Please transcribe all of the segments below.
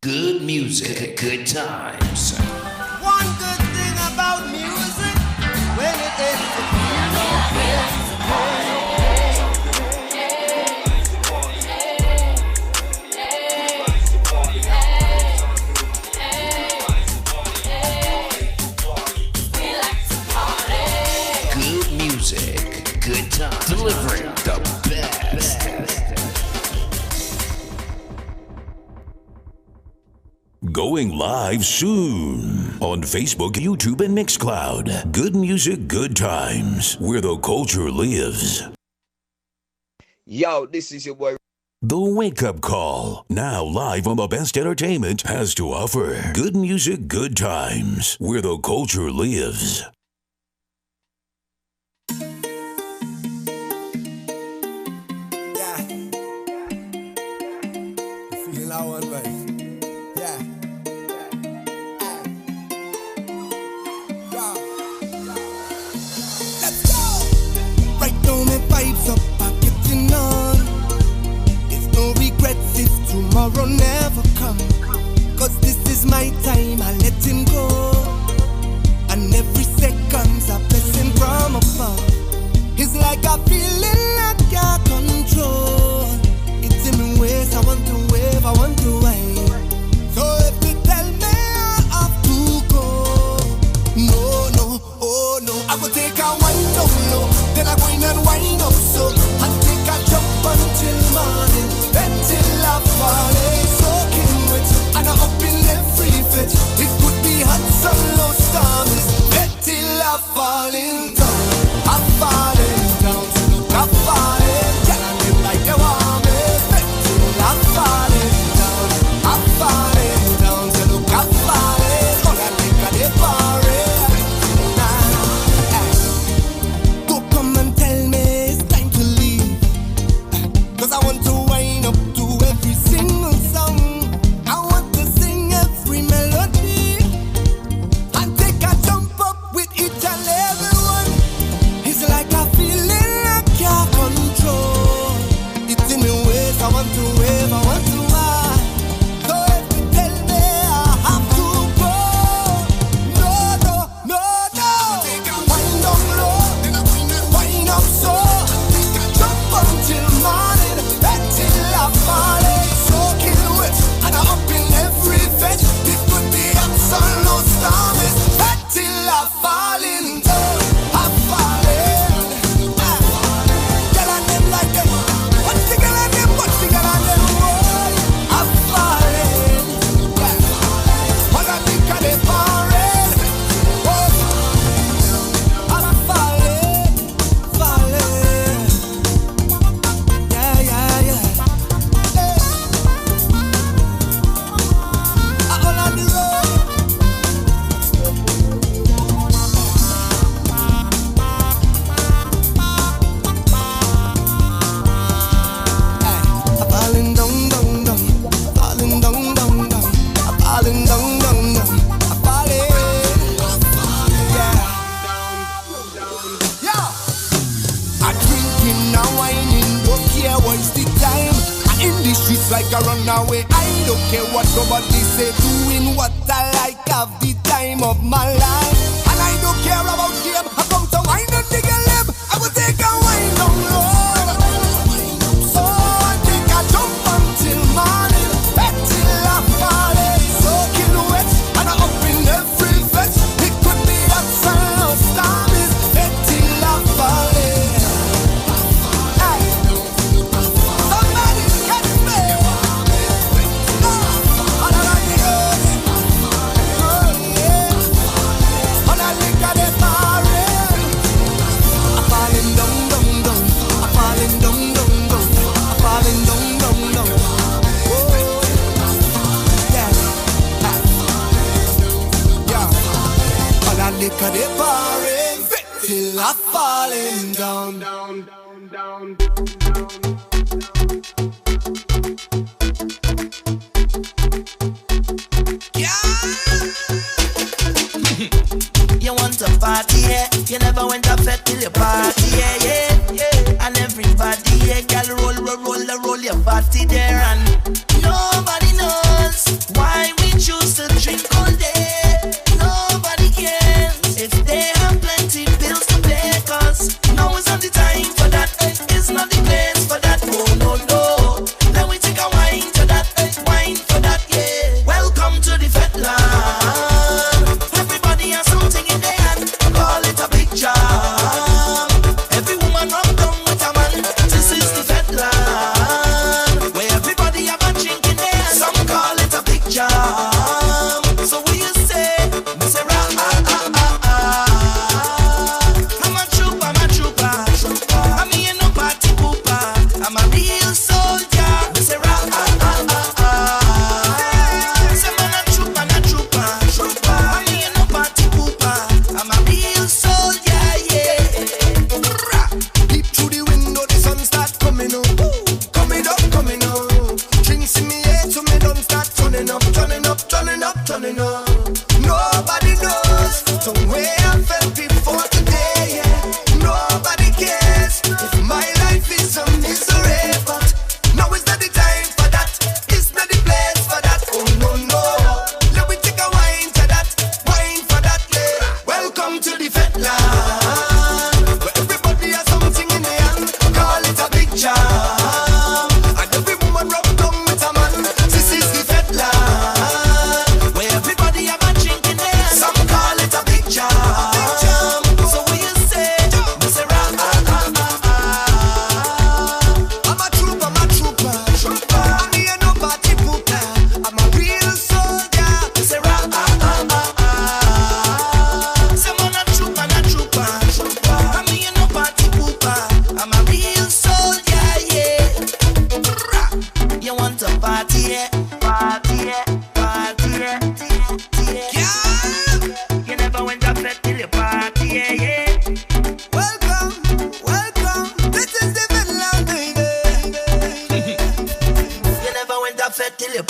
Good music, good times. One good thing about music, when it is to good music, good times. Delivering the best. Going live soon on Facebook, YouTube, and Mixcloud. Good music, good times, where the culture lives. Yo, this is your boy. The Wake Up Call, now live on the best entertainment, has to offer. Good music, good times, where the culture lives. yeah. You feel that one, right? Yeah. Let's go. Right now, my vibes up, I'm getting on. There's no regrets if tomorrow never comes. Cause this is my time, I let him go. And every second's a blessing from above. It's like a feeling I can't control. It's in my ways, I want to wave, I want to wave. So if you tell me I have to go, no, oh no, I will take a wind down low, then I go in and wind up so, and take a jump until morning, then till I fall, soaking wet, and I'm up in every fit. It could be hot, sun, low storms, then till I'm falling down, I'm falling down, I'm falling, yeah, I live like you want me, then till I'm falling down, I'm falling down, so look, I'm falling, all I think I did for it. Don't come and tell me it's time to leave, cause I want to wind up to every single song. I want to sing every melody and take a jump up with each and every one. It's like a feeling I can't control. It's in the ways I want to wave, I want to ride. So if you tell me I have to go, no. Wind down low, then I wind up so. Jump until morning, until I fall. Soaking wet, and I'm up in every veg. It could be up sun, no storms, until I'm falling down. I'm falling. Girl and them like them. What's the girl and them? What's the girl and them? Boy, I'm falling. What I think of the falling. I'm falling. Yeah. I'm all on the road. I'm falling down. Falling down. I'm falling down. I'm falling. Yeah. I'm drinking and whining, don't care what's the time. I'm in the streets like a runaway. I don't care what nobody say. Doing what I like, have the time of my life. And I don't care about game. I'm about to wine and dig a lip. I will take a wine down low. So I take a jump until morning, until I'm falling, soaking wet, and I'm up in every vest. It could be hot sun or storms, until I'm falling. Hey. Somebody catch me. All around the road. Oh yeah. All I look at the falling. I'm falling down. I'm falling down. I'm falling down. Oh yeah. Yeah. All I look at the falling till I'm falling down. You want to party, yeah? You never went to fete till you party, yeah. And everybody, yeah, girl, roll your body there, and nobody knows why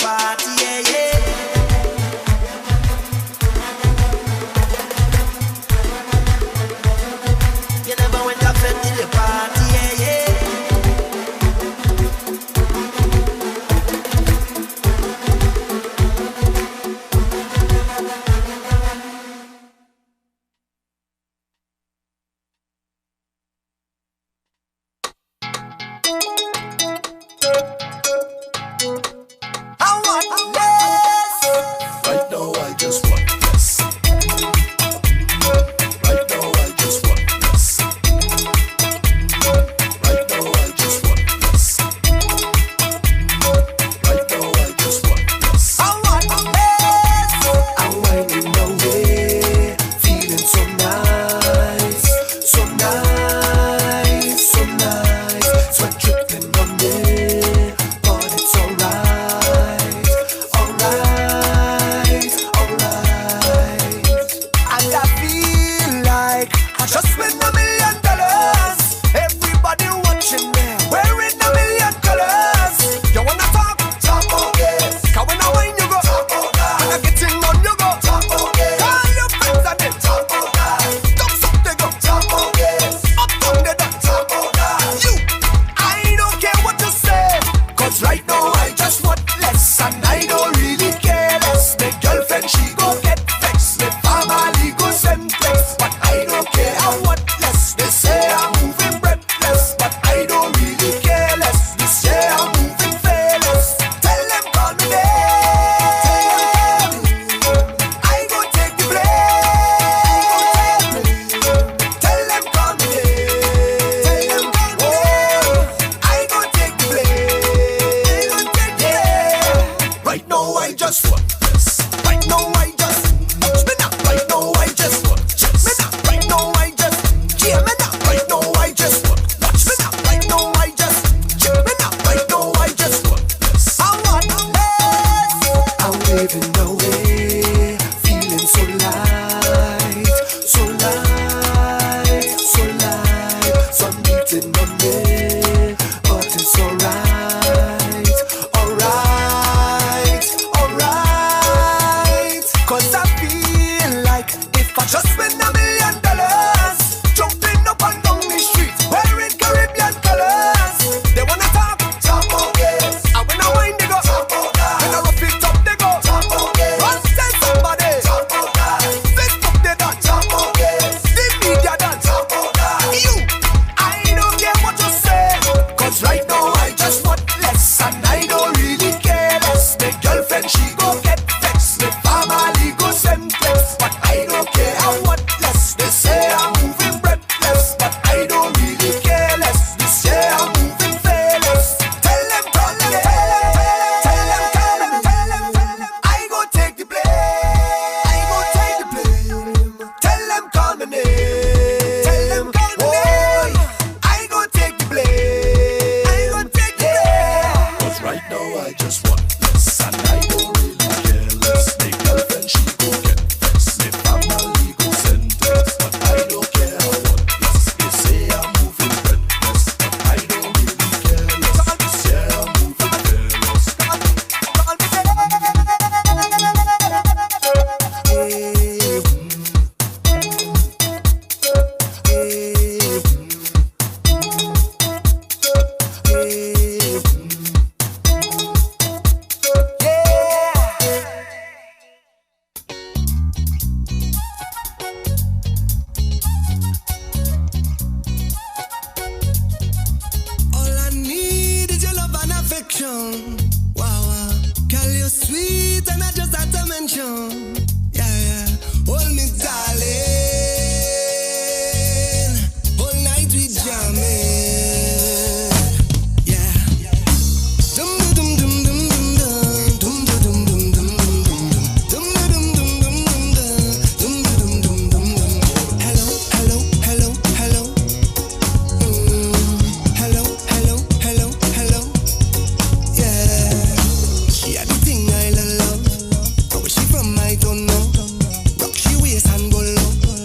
party, yeah, yeah. You never went up to the party, yeah, yeah. I don't know. Rock she waist and go low.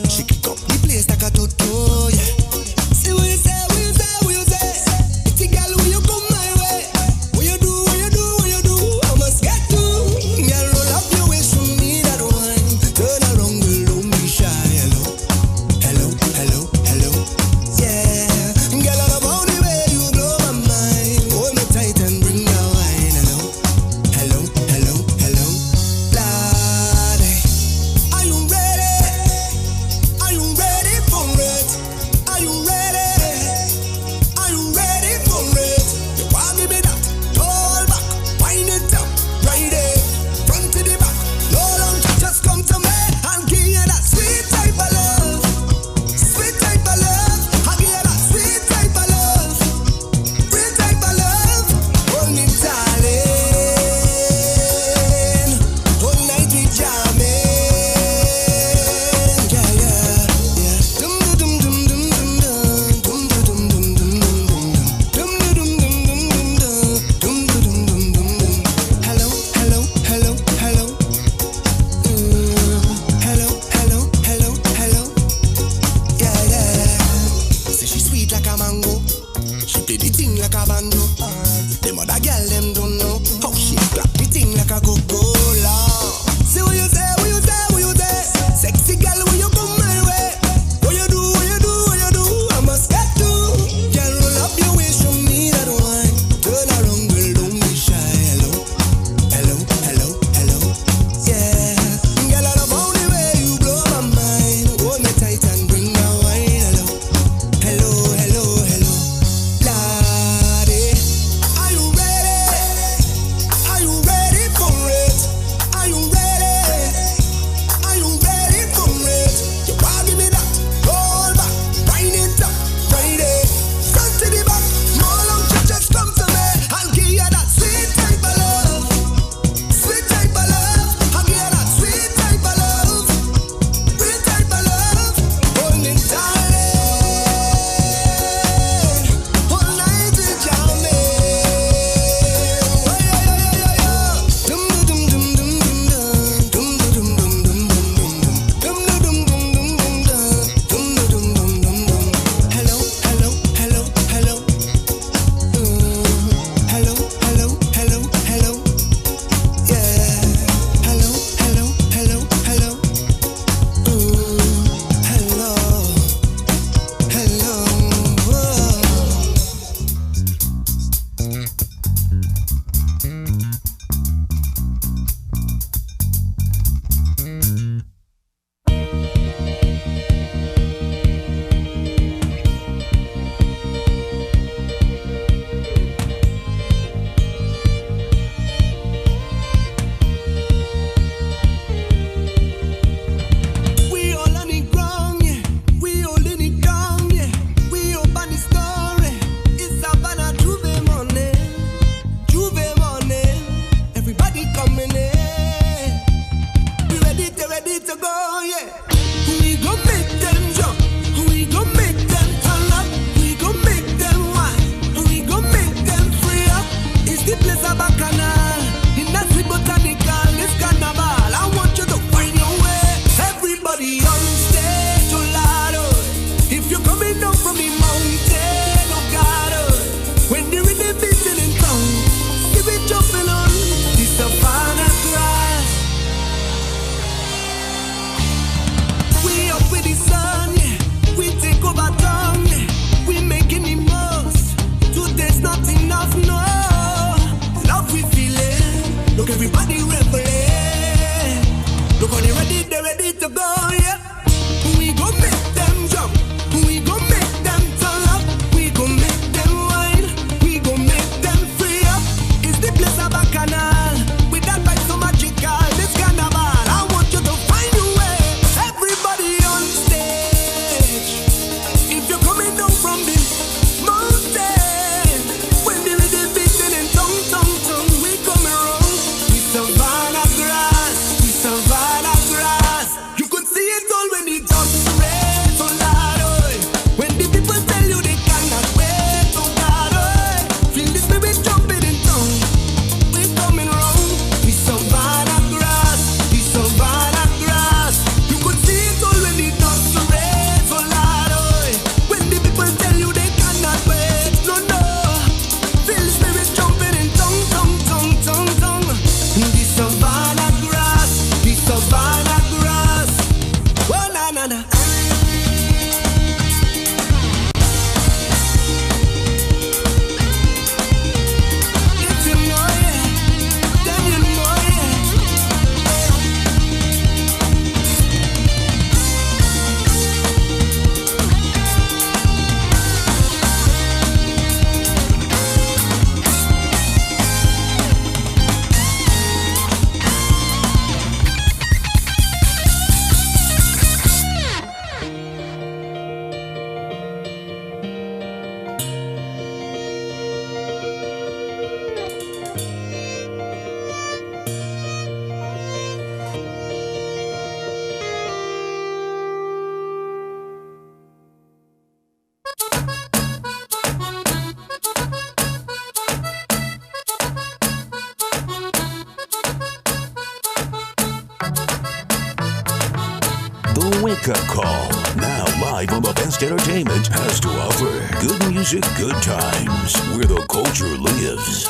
wake-up call. Now live on the best entertainment has to offer. Good music, good times, where the culture lives.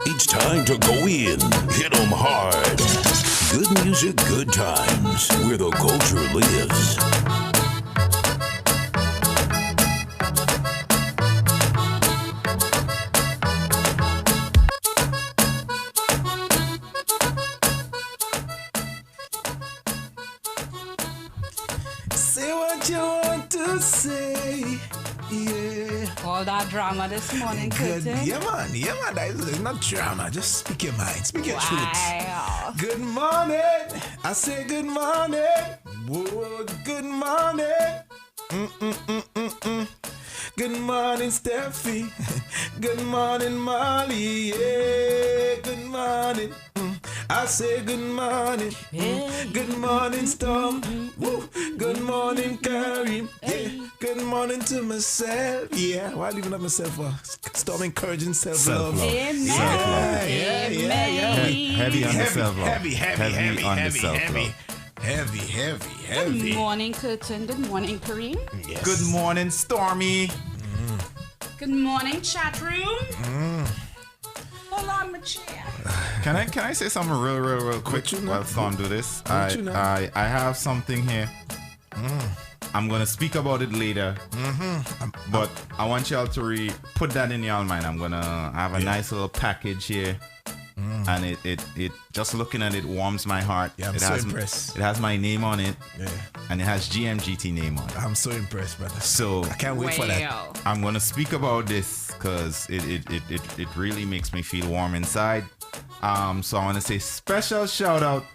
It's time to go in. Hit 'em hard. Good music, good times, where the culture lives. Say what you want to say. Yeah. All that drama this morning, Good. Curtin. Yeah, man. That is not drama. Just speak your mind. Speak your truth. Wow. Good morning. I say good morning. Whoa, good morning. Good morning, Steffi. Good morning, Molly. Yeah, good morning. I say good morning. Good morning, Storm. Woo. Good morning, Karim. Yeah. Good morning to myself. Yeah, why leaving up myself for? Storm encouraging self-love. Amen. Yeah. Heavy on the self-love. Heavy on the self-love. Good morning, Curtin. Good morning, Kareem. Yes. Good morning, Stormy. Good morning, chat room. Hold on, my chair. Can I say something real quick while Storm do this? I have something here. I'm gonna speak about it later. But I want y'all to put that in your mind. I'm gonna have a nice little package here. And it just looking at it warms my heart. Yeah, I'm it so has, impressed. It has my name on it. Yeah. And it has GMGT name on it. I'm so impressed, brother. So I can't wait for that. Well, I'm gonna speak about this because it really makes me feel warm inside. So I want to say special shout out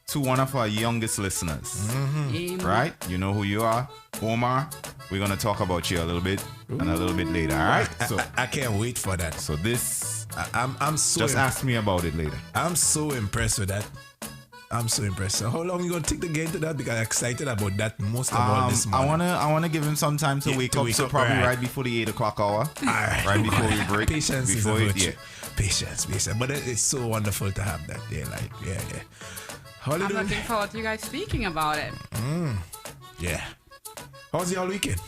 to one of our youngest listeners. amen. Right? You know who you are, Omar. We're gonna talk about you a little bit and a little bit later. All right? So I can't wait for that. so this I'm so just ask me about it later. I'm so impressed with that. I'm so impressed. So how long you gonna take to get into that? Because I'm excited about that most of all this morning. I wanna give him some time to Yeah, wake to up. wake So up, probably right. right before the 8 o'clock hour. Alright. Right before we break. Patience is a before virtue. yeah. Patience. But it's so wonderful to have that there. Like, yeah. How you I'm doing? looking forward to you guys speaking about it. Yeah. How's your weekend?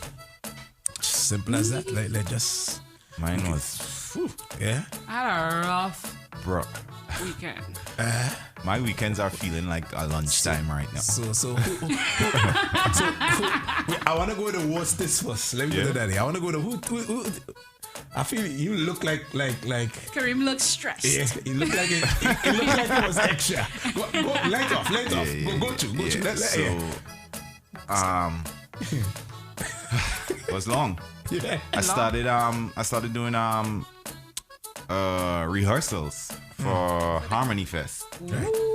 Simple as that. Like just Mine was yeah. I had a rough bro. weekend. My weekends are feeling like a lunchtime right now. So wait, I want to go to what's this first. Let me go to that. I want to go to who. I feel you look like. Kareem looks stressed. Yeah, it looked like it looked like it was extra. Go light off. Go to. It was long. Yeah. I started doing rehearsals for Harmony Fest.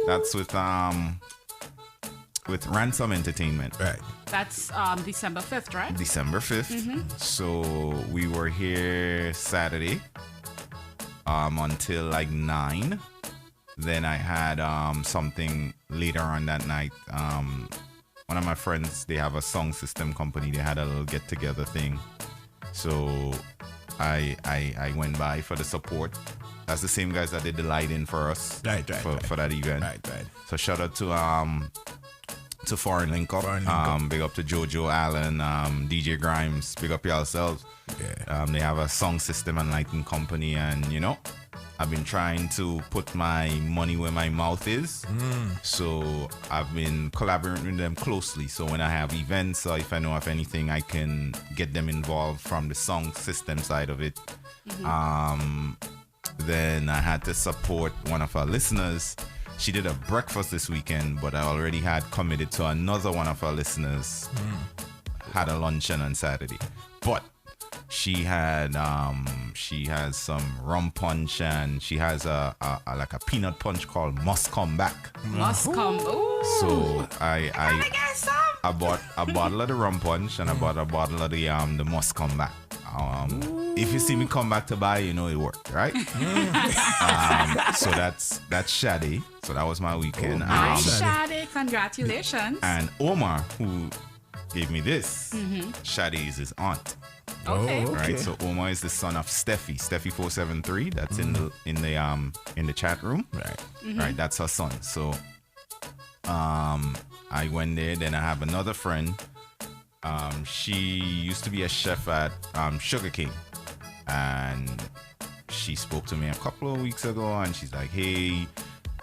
That's with Ransom Entertainment. Right. That's December 5th, right? December 5th. So we were here Saturday until like 9. Then I had something later on that night. One of my friends, they have a song system company. They had a little get together thing. So I went by for the support. That's the same guys that did the lighting for us. Right. For that event. Right. So shout out to Foreign Link Up. Big up to Jojo Allen, DJ Grimes. Big up yourselves. Yeah. They have a song system and lighting company, and I've been trying to put my money where my mouth is. So I've been collaborating with them closely. So when I have events or if I know of anything, I can get them involved from the song system side of it. Then I had to support one of our listeners. She did a breakfast this weekend, but I already had committed to another one of our listeners. Had a luncheon on Saturday. But she has some rum punch, and she has a like a peanut punch called Must Come Back. Must come. Ooh. So I get some. I bought a bottle of the rum punch and I bought a bottle of the Must Come Back. If you see me come back to buy, you know it worked, right? So that's Shadi. So that was my weekend. Hi, Shadi. Congratulations. And Omar, who gave me this, Shadi is his aunt. Okay. Right. So Omar is the son of Steffi 473. That's in the chat room. Right. Right. That's her son. So I went there. Then I have another friend. She used to be a chef at Sugar King, and she spoke to me a couple of weeks ago, and she's like, "Hey,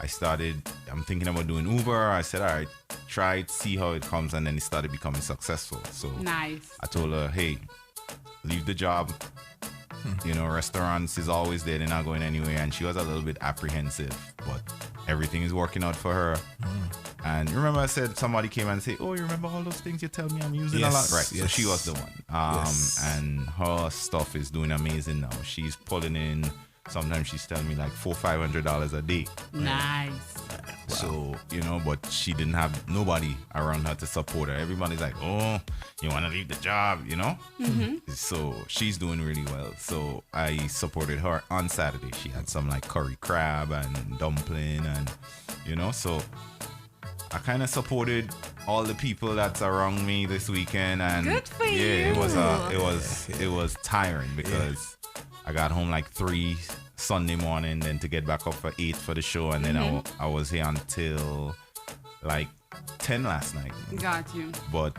I'm thinking about doing Uber." I said, "All right, try it, see how it comes," and then it started becoming successful. So Nice. I told her, "Hey, leave the job. You know, restaurants is always there. They're not going anywhere." And she was a little bit apprehensive, but everything is working out for her. And remember I said somebody came and said, "Oh, you remember all those things you tell me I'm using a lot?" Right. So she was the one. And her stuff is doing amazing now. She's pulling in, sometimes she's telling me like $400-500 a day. Nice. So, you know, but she didn't have nobody around her to support her. Everybody's like, "Oh, you want to leave the job," you know? So she's doing really well. So I supported her on Saturday. She had some like curry crab and dumpling and, you know, so I kind of supported all the people that's around me this weekend. And Good for yeah, you. it was tiring because I got home like 3 Sunday morning, then to get back up for 8 for the show, and then I was here until like 10 last night. Got you. But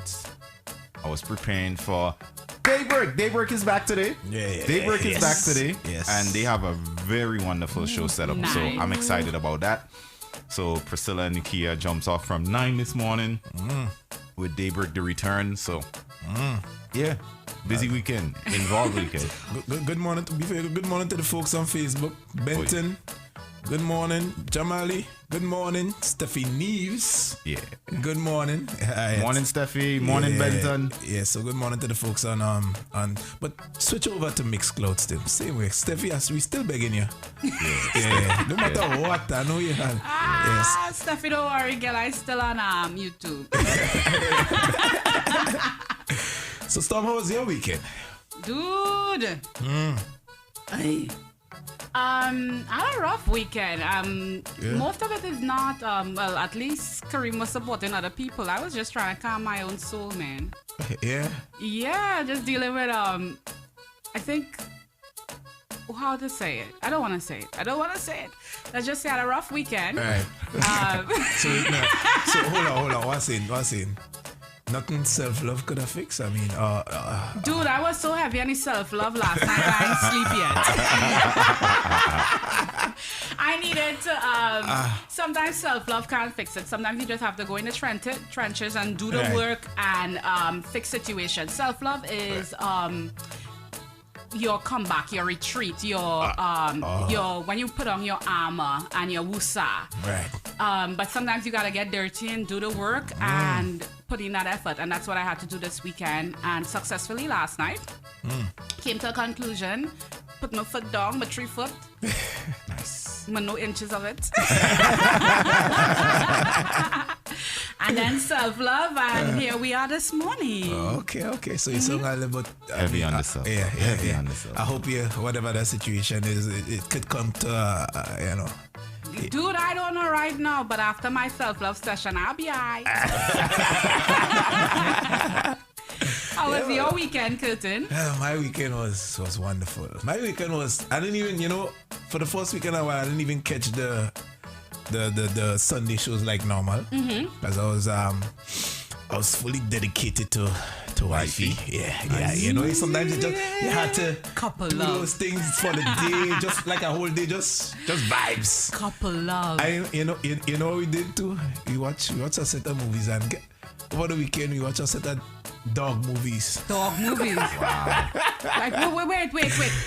I was preparing for Daybreak. Daybreak is back today. Daybreak is back today. Yes. And they have a very wonderful show set up. Nice. So I'm excited about that. So Priscilla and Nikia jumps off from 9 this morning with Daybreak the return. So yeah. Busy weekend, involved weekend. Good morning to good morning to the folks on Facebook. Benton, good morning. Jamali, good morning. Steffi Neves, good morning. Morning, Steffi. Morning, Benton. Yeah, so good morning to the folks on but switch over to Mixcloud still. Same way. Steffi, we still begging you. No matter what, I know you have. Steffi, don't worry, girl. I still on YouTube. So Storm, how was your weekend? Dude. I had a rough weekend. Most of it is not, well, at least Kareem was supporting other people. I was just trying to calm my own soul, man. Yeah, just dealing with, I think, how to say it? I don't want to say it. Let's just say I had a rough weekend. All right. So hold on. What's in? Nothing self-love could have fixed. I mean, dude, I was so heavy on self-love last night. I ain't sleep yet. I needed to. Sometimes self-love can't fix it. Sometimes you just have to go in the trenches and do the work and fix situations. Self-love is your comeback, your retreat, your when you put on your armor and your wusa. Right. But sometimes you gotta get dirty and do the work and put in that effort, and that's what I had to do this weekend, and successfully last night. Came to a conclusion, put my foot down, my 3 foot. Nice. My no inches of it. And then self-love, and here we are this morning. Okay. So you sound a little bit heavy on the self. Heavy on the self. I hope whatever that situation is, it could come to, Dude, I don't know right now, but after my self-love session, I'll be alright. How was your weekend, Curtin? My weekend was wonderful. My weekend was, I didn't even, for the first weekend of a while, I didn't even catch the Sunday shows like normal. Because I was fully dedicated to wifey. Yeah. Sometimes you had to couple do love. those things for the day, just like a whole day, just vibes. Couple love. You know what we did too? We watch a set of movies, and over the weekend we watch a set of dog movies. Wow. Like, wait.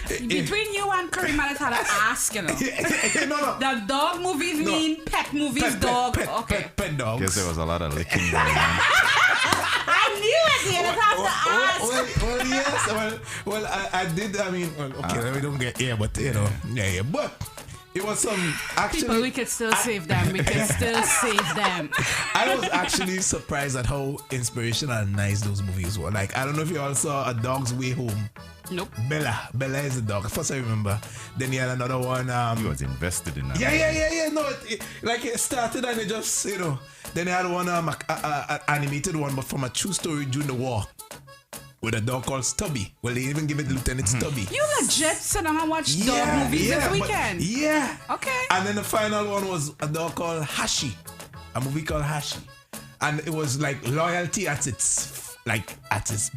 Between you and Kareem, I just had to ask, No. The dog movies mean pet movies, dog. Pet dogs. Guess there was a lot of licking going on. I knew it, I just had to ask. Well, I did. I mean, we don't get but but it was some actually. People, we could still save them. I was actually surprised at how inspirational and nice those movies were. Like, I don't know if you all saw A Dog's Way Home. Nope. Bella is the dog. First I remember. Then you had another one. He was invested in that. Yeah. No, it started and it just, Then they had one animated one, but from a true story during the war, with a dog called Stubby. Well, they even give it Lieutenant Stubby. You legit sit down and watch dog movies this weekend? Yeah. Okay. And then the final one was a dog called Hashi. A movie called Hashi. and it was like loyalty at its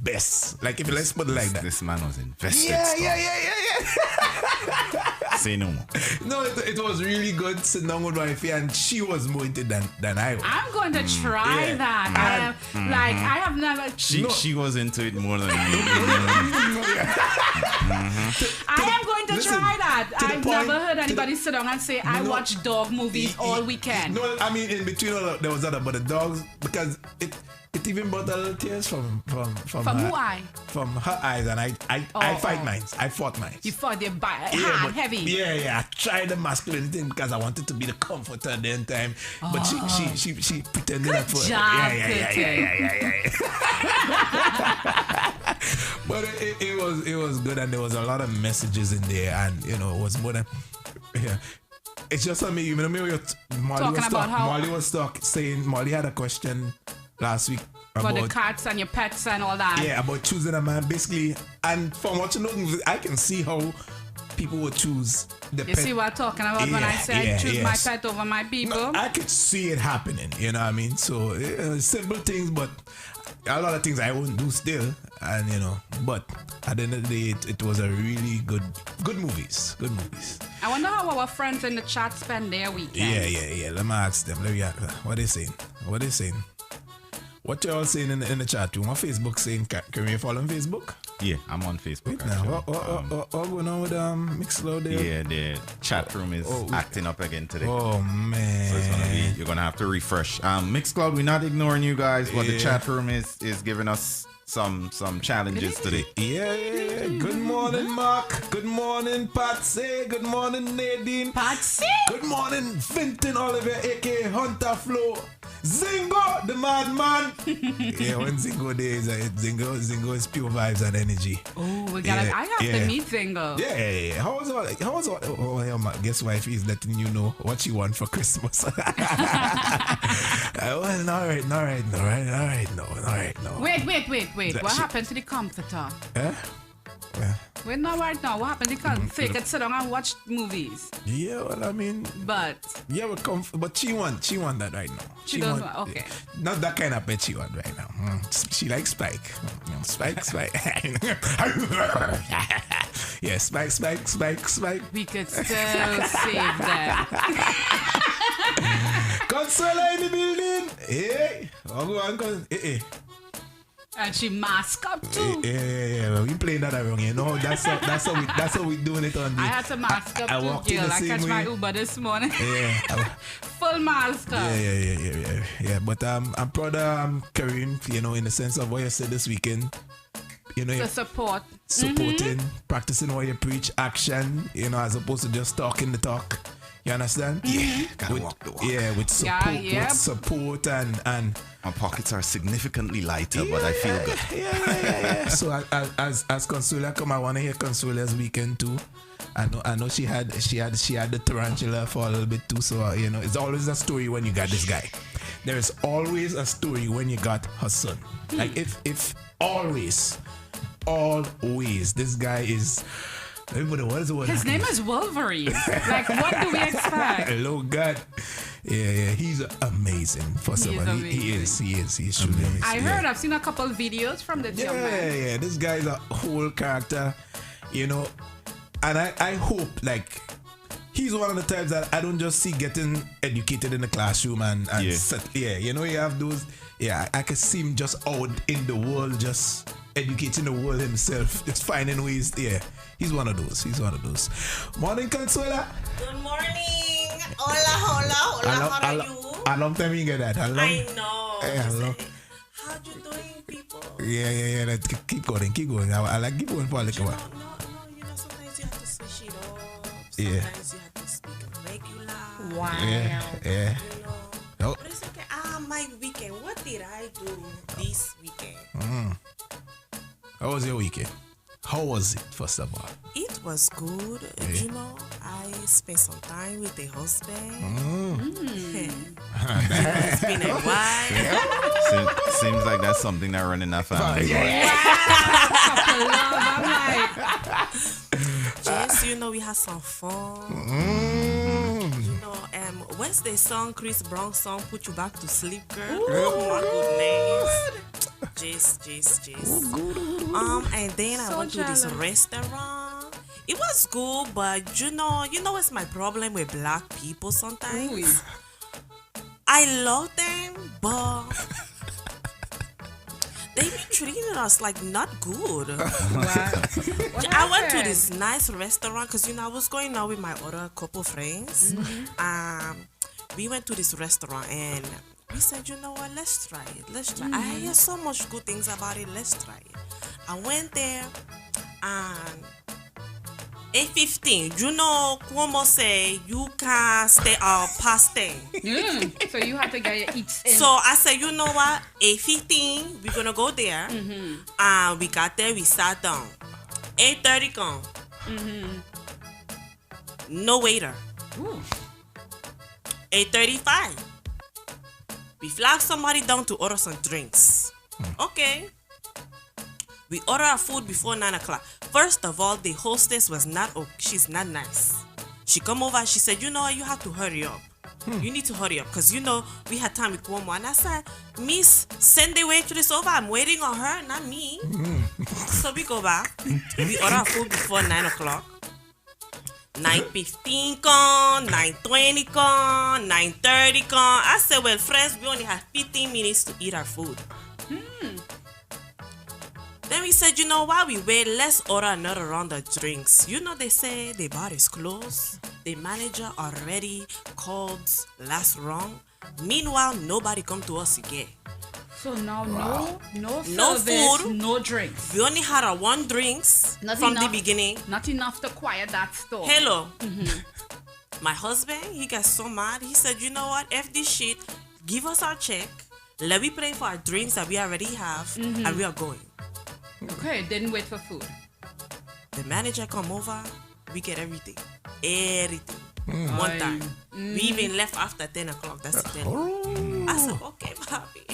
best. Like if let's put it like that. This man was invested. Yeah. Say no more. No, it was really good sitting down with my wife, and she was more into it than I was. I'm going to try that. I have never. She was into it more than me. I am going to try that. to the I've point- never heard anybody sit down and say, I watch dog movies all weekend. No, I mean in between all of, there was other, but the dogs, because it even brought a little tears from From her, who eye? from her eyes, and I fight mine. I fought mine. You fought the hard, but- heavy. Yeah. I tried the masculine thing because I wanted to be the comforter at the end time. But she pretended that for job, yeah. But it was good, and there was a lot of messages in there, and it was more than It's just on me. You know, Molly Molly had a question last week about the cats and your pets and all that. Yeah, about choosing a man, basically. And from watching those movies, I can see how people would choose the pet. You see what I'm talking about when I say I choose my pet over my people? No, I could see it happening, you know what I mean? So, simple things, but a lot of things I wouldn't do still. And, but at the end of the day, it was a really good movies. Good movies. I wonder how our friends in the chat spend their weekend. Yeah. Let me ask them. What they saying? What you all saying in the chat room? On Facebook saying, can we follow on Facebook? Yeah, I'm on Facebook. Wait now, what going on with Mixcloud there? Yeah, the chat room is acting up again today. Oh man! So you're gonna have to refresh. Mixcloud, we're not ignoring you guys, but the chat room is giving us some challenges today. Yeah. Good morning, Mark. Good morning, Patsy. Good morning, Nadine. Patsy. Good morning, Vinton Oliver, aka Hunter Flow. Zingo, the madman. Yeah, when Zingo there is Zingo is pure vibes and energy. Oh, we gotta. I have to meet Zingo. Yeah. How was all? Guess wife is letting you know what she want for Christmas. Well, all right. Wait. What happened to the comforter? Yeah. Wait, not right now. What happened? They can't sit down and watch movies. Yeah, well, I mean, but she want that right now. She does want, okay. Not that kind of pet she want right now. She likes Spike. Spike. Yeah, Spike. We could still save that. Consola in the building. Hey, hey. And she mask up too. Yeah. We playing that around here. No, that's how we doing it on the. I had to mask up too, girl. I catch my Uber this morning. Yeah. Full mask up. Yeah. But I'm proud of Kareem, in the sense of what you said this weekend. The support. Supporting, practicing what you preach, action, as opposed to just talking the talk. You understand? Yeah, gotta walk the walk. Yeah, with support, with support and my pockets are significantly lighter, but I feel good. Yeah. So as Consuela come, I want to hear Consola's weekend too. I know she had the tarantula for a little bit too. So it's always a story when you got this guy. There is always a story when you got her son. Like if always, this guy is. What is the word? His name is Wolverine. Like, what do we expect? Hello, God. Yeah, he's amazing for somebody. He is. He's truly amazing. I've seen a couple videos from the young man. Yeah. This guy's a whole character, and I hope, like, he's one of the types that I don't just see getting educated in the classroom and you have those. Yeah, I can see him just out in the world, just educating the world himself, just finding ways. Yeah, he's one of those. Morning, Consuela. Good morning. Hola. How are you? A long time you get that. I know. Hello. How you doing, people? Yeah. Keep going. I like keep going for a little while. No. Sometimes you have to switch it up. Sometimes you have to speak regular. Wow. Yeah. But it's okay. My weekend. What did I do this weekend? How was your weekend? How was it, first of all? It was good. I spent some time with the husband. It's been a while. Seems like that's something that run in that family. Yes, we had some fun. When Yes, they sung Chris Brown song "Put You Back to Sleep, Girl." Oh my goodness. Jace. And then I So went to this jealous. restaurant. It was good, but you know what's my problem with black people sometimes? Ooh. I love them, but they be treating us like not good. What I went to happened? this nice restaurant because I was going out with my other couple friends. We went to this restaurant and we said, you know what, let's try it. Let's try. I hear so much good things about it. Let's try it. I went there and 8:15. You know, Cuomo say you can't stay out past 10. So you had to get your eats in. So I said, you know what? 8:15, we're gonna go there. We got there, we sat down. 8:30 come. No waiter. 8:35. We flag somebody down to order some drinks. Okay. We order our food before 9 o'clock. First of all, the hostess was not okay. She's not nice. She come over and she said, you know what, you have to hurry up. You need to hurry up because we had time with Cuomo. And I said, Miss, send the waitress over. I'm waiting on her, not me. So we go back. We order our food before 9 o'clock. 9:15 come, 9:20 come, 9:30 come. I said, well, friends, we only have 15 minutes to eat our food. Then we said, you know what, we wait, let's order another round of drinks. You know, they say the bar is closed. The manager already called last round. Meanwhile, nobody come to us again. So now no No service, food. no drinks. We only had our one drinks Not from enough, the beginning. Not enough to quiet that store. Hello. My husband, he got so mad. He said, you know what, F this shit, give us our check. Let me pay for our drinks that we already have, and we are going. Okay, didn't wait for food. The manager come over, we get everything. Everything. One time. We even left after 10 o'clock. That's the 10. I said, okay, Bobby.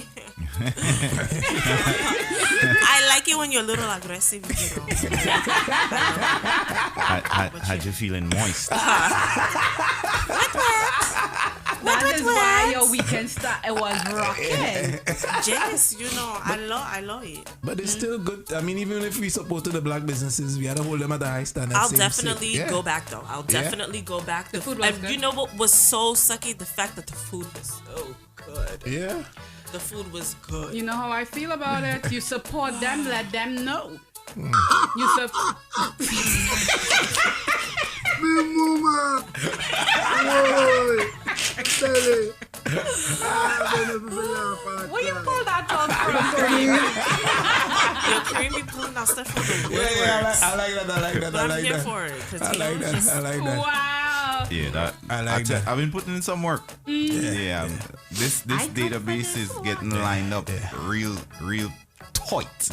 I like it when you're a little aggressive, Had you feeling moist? That is why your weekend start. It was rocking. Yes, I love it. But it's still good. I mean, even if we support the black businesses, we had to hold them at a high standard. I'll definitely go back though. I'll definitely go back. The food was good. You know what was so sucky? The fact that the food was so good. Yeah. The food was good. You know how I feel about it? You support them, let them know. You support. Where you pull that out from? You're creamy pulling that stuff from the wood. I like that. But I'm here for it. I like that. Wow. Yeah, I've been putting in some work. Yeah, this database is getting lined up real tight.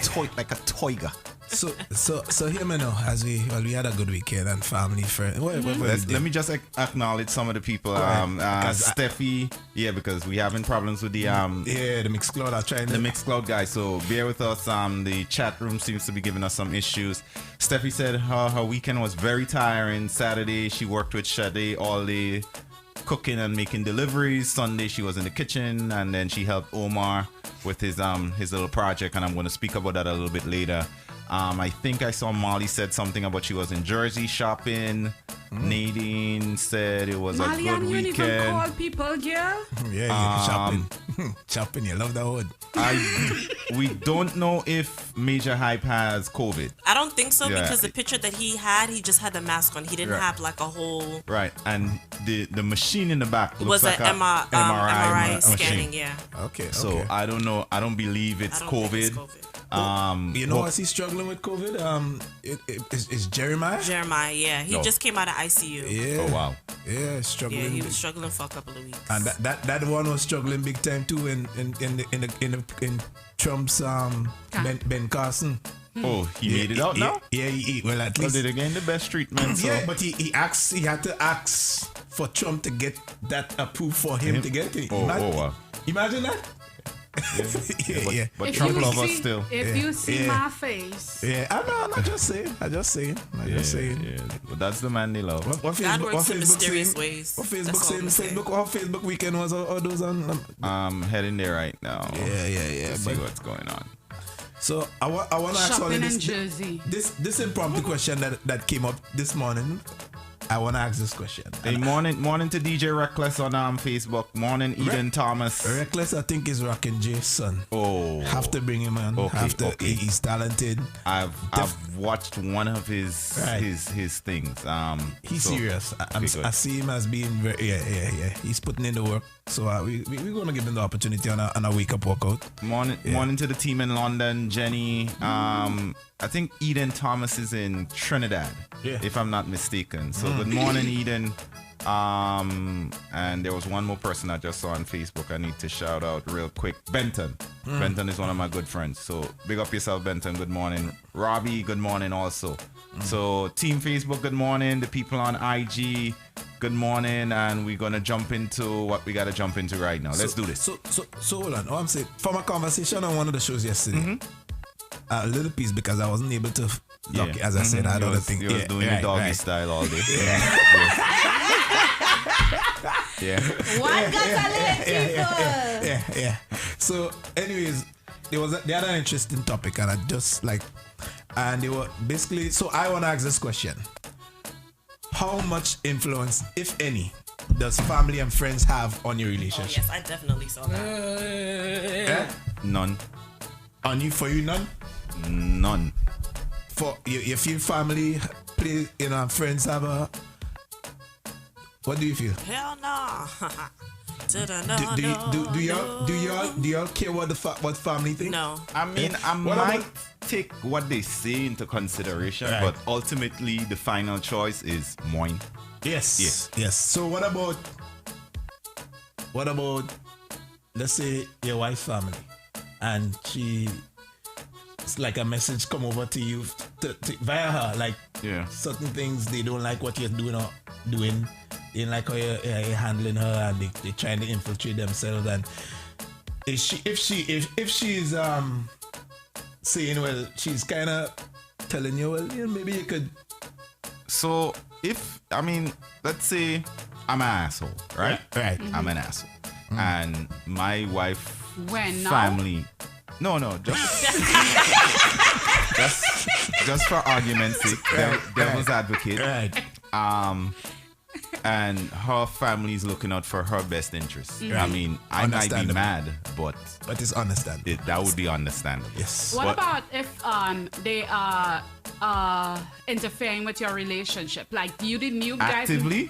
Tight like a tiger. So hear me now, as we had a good weekend and family friend. Let me just acknowledge some of the people. Steffi, because we having problems with the the Mixcloud are trying the Mixcloud guy. So bear with us. The chat room seems to be giving us some issues. Steffi said her weekend was very tiring. Saturday she worked with Sade all day, cooking and making deliveries. Sunday she was in the kitchen, and then she helped Omar with his little project, and I'm going to speak about that a little bit later. I think I saw Molly said something about she was in Jersey shopping. Nadine said it was Molly, a good you weekend. even call people, girl? Shopping. Shopping, you love that word. We don't know if Major Hype has COVID. I don't think so because the picture that he just had the mask on. He didn't have like a whole. Right, and the machine in the back It looks was like an MRI scanning, machine. Okay. So I don't know. I don't believe it's COVID. You know what's he struggling with COVID? It's Jeremiah. Jeremiah, he just came out of ICU. Yeah. Oh wow. Yeah, struggling. Yeah, he was struggling for a couple of weeks. And that one was struggling big time too in Trump's Ben Carson. Oh, he made it out now. Yeah, well at least did again the best treatment. So. Yeah, but he had to ask for Trump to get that approved for him to get it. Wow. Imagine that. But If Trump you lovers see- still. If you see Yeah. my face, Yeah, I'm not just saying. I just saying. Yeah. But that's the man they love. What God Facebook? What works in Facebook mysterious saying? ways. What Facebook That's all saying? I'm saying. Facebook. What Facebook weekend was? All those on. I'm heading there right now. Yeah. To see But what's going on. so I want to ask all shopping in this. Jersey. This impromptu question that came up this morning. I want to ask this question. Hey, morning to DJ Reckless on Facebook. Morning Eden Thomas. Reckless, I think, is rocking Jay's son. Oh, Have to bring him on. Okay. He's talented. I've watched one of his Right. his things. He's so- serious. good. I see him as being very yeah. He's putting in the work. So we're gonna give him the opportunity on a wake up workout. Morning to the team in London, Jenny. I think Eden Thomas is in Trinidad, if I'm not mistaken. So good morning, Eden. And there was one more person I just saw on Facebook I need to shout out real quick. Benton. Benton is one of my good friends. So big up yourself, Benton. Good morning. Robbie, good morning also. So Team Facebook, good morning. The people on IG, good morning. And we're gonna jump into what we gotta jump into right now. Let's do this. So hold on. I'm saying from a conversation on one of the shows yesterday, a little piece because I wasn't able to. Look, as I said, I don't think you was doing the doggy style all day. Yeah. What got to Yeah. So, anyways, they had an interesting topic, and I just like, and they were basically. So I want to ask this question: how much influence, if any, does family and friends have on your Oh, relationship? yes, I definitely saw that. None. On you, for you, none. None. For you feel family play, friends have a. What do you feel? Hell no. Do y'all care what family think? No. I mean, I What might about- take what they say into consideration, Right. but ultimately the final choice is mine. Yes. So what about let's say your wife's family and it's like a message come over to you via her, like certain things they don't like what you're doing or doing. They don't like how you're handling her, and they trying to infiltrate themselves. And if she's saying, well, she's kind of telling you, well, maybe you could. So let's say I'm an asshole, right? Right. I'm an asshole, and my wife When now? family. No, just for argument's sake, devil's advocate. Right. And her family is looking out for her best interests. I mean, I might be Understandable. mad, but But it's understandable. that would be understandable. Yes. What But- about if they are interfering with your relationship? Like you guys Actively?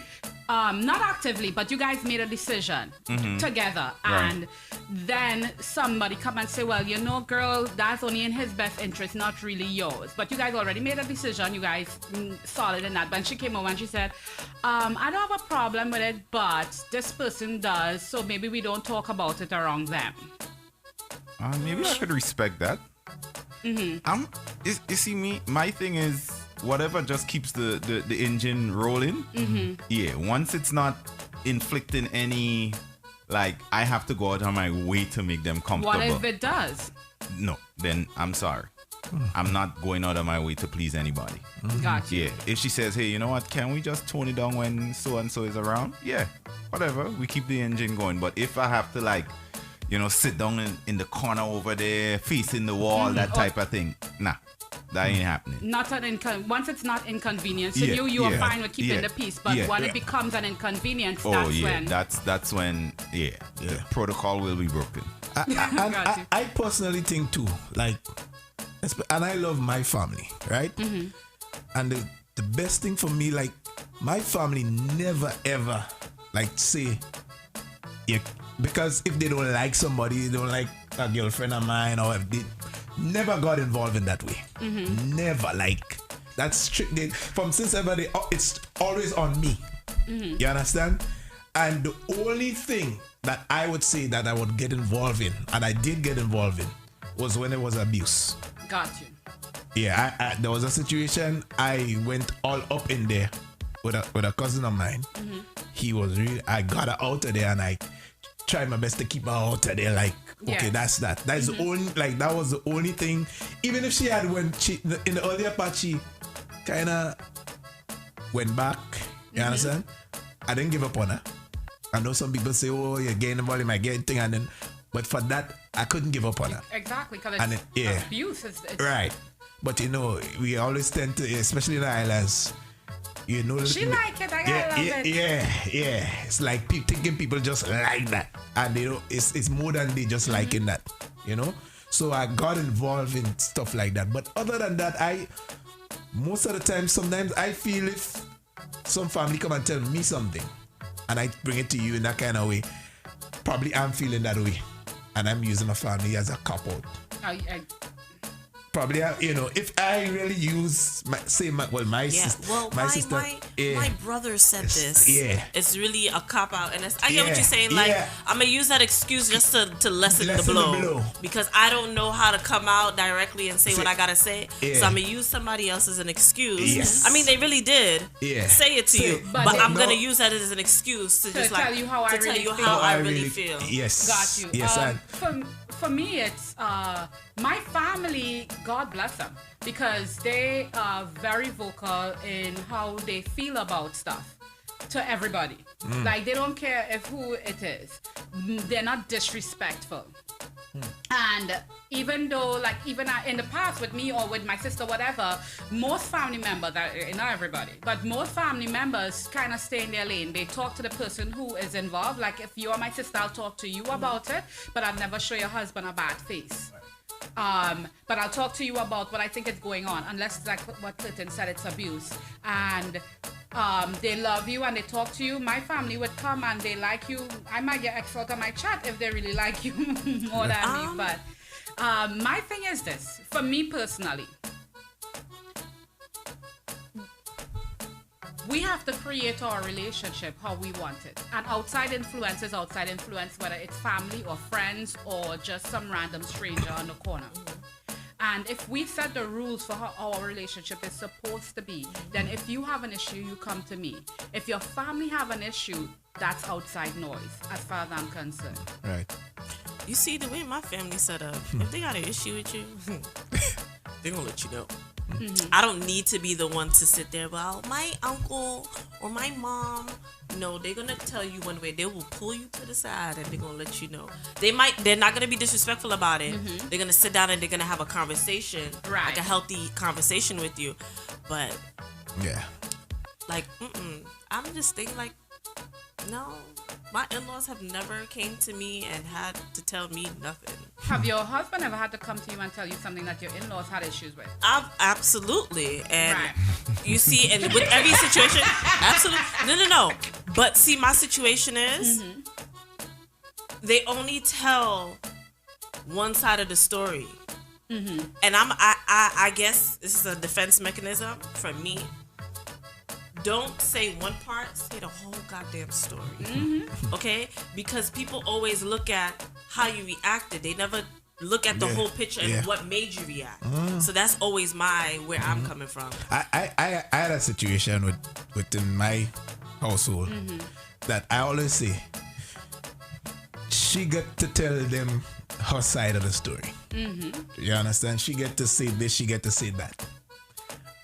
not actively, but you guys made a decision together, and then somebody come and say, well, girl, that's only in his best interest, not really yours. But you guys already made a decision. You guys solid in that. But she came over and she said, I don't have a problem with it, but this person does, so maybe we don't talk about it around them. Maybe I should respect that. You see me, my thing is whatever just keeps the engine rolling. Yeah, once it's not inflicting any, like I have to go out of my way to make them comfortable. What if it does? No, then I'm sorry. I'm not going out of my way to please anybody. Got you. Yeah, if she says, hey, you know what, can we just tone it down when so and so is around? Yeah, whatever, we keep the engine going. But if I have to sit down in the corner over there, facing the wall, that type of thing, nah, that ain't happening. Not once it's not inconvenience to Yeah, you are yeah, fine with keeping yeah, the peace, but yeah. when it becomes an inconvenience, Oh that's yeah, when that's when the protocol will be broken. Got you. I personally think too, like, and I love my family, right? And the best thing for me, like, my family never ever say, because if they don't like somebody, they don't like a girlfriend of mine, or if they never got involved in that way. Never, like, that's strictly from since ever it's always on me. You understand? And the only thing that I would say that I would get involved in, and I did get involved in, was when it was abuse. got you. Yeah, I there was a situation I went all up in there with a cousin of mine. He was really, I got her out of there, and try my best to keep her out of there. Like, okay, that's that. That's the only, like, that was the only thing. Even if she had, when she, in the earlier part, she kind of went back. You understand? I didn't give up on her. I know some people say, oh, you're getting involved in my getting thing. And then, but for that, I couldn't give up on her. Exactly, because it's abuse. It's right. But you know, we always tend to, especially in the islands, you know. She like it, I love it. Yeah. It's like thinking people just like that. And you know, it's more than they just liking that, you know. So I got involved in stuff like that. But other than that, most of the time, sometimes I feel if some family come and tell me something, and I bring it to you in that kind of way, probably I'm feeling that way. And I'm using my family as a cop-out. Probably, you know, if I really use my sister, my sister. My brother said this. Yeah, it's really a cop out, and I get what you're saying. Like, I'm gonna use that excuse just to lessen the blow, because I don't know how to come out directly and say what I gotta say. So I'm gonna use somebody else as an excuse. Yes. I mean, they really did say it to you, but I'm gonna use that as an excuse to just tell you how I really feel. Yes, got you. Yes, for me, it's my family. God bless them, because they are very vocal in how they feel about stuff to everybody. Like, they don't care if who it is. They're not disrespectful. And even though, like, even in the past with me or with my sister, whatever, most family members, not everybody, but most family members kind of stay in their lane. They talk to the person who is involved. Like, if you're my sister, I'll talk to you about it, but I'll never show your husband a bad face. But I'll talk to you about what I think is going on, unless, like what Clinton said, it's abuse. And they love you and they talk to you. My family would come and they like you. I might get X out of my chat if they really like you more than me. But my thing is this, for me personally, we have to create our relationship how we want it. And outside influence, whether it's family or friends or just some random stranger on the corner. And if we set the rules for how our relationship is supposed to be, then if you have an issue, you come to me. If your family have an issue, that's outside noise, as far as I'm concerned. Right. You see, the way my family set up, if they got an issue with you, they're going to let you know. I don't need to be the one to sit there. Well, my uncle or my mom, no, they're gonna tell you one way. They will pull you to the side and they're gonna let you know. They're not gonna be disrespectful about it. They're gonna sit down and they're gonna have a conversation, like a healthy conversation with you. But like, I'm just thinking, like, no, my in-laws have never came to me and had to tell me nothing. Have your husband ever had to come to you and tell you something that your in-laws had issues with? Absolutely. And you see, and with every situation, absolutely. No. But see, my situation is, they only tell one side of the story. And I guess this is a defense mechanism for me. Don't say one part, say the whole goddamn story. Okay? Because people always look at how you reacted. They never look at the whole picture and what made you react. So that's always where I'm coming from. I had a situation within my household that I always say, she got to tell them her side of the story. You understand? She get to say this, she get to say that.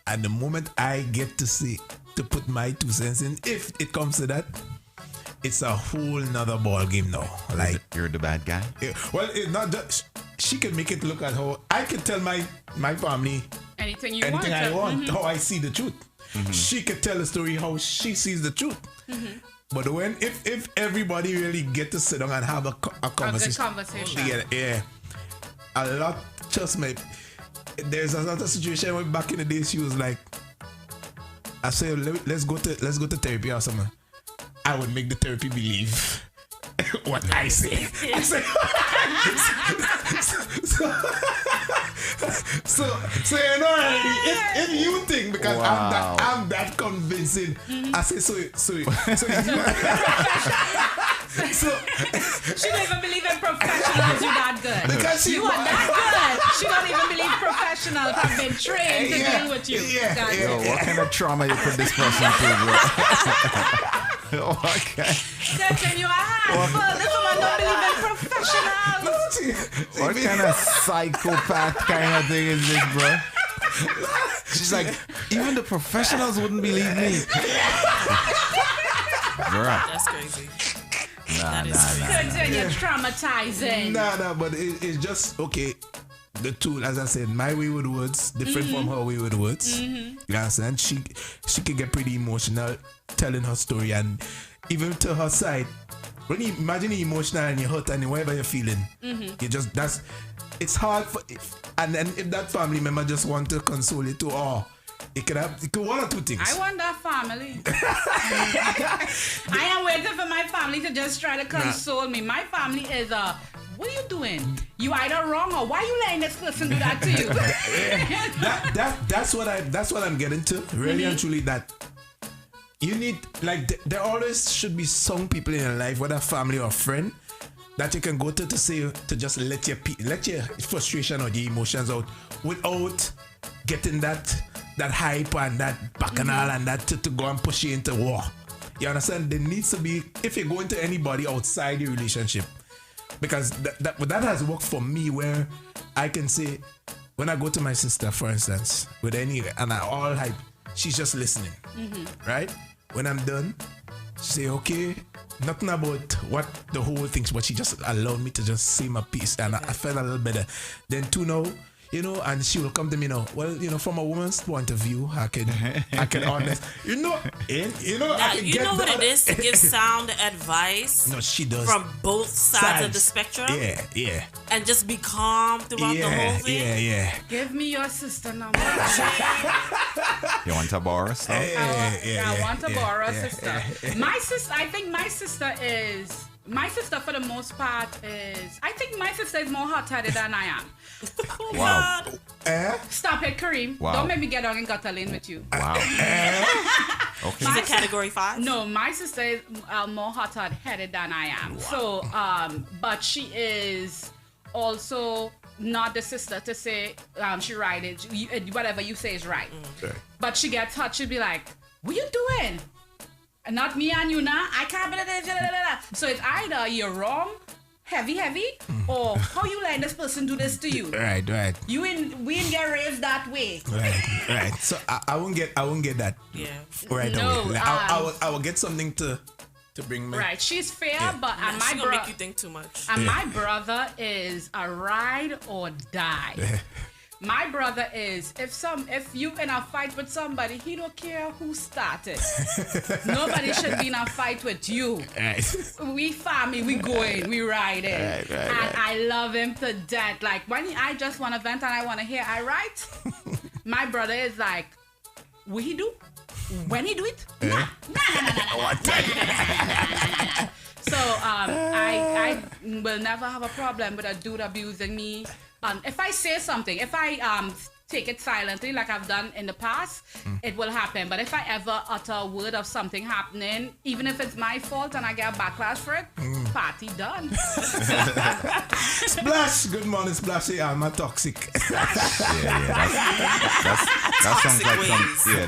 And the moment I get to put my 2 cents in, if it comes to that, it's a whole nother ball game now. Like, you're the bad guy. Well, it's not just, she can make it look at how I can tell my family anything I want, how I see the truth. She could tell the story how she sees the truth. But if everybody really get to sit down and have a conversation, a lot. Trust me, there's another situation where back in the day she was like, I say, let's go to therapy or something. I would make the therapy believe what I say. So you know, if you think, because I'm that convincing, I say so she don't even believe in professionals. You're that good. Because you are that good. She don't even believe professionals have been trained to deal with you. Yo, what kind of trauma you put this person through, bro? Okay. Continue a handful. This woman don't believe in professionals. What kind of psychopath kind of thing is this, bro? She's like, even the professionals wouldn't believe me. Bruh. That's crazy. Nah. Continue traumatizing. Nah, but it's just okay. The tool, as I said, my wayward words different from her wayward words. You understand? She can get pretty emotional telling her story, and even to her side, when you imagine you're emotional and you're hurt and whatever you're feeling, you just it's hard for and then if that family member just want to console you too, or it could one or two things. I want that family. I am waiting for my family to just try to console me. My family is what are you doing? You either wrong or why you letting this person do that to you? that's what I'm getting to. Really and truly, that you need, like, there always should be some people in your life, whether family or friend, that you can go to say, to just let your frustration or your emotions out without getting that hype and that bacchanal and that to go and push you into war. You understand? There needs to be, if you go into anybody outside your relationship, because that has worked for me, where I can say, when I go to my sister, for instance, with any, and I all hype, she's just listening, right? When I'm done, she say, okay, nothing about what the whole thing's, but she just allowed me to just say my piece, and I felt a little better. Then now, and she will come to me now. Well, from a woman's point of view, I can honest. I can what it is to give sound advice. No, she does. From both sides of the spectrum. Yeah. And just be calm throughout the whole thing. Yeah. Give me your sister number. You want to borrow stuff? I want to borrow a sister. My sister, I think my sister for the most part I think my sister is more hot-headed than I am. Wow. Stop it, Kareem. Wow. Don't make me get on and gutter lane with you. Wow. Okay. She's a category 5? No, my sister is more hot-headed than I am. Wow. So, but she is also not the sister to say she right it. Whatever you say is right. Okay. But she gets hot. She'll be like, "What you doing?" And not me and you now. I can't believe it. So it's either you're wrong, heavy, or how you letting this person do this to you. Right. We didn't get raised that way. Right. So I won't get that. Yeah. Right No, away. I will get something to bring me. Right. She's fair, but She's my gonna make you think too much. And my brother is a ride or die. My brother is, if you in a fight with somebody, he don't care who started. Nobody should be in a fight with you. Right. We family, we going, we riding. Right. I love him to death. Like when I just want to vent and I want to hear, I write. My brother is like, will he do? When he do it? Nah. So I will never have a problem with a dude abusing me. If I say something, if I take it silently like I've done in the past, it will happen. But if I ever utter a word of something happening, even if it's my fault and I get a backlash for it, party done. Splash! Good morning, Splashy. I'm a toxic.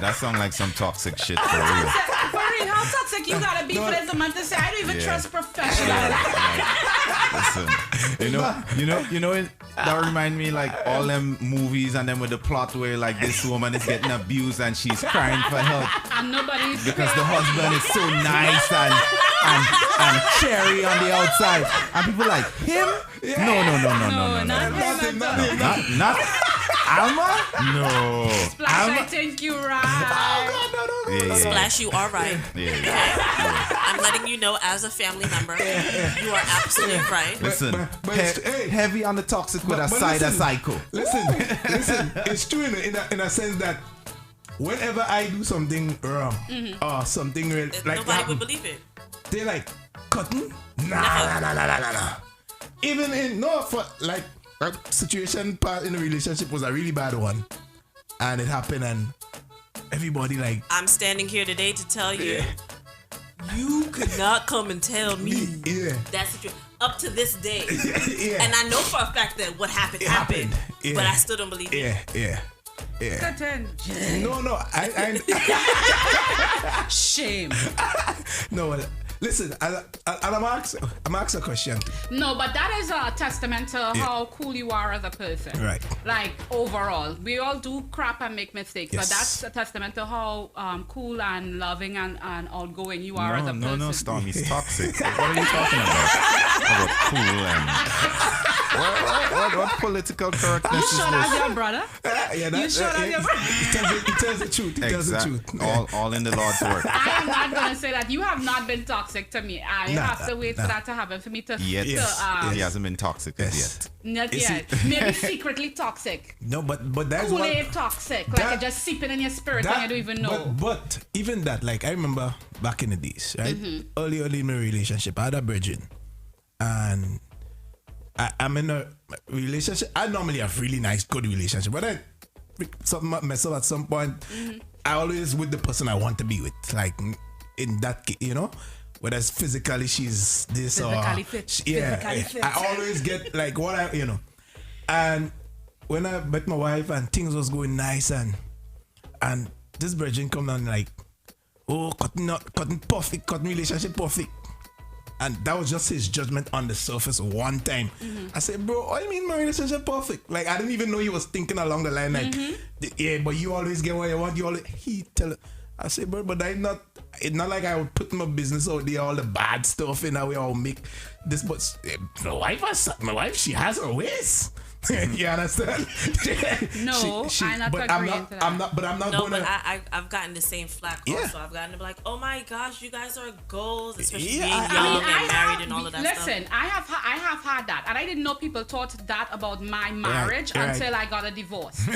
That sounds like some toxic shit for real. For real, how toxic you gotta be for this man to say I don't even trust professionals. Listen, that remind me like all them movies and then with the plot where like this woman is getting abused and she's crying for help And nobody's because the husband is so nice and cherry on the outside, and people like him. No, not Alma. No, Splash, I think you're right. Splash, you are right. I'm letting you know as a family member, you are absolutely right. Listen, heavy on the toxic with a side of psycho. Listen, it's true in a sense that whenever I do something wrong or something like nobody would believe it. They like cutting. Nah. Even for like a situation part in a relationship was a really bad one, and it happened, and everybody like. I'm standing here today to tell you, you could not come and tell me that situation up to this day. And I know for a fact that what happened. Yeah. But I still don't believe it. Yeah. Yeah. Certain. No. I Shame. no. Listen, I'm asking a question. No, but that is a testament to how cool you are as a person. Right. Like, overall. We all do crap and make mistakes, Yes. but that's a testament to how cool and loving and outgoing you are as a person. No, Storm. He's toxic. What are you talking about? Cool and... What political correctness You is shot this? at your brother? You shot at your brother? He tells the truth. He tells the truth. All in the Lord's work. I am not going to say that. You have not been toxic to me. I have to wait for that to happen for me to... Yet. He He hasn't been toxic as yet. Not Is yet. Maybe secretly toxic. No, but that's Kool-Aid toxic. Like it just seeping in your spirit and you don't even know. But even that, like I remember back in the days, right? Early in my relationship, I had a virgin. And I'm in a relationship. I normally have really nice, good relationship. But something mess up at some point. I always with the person I want to be with. Like in that case, you know? Whether it's physically she's this Physically or fit. yeah, Physically fit. I always get like what I and when I met my wife and things was going nice and this virgin come down like, oh, cutting perfect, cutting relationship perfect. And that was just his judgment on the surface one time. I said, bro, what do you mean my relationship perfect? Like, I didn't even know he was thinking along the line, like, yeah, but you always get what you want. I said, bro, but it's not like I would put my business out there, all the bad stuff in how we all make this, but my wife, she has her ways. You understand? No, I'm not agreeing to that. I'm not No, gonna. but I've gotten the same flack also. I've gotten to be like, oh my gosh, you guys are goals, especially being young and married and all of that stuff. Listen, I have had that, and I didn't know people thought that about my marriage until I got a divorce.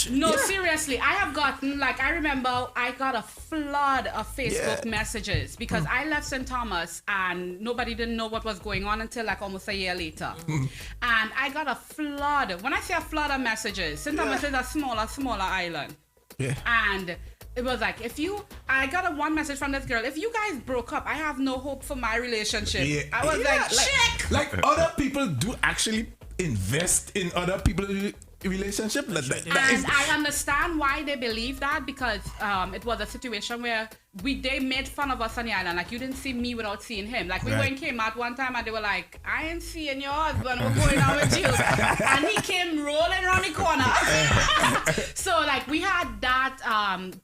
No, seriously, I have gotten, like, I remember I got a flood of Facebook messages because I left St. Thomas and nobody didn't know what was going on until like almost a year later. And I got a flood. When I say a flood of messages, St. Thomas is a smaller island. Yeah. And it was like, I got one message from this girl. If you guys broke up, I have no hope for my relationship. Yeah. I was like, check. Like other people do actually invest in other people's relationship. And I understand why they believe that because it was a situation where they made fun of us on the island. Like, you didn't see me without seeing him. Like, we went came out one time and they were like, I ain't seeing your husband. We're going out with you. And he came rolling around the corner. So, like, we had that,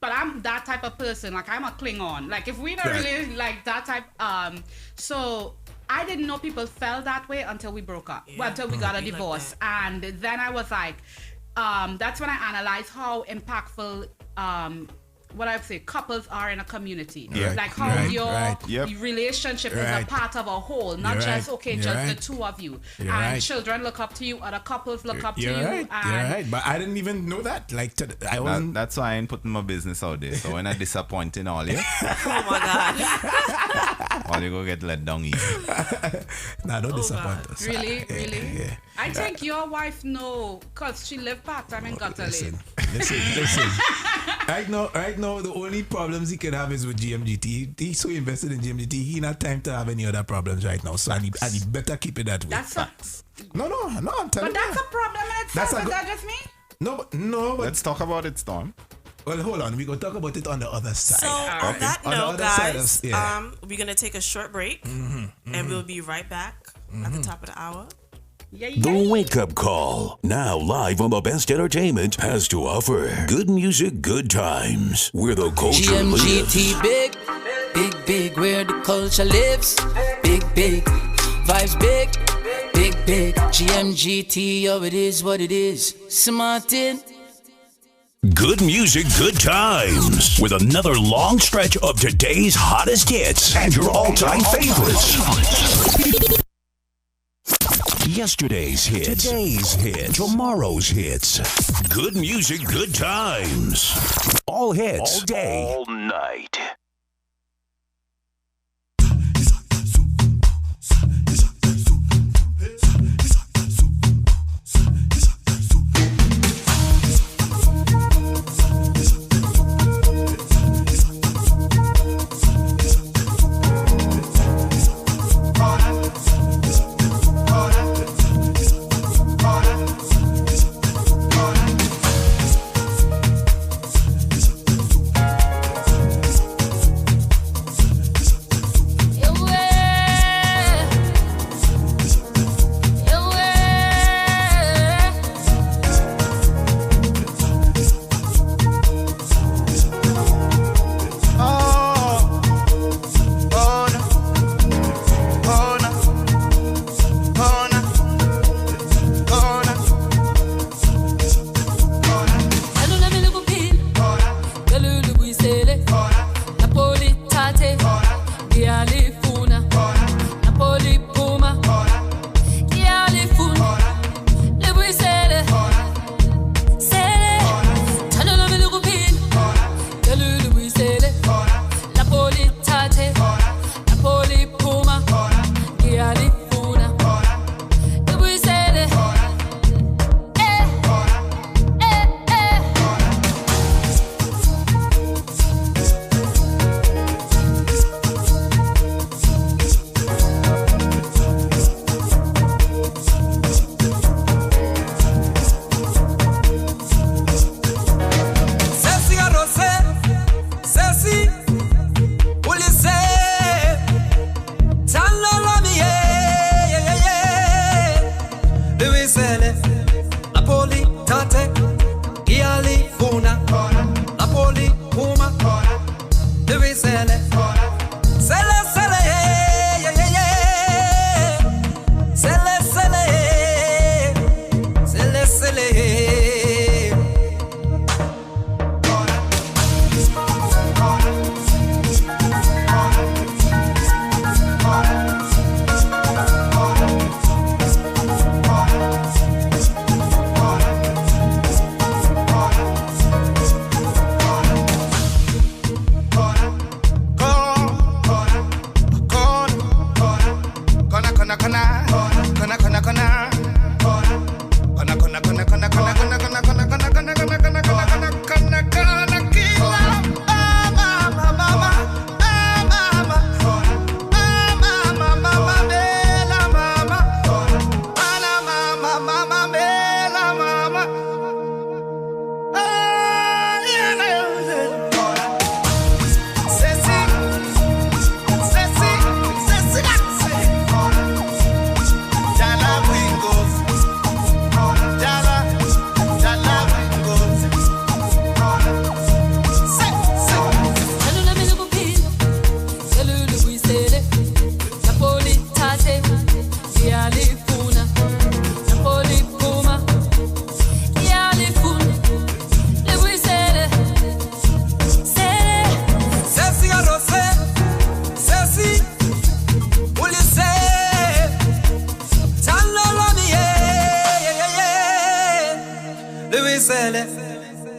but I'm that type of person. Like, I'm a Klingon. Like, if we don't really like that type, so I didn't know people felt that way until we broke up, until we got a divorce. And then I was like, that's when I analyzed how impactful what I would say couples are in a community. Like how your relationship is a part of a whole, not just the two of you. And children look up to you, other couples look up to you. You're right. But I didn't even know that. Like I wasn't. That's why I ain't putting my business out there. So when I disappoint in all you, oh my God. all you go get let down easy. Nah, don't disappoint us. Really? Yeah. I think your wife know, because she lived part-time in Gutter Lane. Listen. Right now, the only problems he can have is with GMGT. He's so invested in GMGT, he not time to have any other problems right now. So I need better keep it that way. That's facts. No, I'm telling you. But that's a problem in itself. Is that just me? No, but let's talk about it, Storm. Well, hold on. We're going to talk about it on the other side. So, on that note, guys, we're going to take a short break, and we'll be right back at the top of the hour. The Wake Up Call, now live on the best entertainment, has to offer good music, good times, where the culture GMGT lives. big, where the culture lives. Big, vibes big, GMGT, yo, it is what it is. Smartin'. Good music, good times, with another long stretch of today's hottest hits and your all-time favorites. Yesterday's hits, today's hits, tomorrow's hits. Good music, good times. All hits, all day, all night.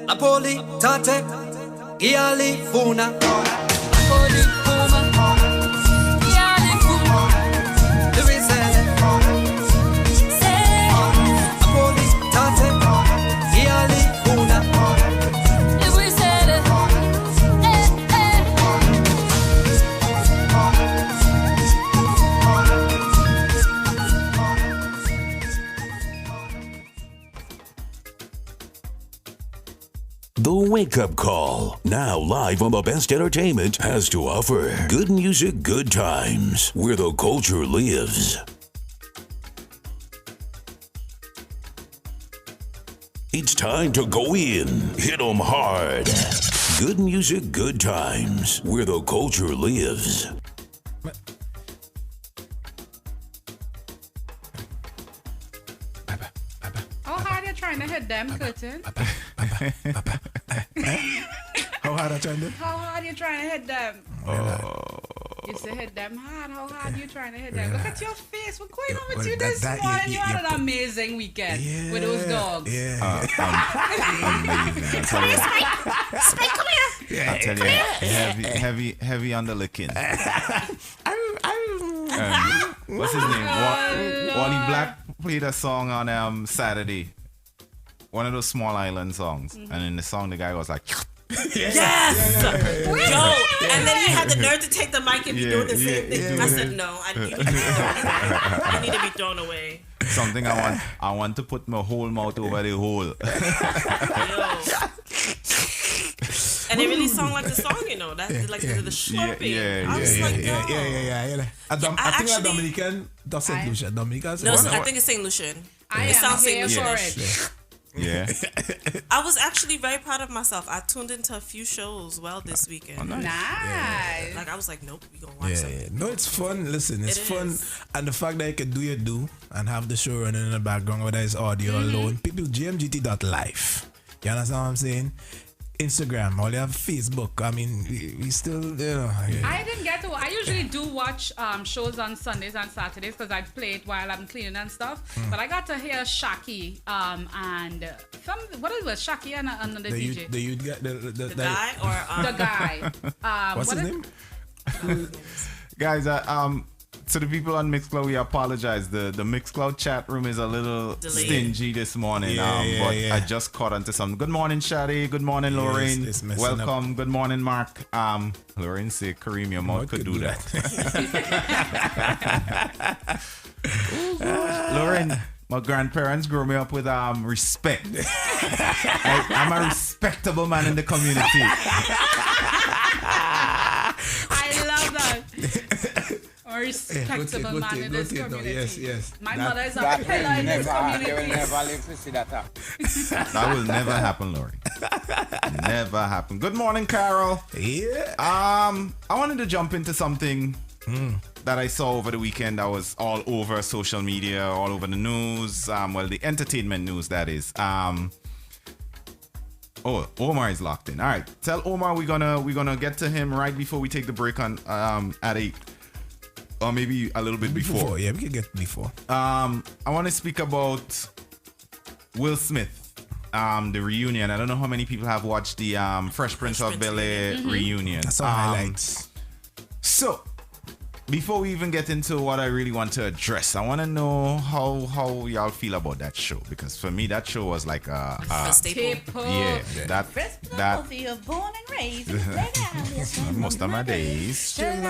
Apoli, Tate, Giali, Funa. Apoli, Fuma, Giali, Fuma. Louis Apoli, Tate, Giali, Funa. Louis The Wake Up Call, now live on the best entertainment, has to offer good music, good times, where the culture lives. It's time to go in, hit 'em hard. Good music, good times, where the culture lives. How hard are you trying to hit them, Curtin? How hard I trying to? How hard are you trying to hit them? You say hit them hard. How hard are you trying to hit them? Look at your face. What's going on with you this morning? You had an amazing weekend with those dogs. Amazing. Come here, Spike, come here. I tell you, heavy on the licking. What's his name? Wally Black played a song on Saturday. One of those Small Island songs. And in the song, the guy was like... Yes! Yo, and then he had the nerve to take the mic and be doing the same thing. I said, no, I need to be thrown away. Something I want to put my whole mouth over the hole. And it really sound like the song, you know. That's like the slurping. I was like, yo. I think a Dominican does St. Lucia. Dominican. No, I think it's St. Lucian. It sounds St. Lucian. Yeah. I was actually very proud of myself. I tuned into a few shows this weekend. Oh, nice. Like I was like, nope, we gonna watch something. No, it's fun. Listen, it's fun. And the fact that you can do and have the show running in the background, whether it's audio alone. People, GMGT.LIVE. You understand what I'm saying? Instagram, or they have Facebook. I mean, we still, I didn't get to. I usually do watch shows on Sundays and Saturdays because I play it while I'm cleaning and stuff. But I got to hear Shaki and what is it? Shaki and another DJ. The guy or the guy. What's his name? Guys, to the people on Mixcloud, we apologize. The Mixcloud chat room is a little stingy this morning. But I just caught onto something. Good morning, Shadi. Good morning, Lorraine. It's Welcome. Up. Good morning, Mark. Lorraine say Kareem, your mouth could do that. Lorraine, my grandparents grew me up with respect. I'm a respectable man in the community. I love that. A respectable man in this community. Yes. My mother is a pillar in this community. You will never live to see that. That will never happen, Lori. Never happen. Good morning, Carol. Yeah. I wanted to jump into something that I saw over the weekend that was all over social media, all over the news. The entertainment news, that is. Omar is locked in. All right, tell Omar we're gonna get to him right before we take the break on at 8. Or maybe a little bit before. Yeah, we can get before. I want to speak about Will Smith, the reunion. I don't know how many people have watched the Fresh Prince of Bel-Air reunion. That's all highlights. So, before we even get into what I really want to address, I want to know how y'all feel about that show, because for me that show was like a staple. Yeah, that you're born and raised most of my days. Shooting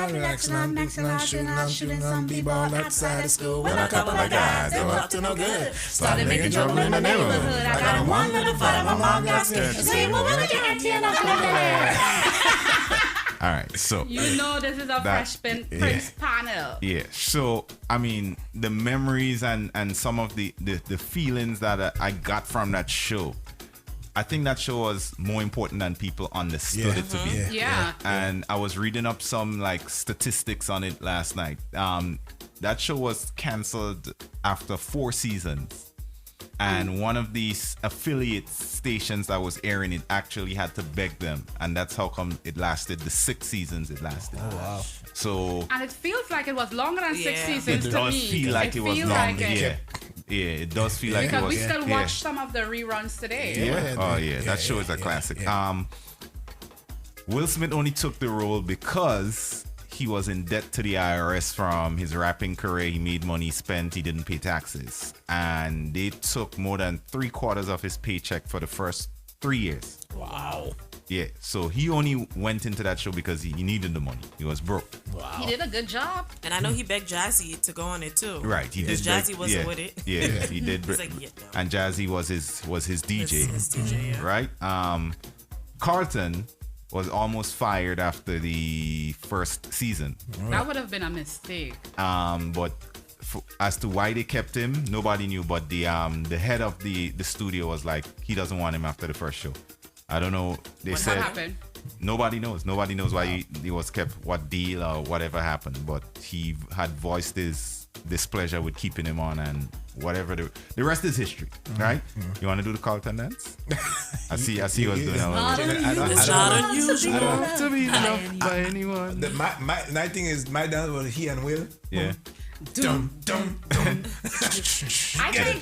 some people outside of school with a couple of guys. They were up to no good. Started making trouble in the neighborhood. I got one little fight and my mom got scared. She said, well, when I get here, all right, so you know this is a Fresh Prince panel. Yeah, so I mean the memories and some of the feelings that I got from that show. I think that show was more important than people understood it to be. Yeah. And I was reading up some like statistics on it last night. That show was canceled after 4 seasons. And one of these affiliate stations that was airing it actually had to beg them, and that's how come it lasted the 6 seasons it lasted. Oh wow! So and it feels like it was longer than 6 seasons. It does feel like it was long. Yeah, it does feel like it Because was. we still watch some of the reruns today. Yeah. Oh yeah, that show is a classic. Will Smith only took the role because he was in debt to the IRS from his rapping career. He made money, spent, he didn't pay taxes, and they took more than 3/4 of his paycheck for the first 3 years. Wow. Yeah, so he only went into that show because he needed the money. He was broke. Wow. He did a good job. And I know he begged Jazzy to go on it too. Right, he did. Because Jazzy beg- wasn't yeah, with it. Yeah, he did. He's like, yeah, no. And Jazzy was his DJ. His DJ, yeah. Right? Carlton was almost fired after the first season. That would have been a mistake. But as to why they kept him, nobody knew. But the head of the studio was like, he doesn't want him after the first show. I don't know. They said What happened? nobody knows. Nobody knows why he was kept, what deal or whatever happened. But he had voiced his displeasure with keeping him on, and whatever the rest is history, right? You want to do the Carlton dance? I see you was doing that. It's not unusual To be loved by anyone. My thing is, my dance was he and Will. Yeah. Dum dum dum. I think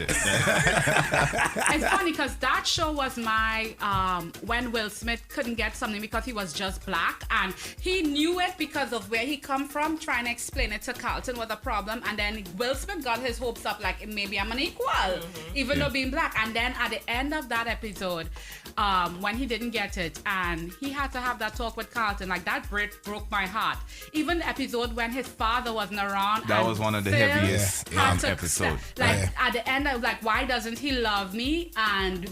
it's funny because that show was my when Will Smith couldn't get something because he was just black, and he knew it because of where he come from, trying to explain it to Carlton was a problem, and then Will Smith got his hopes up like maybe I'm an equal, even though being black. And then at the end of that episode, when he didn't get it and he had to have that talk with Carlton, like that broke my heart. Even the episode when his father wasn't around, That was one of the Phil heaviest episodes. At the end, I was like, why doesn't he love me? And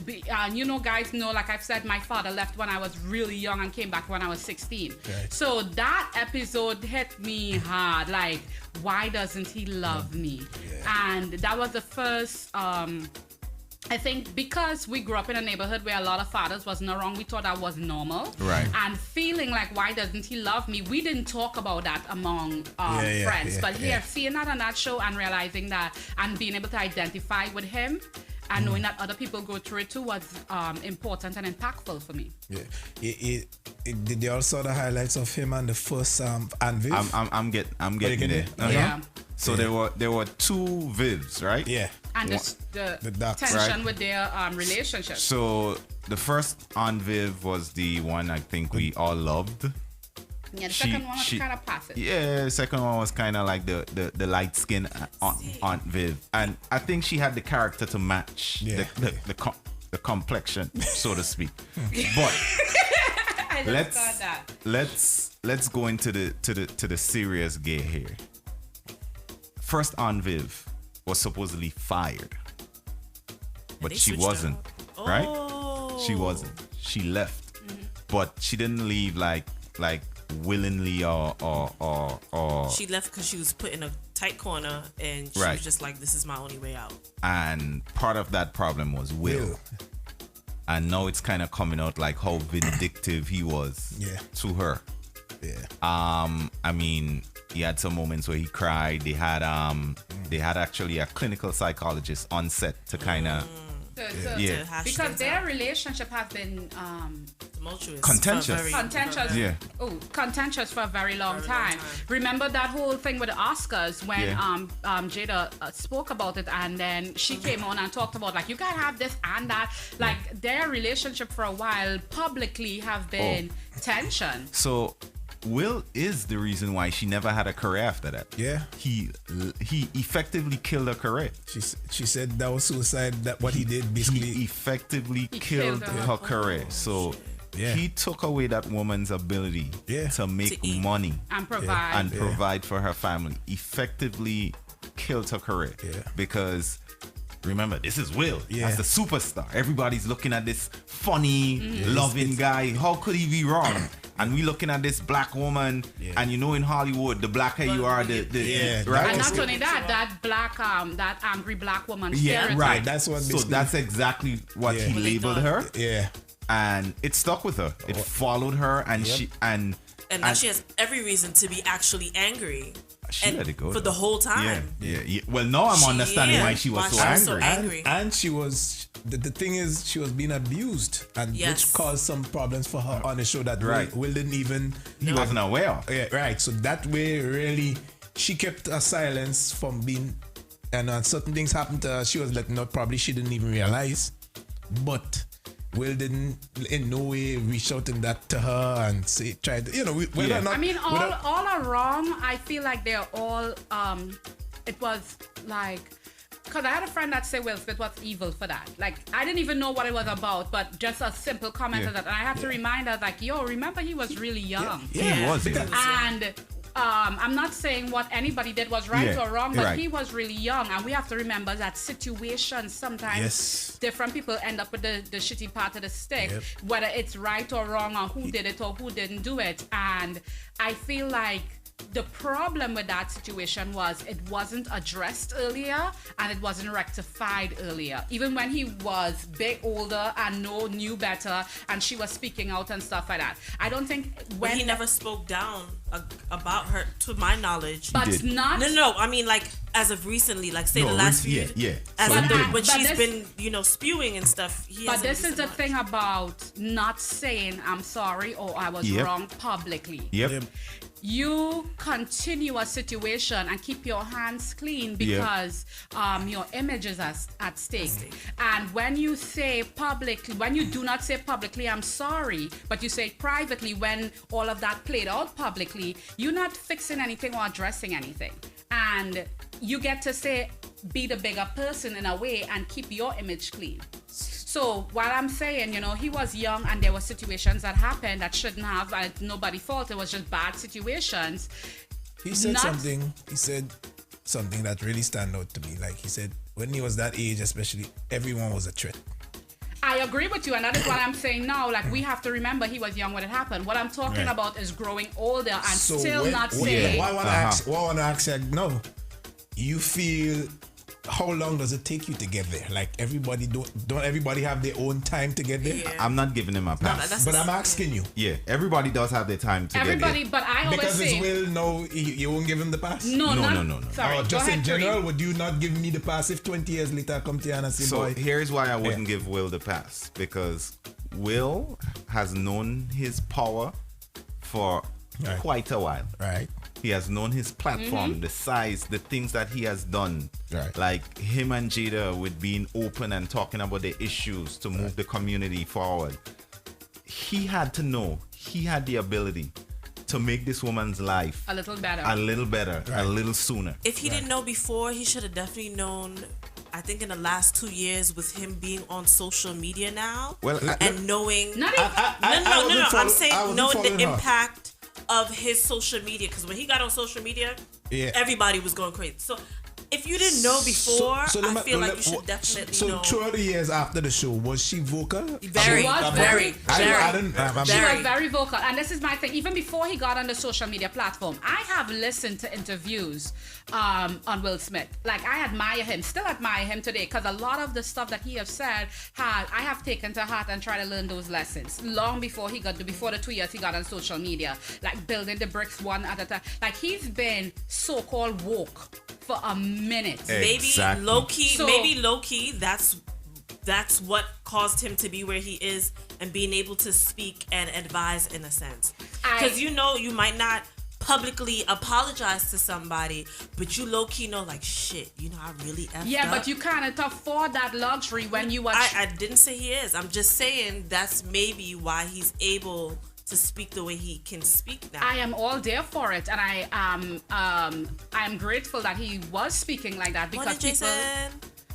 guys know, like I've said, my father left when I was really young and came back when I was 16. Right. So that episode hit me hard. Like, why doesn't he love me? Yeah. And that was the first. I think because we grew up in a neighborhood where a lot of fathers wasn't around, we thought that was normal. Right. And feeling like, why doesn't he love me? We didn't talk about that among friends. But seeing that on that show and realizing that and being able to identify with him and knowing that other people go through it too was important and impactful for me. Yeah. Did you all saw the highlights of him and the first and Viv? I'm getting there. Yeah. So there were two Vivs, right? Yeah. And the ducks, tension right? with their relationship. So the first Aunt Viv was the one I think we all loved. Yeah, the second one was kind of passive. Yeah, the second one was kind of like the light skin Aunt Viv, and I think she had the character to match the complexion, so to speak. But let's go into the serious gear here. First Aunt Viv was supposedly fired, but she wasn't, right? She wasn't. She left, but she didn't leave like willingly or She left because she was put in a tight corner, and she was just like, this is my only way out. And part of that problem was Will. And now it's kind of coming out like how vindictive he was to her. I mean, he had some moments where he cried. They had actually a clinical psychologist on set to kind of because their relationship has been contentious. Contentious for a very long time. Remember that whole thing with the Oscars when Jada spoke about it, and then she came on and talked about like, you gotta have this and that. Like their relationship for a while publicly have been tension. So Will is the reason why she never had a career after that. Yeah. He effectively killed her career. She said that was suicide, that what he did basically. He effectively killed her career. So he took away that woman's ability to make money and provide for her family. Effectively killed her career. Because remember, this is Will as the superstar. Everybody's looking at this funny, loving guy. How could he be wrong? And we looking at this black woman, and in Hollywood, the blacker you are, the right. And not only that, that black, that angry black woman. Right. That's what. So that's exactly what he labeled her. Yeah. And it stuck with her. It followed her, and and now she has every reason to be actually angry. She let it go for the whole time. Yeah. Well, now I'm understanding why she was so angry. And she was. The thing is, she was being abused, and which caused some problems for her on the show that Will didn't even. He wasn't aware of. Yeah, right. So that way, really, she kept her silence from being and certain things happened to her. She was letting out. Probably she didn't even realize. But Will didn't in no way reach out in that to her and say, try to, whether or not. I mean, all are wrong. I feel like they're all, it was like, because I had a friend that said Will Smith was evil for that. Like, I didn't even know what it was about, but just a simple comment of that. And I have to remind her, like, yo, remember he was really young. He was. And I'm not saying what anybody did was right or wrong, but he was really young. And we have to remember that situations, sometimes different people end up with the shitty part of the stick, whether it's right or wrong or who did it or who didn't do it. And I feel like the problem with that situation was it wasn't addressed earlier and it wasn't rectified earlier. Even when he was big, older and knew better and she was speaking out and stuff like that. I don't think when... But he never spoke down about her, to my knowledge. But not... No, I mean, like, as of recently, like, say the last few... Yeah. When she's been, spewing and stuff. But this is the thing about not saying I'm sorry or I was wrong publicly. You continue a situation and keep your hands clean because your image is at stake. And when you say publicly, when you do not say publicly, I'm sorry, but you say privately when all of that played out publicly, you're not fixing anything or addressing anything. And you get to say, be the bigger person in a way and keep your image clean. So while I'm saying, he was young and there were situations that happened that shouldn't have, and nobody's fault, it was just bad situations. He said something that really stand out to me. Like he said, when he was that age, especially, everyone was a threat. I agree with you, and that is what I'm saying now. Like, we have to remember he was young when it happened. What I'm talking about is growing older and not saying... What I want to ask you, no, you feel... How long does it take you to get there? Like everybody don't everybody have their own time to get there? Yeah. I'm not giving him a pass. But I'm asking you. Yeah, everybody does have their time to get there. But I always because say... Because it's Will, no, you won't give him the pass? No. Sorry, just in general, would you not give me the pass if 20 years later I come to you and I say, boy... So here's why I wouldn't give Will the pass. Because Will has known his power for quite a while. Right. He has known his platform, the size, the things that he has done. Right. Like him and Jada with being open and talking about the issues to move the community forward. He had to know, he had the ability to make this woman's life a little better, a little sooner. If he didn't know before, he should have definitely known. I think in the last 2 years with him being on social media now, knowing. I'm saying knowing the impact of his social media, because when he got on social media, everybody was going crazy. So if you didn't know before, I feel like you should definitely know. So throughout the years after the show, was she vocal? Very. She was very vocal. And this is my thing. Even before he got on the social media platform, I have listened to interviews on Will Smith. Like, I admire him, still admire him today, because a lot of the stuff that he has said, I have taken to heart and tried to learn those lessons long before before the 2 years he got on social media, like building the bricks one at a time. Like, he's been so-called woke for a minute. Exactly. Maybe low key, that's what caused him to be where he is and being able to speak and advise in a sense. Because you might not publicly apologize to somebody, but you low key know, like, shit, I really effed up. But you can't afford that luxury when you are. I didn't say he is. I'm just saying that's maybe why he's able to speak the way he can speak now. I am all there for it, and I am grateful that he was speaking like that, because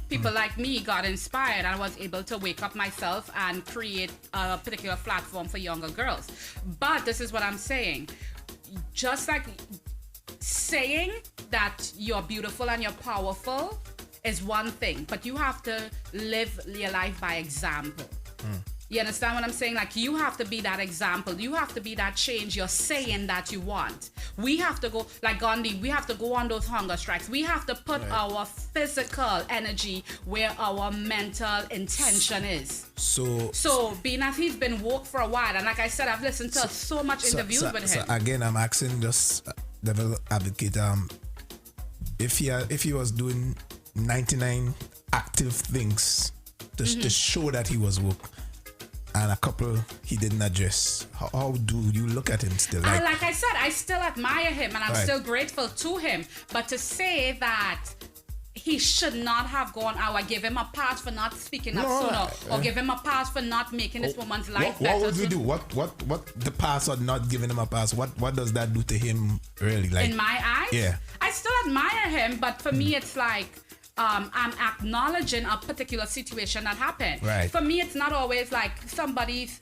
people like me got inspired and I was able to wake up myself and create a particular platform for younger girls. But this is what I'm saying. Just like saying that you're beautiful and you're powerful is one thing, but you have to live your life by example. You understand what I'm saying? Like, you have to be that example. You have to be that change you're saying that you want. We have to go, like Gandhi, we have to go on those hunger strikes. We have to put our physical energy where our mental intention is. So being as he's been woke for a while, and like I said, I've listened to so much interviews with him. So again, I'm asking just devil advocate, if he was doing 99 active things to show that he was woke, and a couple he didn't address, how do you look at him still? Like I said, I still admire him and I'm still grateful to him. But to say that he should not have gone out. I give him a pass for not speaking up sooner, or give him a pass for not making this woman's life better. What would we do? What the pass or not giving him a pass? What does that do to him really? Like in my eyes, yeah, I still admire him, but for me, it's like. I'm acknowledging a particular situation that happened. Right. For me, it's not always like somebody's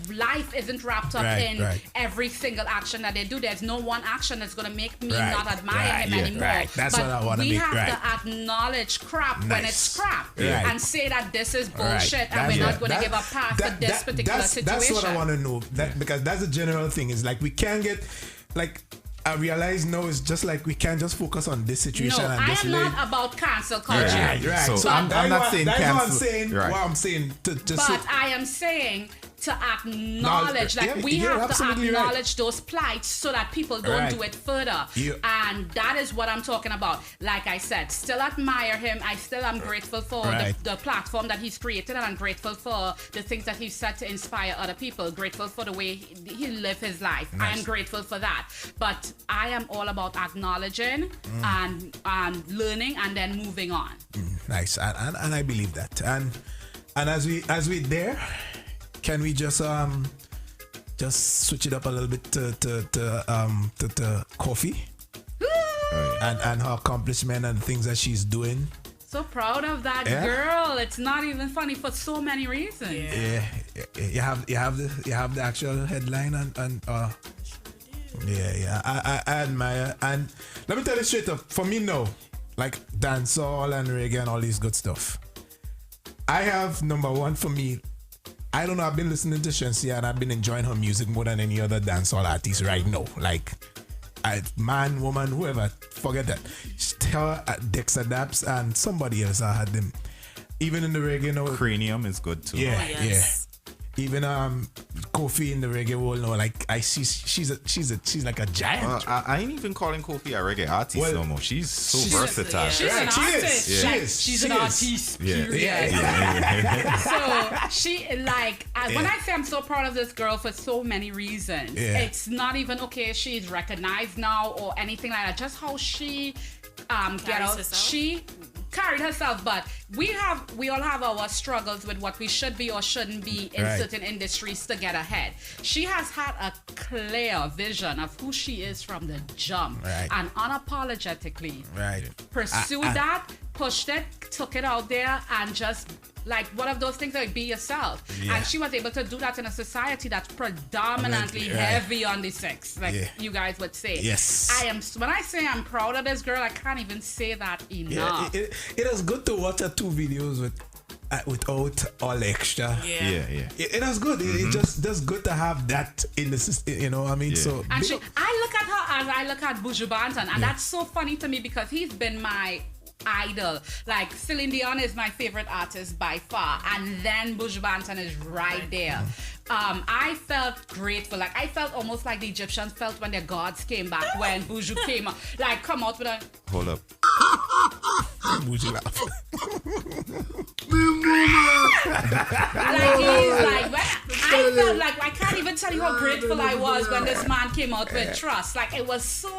life isn't wrapped up in every single action that they do. There's no one action that's going to make me not admire him anymore. Right. That's but what I want to we make. have to acknowledge crap when it's crap and say that this is bullshit and we're not going to give a pass for this particular situation. That's what I want to know. Because that's a general thing. It's like we can't get like. I realize now it's just like we can't just focus on this situation. No, and I this am not about cancel culture. Right. So I'm not saying cancel. What I'm saying. But I am saying to acknowledge we have to acknowledge those plights so that people don't do it further. And that is what I'm talking about. Like I said, still admire him. I still am grateful for the platform that he's created, and I'm grateful for the things that he's said to inspire other people. Grateful for the way he lived his life. Nice. I am grateful for that. But I am all about acknowledging and learning and then moving on. Nice. And I believe that. And as we there, can we just switch it up a little bit to coffee and her accomplishment and things that she's doing? So proud of that girl. It's not even funny for so many reasons. Yeah. You have the actual headline and I admire. And let me tell you straight up, for me now, like dancehall and reggae and all these good stuff, I have number one for me. I don't know, I've been listening to Shensia and I've been enjoying her music more than any other dancehall artist right now. Like, man, woman, whoever, forget that. Her, Dex Adapts, and somebody else, I had them. Even in the reggae now. Cranium is good too. Yeah. Even Kofi in the reggae world, no, like I see, she's like a giant. I ain't even calling Kofi a reggae artist no more. She's so versatile. She's an artist. She's an artist. Yeah. So she when I say I'm so proud of this girl for so many reasons, it's not even she's recognized now or anything like that. Just how she she carried herself, but we all have our struggles with what we should be or shouldn't be in certain industries to get ahead. She has had a clear vision of who she is from the jump and unapologetically pursued that, pushed it, took it out there, and just like one of those things like be yourself. And she was able to do that in a society that's predominantly heavy on the sex, like you guys would say. Yes. When I say I'm proud of this girl, I can't even say that enough. It is good to watch her 2 videos without all extra. It is good. It's just good to have that in the system, you know what I mean? So and I look at her as I look at Buju Banton, and that's so funny to me because he's been my idol. Like Celine Dion is my favorite artist by far, and then Buju Banton is right there. I felt grateful. Like I felt almost like the Egyptians felt when their gods came back when Buju came out. Like come out with a hold up. Buju laugh. I felt like I can't even tell you how grateful I was when this man came out with Trust. Like it was so.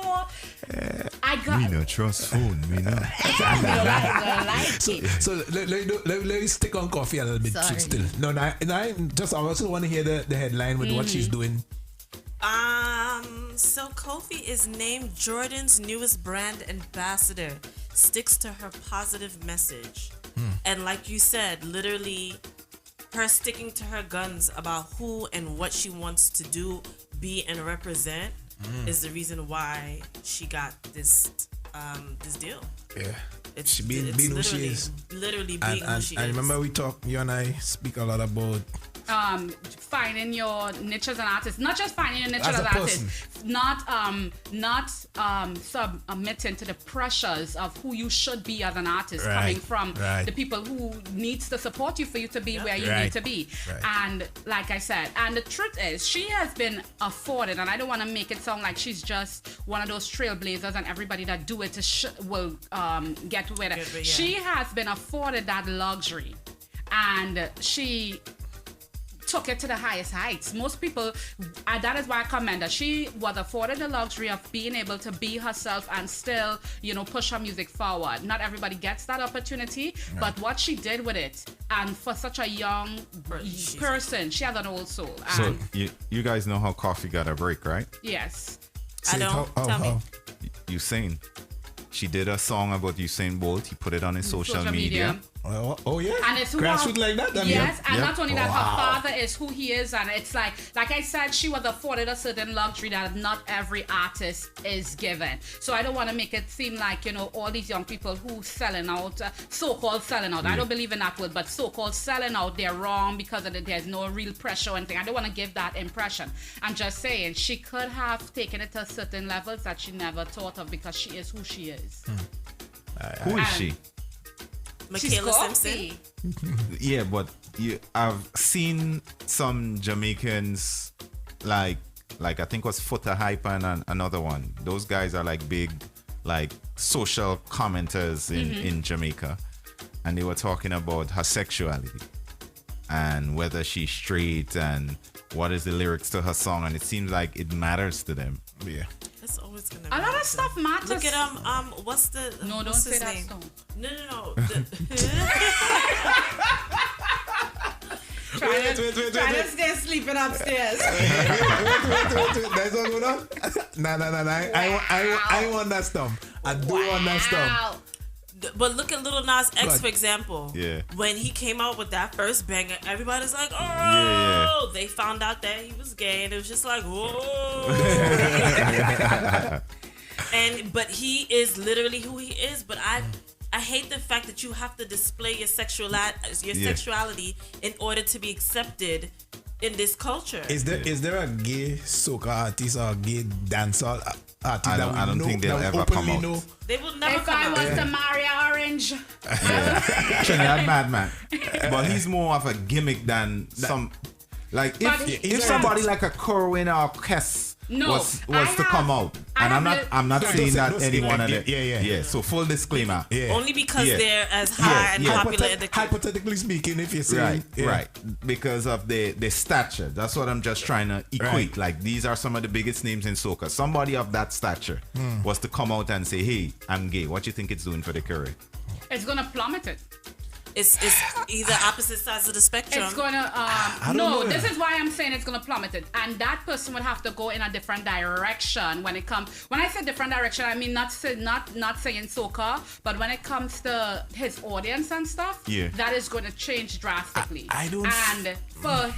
I got. Me no trust phone. Me no. So let me stick on coffee a little bit still. No, I also want to hear the headline with what she's doing. So Kofi is named Jordan's newest brand ambassador. Sticks to her positive message. And like you said, literally her sticking to her guns about who and what she wants to do, be, and represent is the reason why she got this deal. Yeah. It's being who she is. Literally being who she is. I remember you and I speak a lot about finding your niche as an artist, not just finding your niche as an artist, not submitting to the pressures of who you should be as an artist, coming from the people who needs to support you for you to be where you need to be. And like I said, and the truth is, she has been afforded, and I don't want to make it sound like she's just one of those trailblazers and everybody that do it will get with it. She has been afforded that luxury, and she took it to the highest heights. Most people, that is why I commend her. She was afforded the luxury of being able to be herself and still, push her music forward. Not everybody gets that opportunity, but what she did with it, and for such a young person, she has an old soul. So you guys know how Coffee got a break, right? Yes. I don't. Tell me. Usain. She did a song about Usain Bolt. He put it on his social media. Oh yeah. And it's grassroots like that. Yes, and not only that, her father is who he is, and it's like I said, she was afforded a certain luxury that not every artist is given. So I don't want to make it seem like all these young people who selling out, so-called selling out. I don't believe in that word, but so-called selling out, they're wrong because there's no real pressure or anything. I don't want to give that impression. I'm just saying she could have taken it to certain levels that she never thought of because she is who she is. Who is she? Michaela Simpson. Yeah, but I've seen some Jamaicans like I think it was Footer Hype and another one. Those guys are like big social commenters in Jamaica, and they were talking about her sexuality and whether she's straight and what is the lyrics to her song, and it seems like it matters to them. Yeah. That's always gonna. A lot of stuff matters. Look at what's the? No, don't say that song. No. Wait. Trying to stay sleeping upstairs. Wait. That's what going on? Nah. I want that stump. I do want that stump. But look at Lil Nas X, for example. Yeah. When he came out with that first banger, everybody's like, oh, yeah. They found out that he was gay, and it was just like, whoa. But he is literally who he is. But I hate the fact that you have to display your sexuality in order to be accepted in this culture. Is there a gay soca artist or a gay dancehall artist I don't think they'll ever come out. They will never if come I out. was to marry Orange. Trinidad Madman. But he's more of a gimmick than some. Like if somebody like a Corwin or Kess was to come out, and I'm not saying that anyone of them. Yeah. So full disclaimer. Yeah. Only because they're as high and popular in the hypothetically speaking, if you say right, because of the stature. That's what I'm just trying to equate. Right. Like these are some of the biggest names in soca. Somebody of that stature was to come out and say, "Hey, I'm gay." What do you think it's doing for the career? It's gonna plummet it. It's either opposite sides of the spectrum. It's gonna this is why I'm saying it's gonna plummet it, and that person would have to go in a different direction when it comes. When I say different direction, I mean not saying soca, but when it comes to his audience and stuff, that is going to change drastically. I don't. And for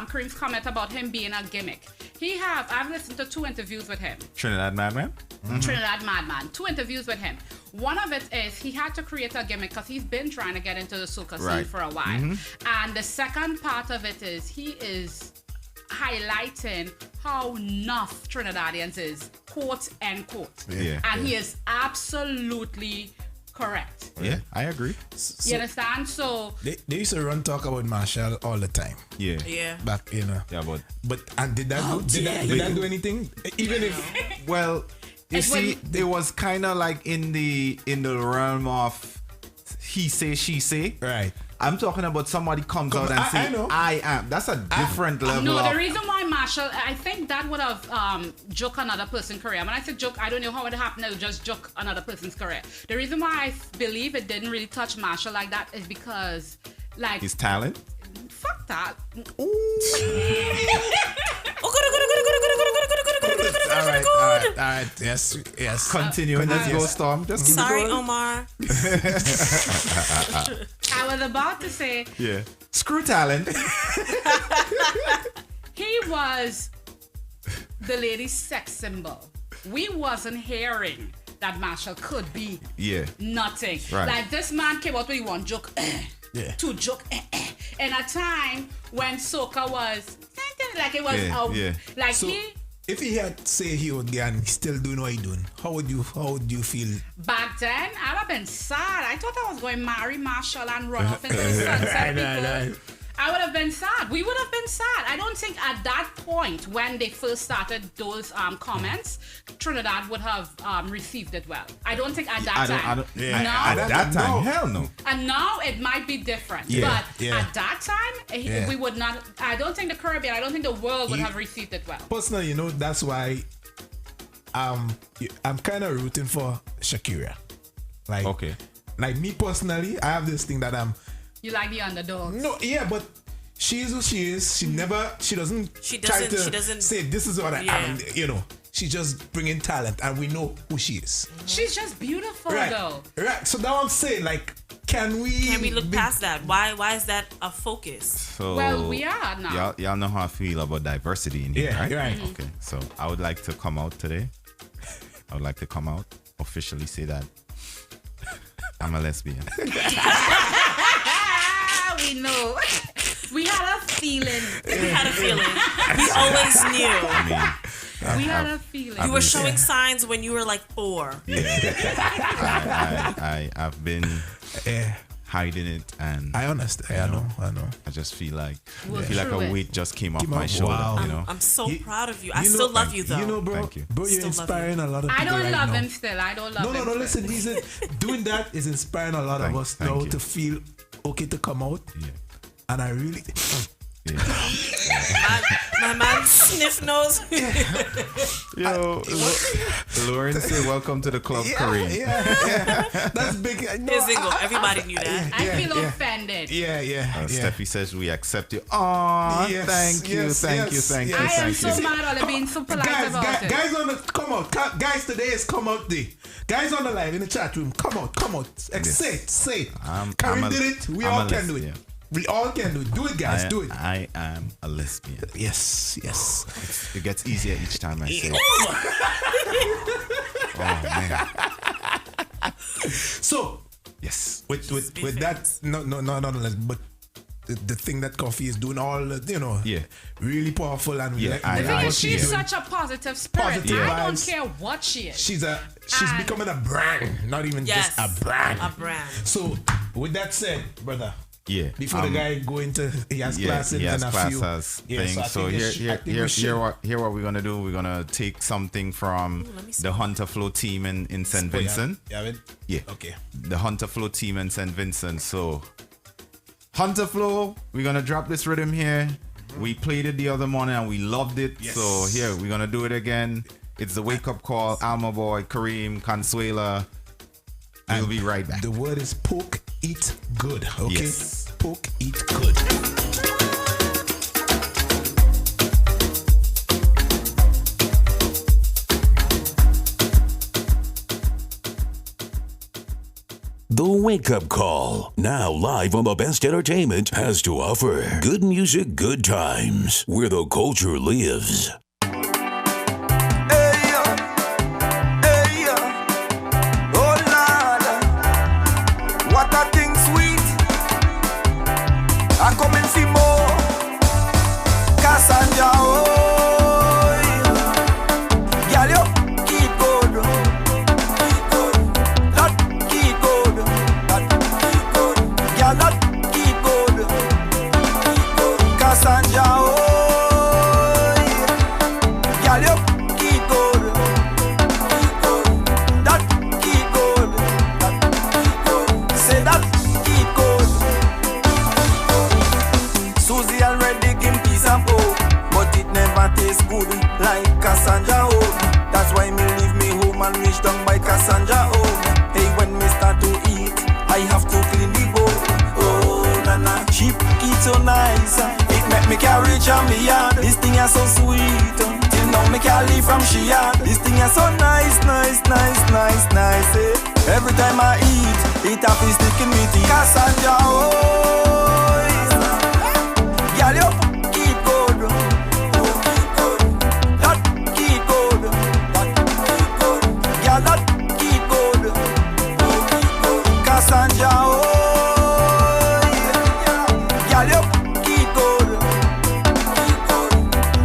Kareem's comment about him being a gimmick, I've listened to 2 interviews with him. Trinidad Madman. Trinidad Madman. 2 interviews with him. One of it is he had to create a gimmick because he's been trying to get into the soca scene for a while. And the second part of it is he is highlighting how enough Trinidadians is, quote unquote. And he is absolutely correct. Yeah, I agree. You understand? So they used to talk about Marshall all the time. Yeah. Back, Yeah, but did that do anything? Even if you see, it was kind of like in the realm of he say, she say. Right. I'm talking about somebody comes out and say, I am. That's a different level. No, the reason why Marshall, I think that would have joke another person's career. When I say joke, I don't know how it happened. It would just joke another person's career. The reason why I believe it didn't really touch Marshall like that is because, like, his talent. Fuck that. All right. Yes. Continue. Let's go, Storm. Just keep Sorry, going. Omar. I was about to say. Yeah. Screw talent. He was the lady's sex symbol. We wasn't hearing that Marshall could be nothing. Right. Like this man came out with one joke, two joke, in a time when soca was like it was like so, if he had say he would get and still doing what he doing, how would you feel? Back then, I'd have bine sad. I thought I was going to marry Marshall and run off into the sunset. I would have been sad. We would have been sad. I don't think at that point when they first started those comments, Trinidad would have received it well. I don't think at that time. At that time, hell no. And now it might be different. But at that time, we would not. I don't think the Caribbean, I don't think the world would have received it well. Personally, you know, that's why I'm kind of rooting for Shakira. Like, okay. Like me personally, I have this thing that You like the underdogs. No, yeah, but she is who she is. She doesn't try to say this is what I am. You know, she's just bringing talent, and we know who she is. She's just beautiful, though. Right. So now I'm saying, like, can we look past that? Why is that a focus? So, well, we are now. Y'all know how I feel about diversity in here, right? Right. Mm-hmm. Okay. So I would like to come out today. I would like to come out, officially say that I'm a lesbian. We know. We had a feeling. We always knew. We had a feeling. You were showing signs when you were like 4. Yeah. I've been hiding it, and I understand. I know. I just feel like a weight just came off my shoulder. Wow. You know. I'm so proud of you. I still love you though. You know, bro. Thank you. Bro, you're inspiring a lot of people. I don't right love now. him still. I don't love him. No. Listen, doing that is inspiring a lot of us now to feel okay to come out. Yeah. And I really. My man sniff nose. Yo, Lauren said, "Welcome to the club, Kareem." Yeah. That's big. No, everybody knew that. I feel offended. Yeah. Steffi says we accept you. Oh, thank you. I am so mad at being so polite about it. Guys on the come out. Guys, today is come out day. Guys on the live in the chat room, come out. Say it. Kareem did it. We all can do it. We all can do it. Do it, guys. Do it. I am a lesbian. Yes. It gets easier each time I say it. Oh man. So yes, with that, no, but the thing that Coffee is doing all really powerful, and she's such a positive spirit. I don't care what she is. She's becoming a brand, not even just a brand. So with that said, brother. Yeah. Before the guy go into he has classes and a few things. So here what we're gonna do. We're gonna take something from the Hunter Flow team in St. Vincent. Yeah. Okay. The Hunter Flow team in St. Vincent. So Hunter Flow, we're gonna drop this rhythm here. We played it the other morning and we loved it. Yes. So here we're gonna do it again. It's the wake up call. Alma Boy, Kareem, Consuela. We'll be right back. The word is poke, eat good. Okay. Yes. Poke, eat good. The Wake Up Call, now live on the best entertainment, has to offer good music, good times, where the culture lives. I come and see more Cassandra, girl, you keep good, that keep good, girl, that keep good, Cassandra, girl, you keep good, that keep good, say that keep good. Susie already give peace and hope, but it never tastes good like Cassandra home. That's why me leave me home and reach down by Cassandra home. Hey, when me start to eat, I have to clean the bowl. Oh, nana, she eat so nice. It make me carry jam me yard. This thing is so sweet. Till now me can't leave from she yard. This thing is so nice. Eh? Every time I eat, it have is sticking me teeth. Cassandra girl, you keep good. That keep good. Girl, that keep good. Cassandra, girl, you keep good.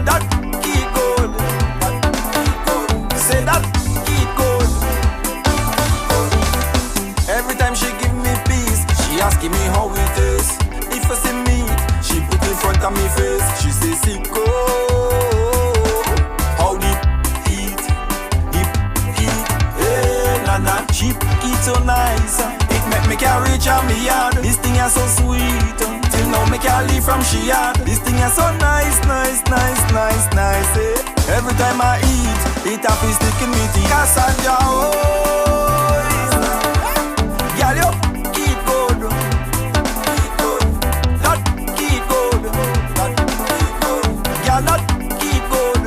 That keep good. Say that keep good. Every time she give me peace, she asking me how it is. If I see me, she Nana cheap, it so nice. It make me carry reach on me yard. This thing is so sweet. Till now me can't leave from she yard. This thing is so nice, nice, nice, nice, nice. Eh? Every time I eat, it happy sticking me to Cassandra. Oh, girl, you keep good. Not keep good. Girl, not keep good.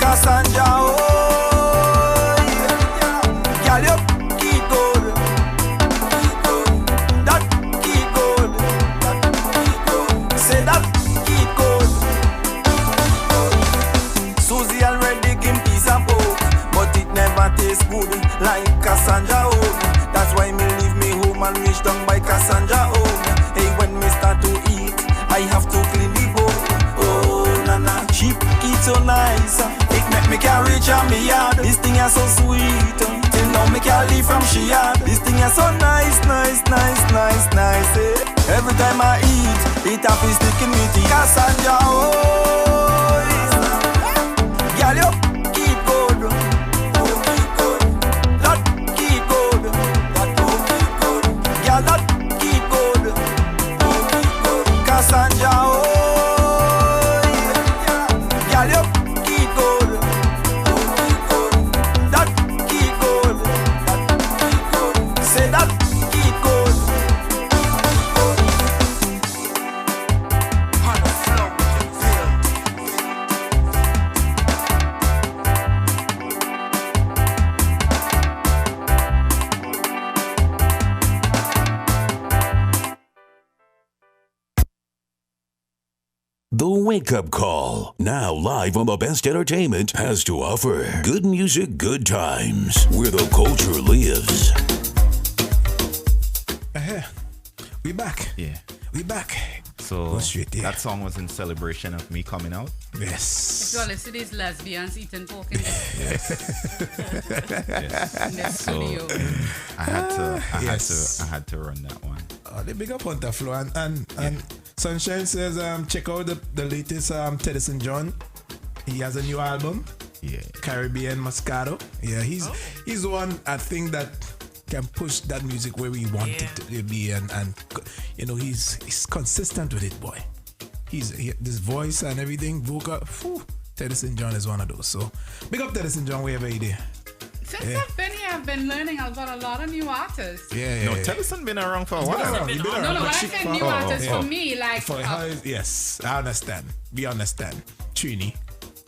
Cassandra. Oh. Taste good like Cassandra home. That's why me leave me home and reach down by Cassandra home. Hey, when me start to eat, I have to clean the bowl. Oh, nana, cheap, it's so nice. It make me carry reach on me yard. This thing is so sweet. Till now me can't leave from she yard. This thing is so nice, nice, nice, nice, nice. Eh? Every time I eat, it happy sticking me to Cassandra. Oh, girl, you keep good. Cassandra, oh, girl, you keep good. That keep good. Say that keep good. On the floor with The Wake Up Call, now live on the best entertainment has to offer. Good music, good times, where the culture lives. We back. Yeah. We back. So Go straight there. that song was in celebration of me coming out. Yes. If you listen to these lesbians eating pork in Yes. in the So studio. I had to run that one. They big up on the floor and Sunshine says check out the latest Teddyson John. He has a new album. Yeah. Caribbean Moscato. Yeah, he's the one I think that can push that music where we want it to be and you know he's consistent with it, boy. This voice and everything, vocal. Teddyson John is one of those. So big up Teddyson John wherever he there. Since I've been here, I've been learning about a lot of new artists. No, Teddyson been around for a while. No, when I said new artists for me, like yes, I understand. We understand. Trini.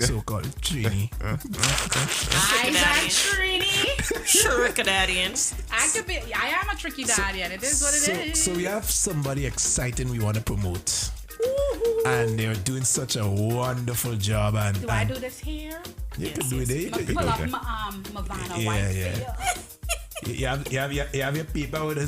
So-called Trini. I'm not Trini. Shrikadadian. I am a tricky daddy, and it is what it is. So we have somebody exciting we want to promote. And they're doing such a wonderful job. And do I do this here? You can do it there. You can pull do up it. my Vanna White. You have your paper with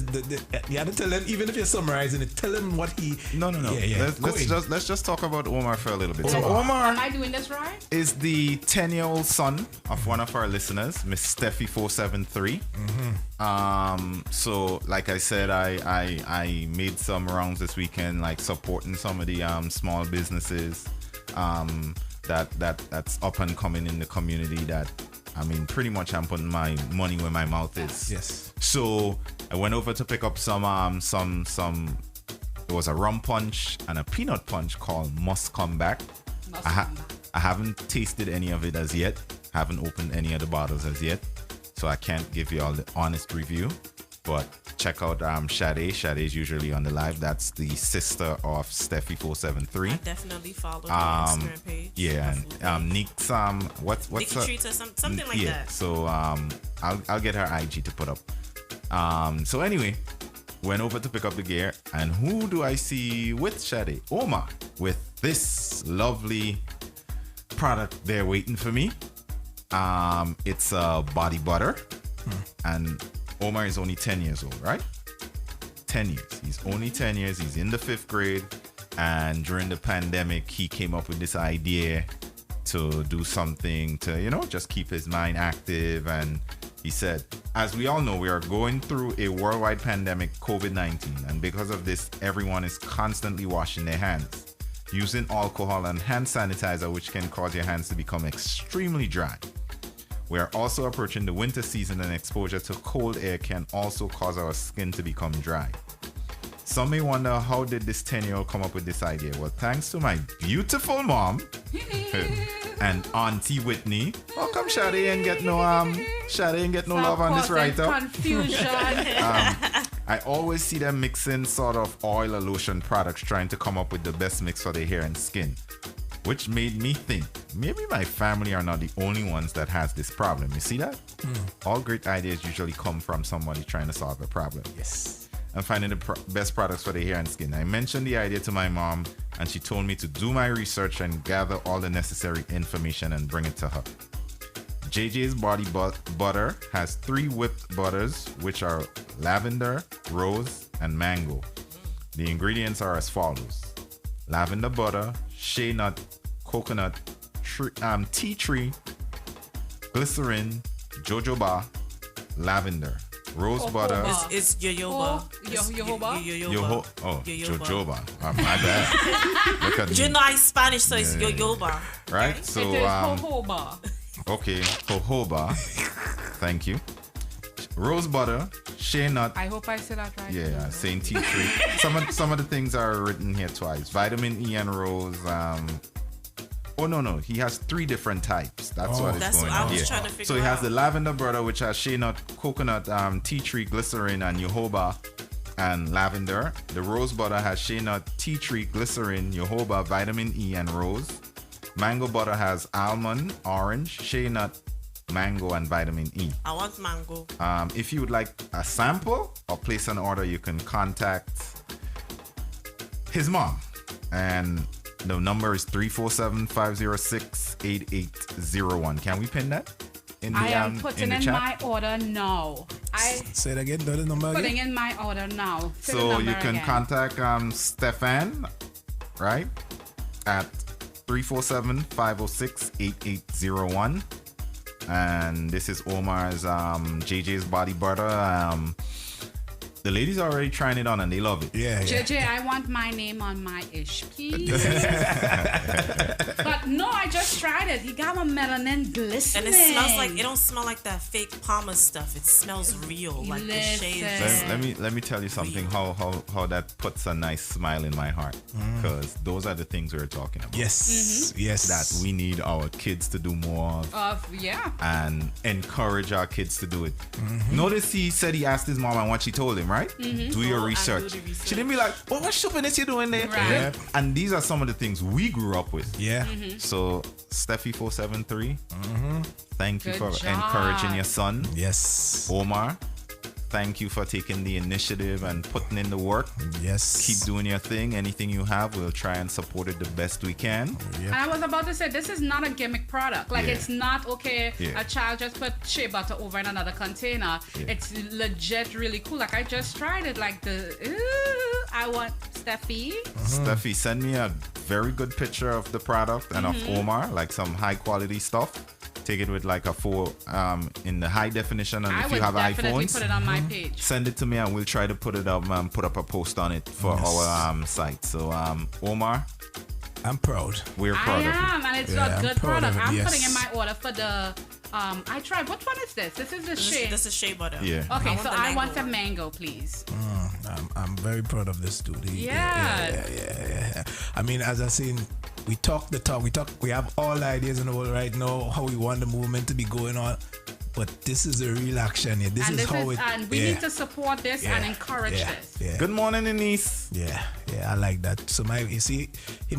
you have to tell him, even if you're summarizing it, tell him what he. No. Let's just talk about Omar for a little bit. So Omar, am I doing this right? Is the 10-year-old son of one of our listeners, Miss Steffi 473. So like I said, I made some rounds this weekend, like supporting some of the small businesses that's up and coming in the community. That I mean, pretty much I'm putting my money where my mouth is. Yes. So I went over to pick up some it was a rum punch and a peanut punch called Must Come Back. I haven't tasted any of it as yet. Haven't opened any of the bottles as yet. So I can't give you all the honest review. But check out Sade. Sade is usually on the live. That's the sister of Steffi 473. I definitely follow her Instagram page. Yeah, and Nick's what's Nikki her, Treats or something like that. So I'll get her IG to put up. So anyway, went over to pick up the gear, and who do I see with Sade? Omar with this lovely product there waiting for me. It's a body butter, and Omar is only 10 years old, right? 10 years. He's only 10 years. He's in the 5th grade. And during the pandemic, he came up with this idea to do something to, just keep his mind active. And he said, as we all know, we are going through a worldwide pandemic, COVID-19. And because of this, everyone is constantly washing their hands, using alcohol and hand sanitizer, which can cause your hands to become extremely dry. We are also approaching the winter season, and exposure to cold air can also cause our skin to become dry. Some may wonder, how did this 10-year-old come up with this idea? Well, thanks to my beautiful mom and Auntie Whitney. How come Shadi ain't get no love on this write-up? Confusion. I always see them mixing sort of oil or lotion products, trying to come up with the best mix for their hair and skin, which made me think maybe my family are not the only ones that has this problem. You see that? All great ideas usually come from somebody trying to solve a problem. Yes. And finding the best products for the hair and skin. I mentioned the idea to my mom, and she told me to do my research and gather all the necessary information and bring it to her. JJ's Body Butter has 3 whipped butters, which are lavender, rose, and mango. The ingredients are as follows: lavender butter, shea nut, coconut, tea tree, glycerin, jojoba, lavender. Rose butter. It's jojoba. Jojoba. My bad. Look at me. You know I'm Spanish, so it's jojoba. Right? Okay? So It is jojoba. Okay, jojoba. Thank you. Rose butter, shea nut. I hope I said that right. Yeah, saying tea tree. Some of the things are written here twice. Vitamin E and rose. Oh no, he has 3 different types. That's what it's going on. I was trying to figure So he has out. the lavender butter, which has shea nut, coconut, tea tree, glycerin, and jojoba, and lavender. The rose butter has shea nut, tea tree, glycerin, jojoba, vitamin E, and rose. Mango butter has almond, orange, shea nut, mango, and vitamin E. I want mango. If you would like a sample or place an order, you can contact his mom, and the number is 347-506-8801. Can we pin that in the I am putting in chat? my order now. Say it again. Do the number again. Putting in my order now. Say the So number you can again. contact Stefan, right, at 347-506-8801. And this is Omar's JJ's Body Butter. The ladies are already trying it on and they love it. Yeah. JJ, I want my name on my ish, please. But no, I just tried it. He got my melanin glistening. And it smells like, it don't smell like that fake Palmer stuff. It smells real, like the shades. Let me tell you something. How that puts a nice smile in my heart, because those are the things we're talking about. Yes, yes. That we need our kids to do more of. Yeah. And encourage our kids to do it. Notice he said he asked his mom, and what she told him, right? Do your research. She didn't be like, "Oh, what stupidness you doing there?" Right. Yep. And these are some of the things we grew up with. Yeah. So Steffi473, thank you Good for job. encouraging your son. Yes. Omar, thank you for taking the initiative and putting in the work. Yes. Keep doing your thing. Anything you have, we'll try and support it the best we can. And I was about to say, this is not a gimmick product. Like, Yeah. it's not, okay, Yeah. a child just put shea butter over in another container. Yeah. It's legit really cool. Like, I just tried it. Like, I want Steffi. Steffi, send me a very good picture of the product and of Omar, like some high quality stuff. Take it with like a 4 in the high definition, and I if would you have definitely iPhones, put it on my page. send it to me and we'll try to put it up, put up a post on it for our site. So Omar, I'm proud. We're proud of you. I am, and it's Yeah, a I'm good proud of product. it, I'm yes. putting in my order for the. I tried. Which one is this? This is the shea. This is shea butter. Yeah. Okay, so I want the the mango, please. I'm very proud of this dude. Yeah. I mean, as I seen, we talk the talk. We have all the ideas in the world right now, how we want the movement to be going on. But this is a real action here. This is how it. And we need to support this and encourage this. Yeah. Good morning, Denise. Yeah, I like that. So you see,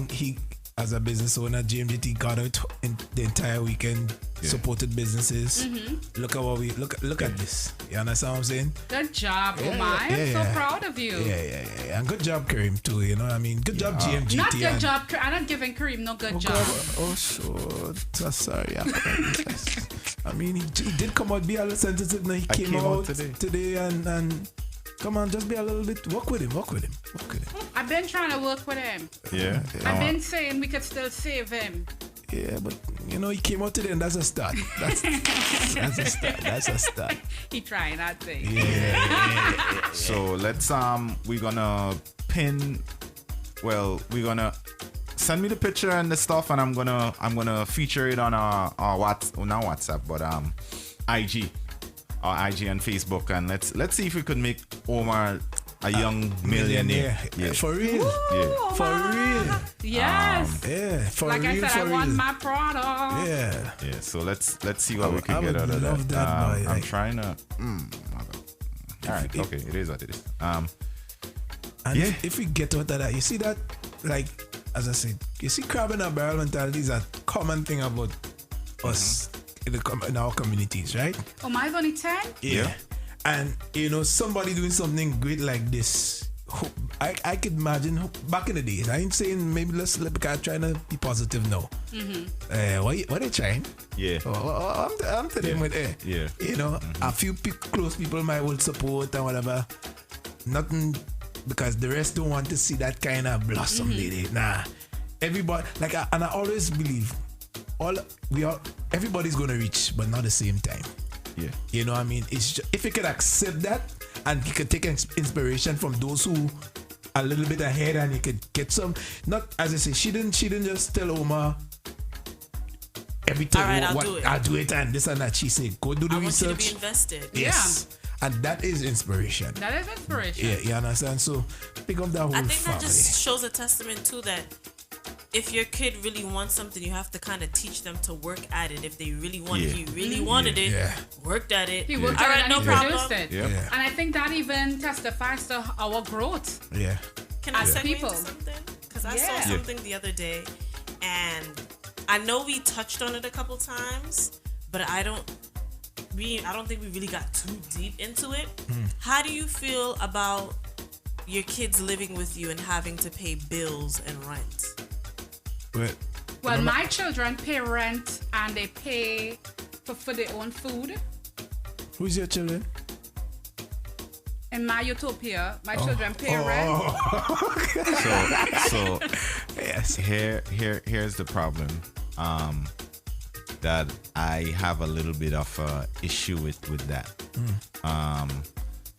he as a business owner, GMGT got out in the entire weekend, supported businesses. Look at what we look at this. You understand what I'm saying? Good job, Omar. I'm so proud of you. Yeah. And good job, Kareem, too. You know what I mean? Good job, GMGT. Not good job. I'm not giving Kareem no good job. God. So sorry. I mean, he did come out, be a little sensitive. Now he came out today and come on, just be a little bit. Walk with him. I've been trying to work with him. Yeah. I've been saying we could still save him. Yeah, but you know, he came out today and that's a start. That's a start. He trying that thing. Yeah. So let's we're gonna send me the picture and the stuff, and I'm gonna feature it on our not WhatsApp, but IG, our IG and Facebook, and let's see if we could make Omar a young millionaire. Yeah. For real. Ooh, For real. Yes. Yeah. For like real. I said, for I want real. my product. Yeah. Yeah. So let's see what we I can get would out of love that. that, boy, I'm like- trying to. All right. Okay. It is what it is. And if we get out of that, you see that, like, as I said, you see crab in a barrel mentality is a common thing about us in our communities, right? Oh, mine's only 10? Yeah. And, somebody doing something great like this, I could imagine back in the days. I ain't saying maybe let's trying to be positive now. What they trying? Yeah. I'm telling with Yeah. a few close people might will support and whatever. Nothing, because the rest don't want to see that kind of blossom lady. Nah. Everybody, and I always believe everybody's gonna reach, but not the same time. Yeah. You know what I mean? It's just, if you could accept that and you could take inspiration from those who a little bit ahead, and you could get some, not, as I say, she didn't just tell Omar every time, All right, I'll do it and this and that. She said, go do the I want you to research. be invested. Yes. And that is inspiration. That is inspiration. Yeah, you understand? So pick up that whole I think family. that just shows a testament too that if your kid really wants something, you have to kind of teach them to work at it. If they really want it, he really wanted it, worked at it. He worked All at it right, and no he problem. produced it. Yeah. And I think that even testifies to our growth. Yeah. Can I As segue people. into something? Because I saw Yeah. something the other day, and I know we touched on it a couple times, but I don't think we really got too deep into it. How do you feel about your kids living with you and having to pay bills and rent? Well, my children pay rent and they pay for their own food. Who's your children? In my utopia, my children pay rent. So yes. Here's the problem. That I have a little bit of a issue with that.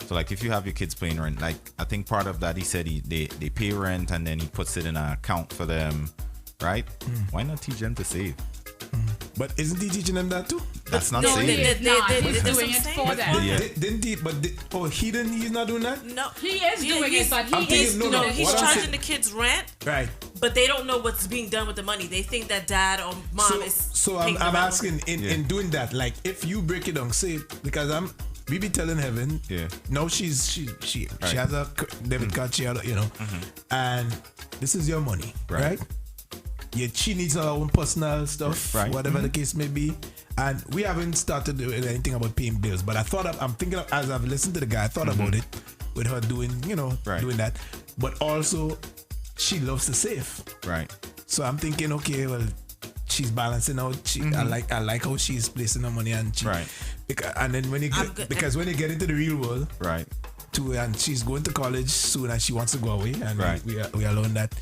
So like if you have your kids paying rent, like I think part of that he said they pay rent and then he puts it in an account for them, right? Why not teach them to save? But isn't he teaching them that too? That's not No, saving. he's not. He's that's doing what it I'm for saying. them. Yeah. Didn't he? He's not doing that? No, He is doing it, but I'm he is thinking- doing no, it. he's what I'm charging saying- the kids rent, Right. but they don't know what's being done with the money. They think that dad or mom is. So paying I'm the rent. asking in doing that, like if you break it down, say, because we be telling Heaven, now she has a debit card, she had, and this is your money, right? Yeah, she needs her own personal stuff, whatever the case may be. And we haven't started doing anything about paying bills, but I'm thinking of, as I've listened to the guy, I thought about it with her doing, doing that. But also, she loves to save, right? So I'm thinking, okay, well, she's balancing out. I like how she's placing her money, and and then when you get into the real world, right? And she's going to college soon, and she wants to go away, and we are learning that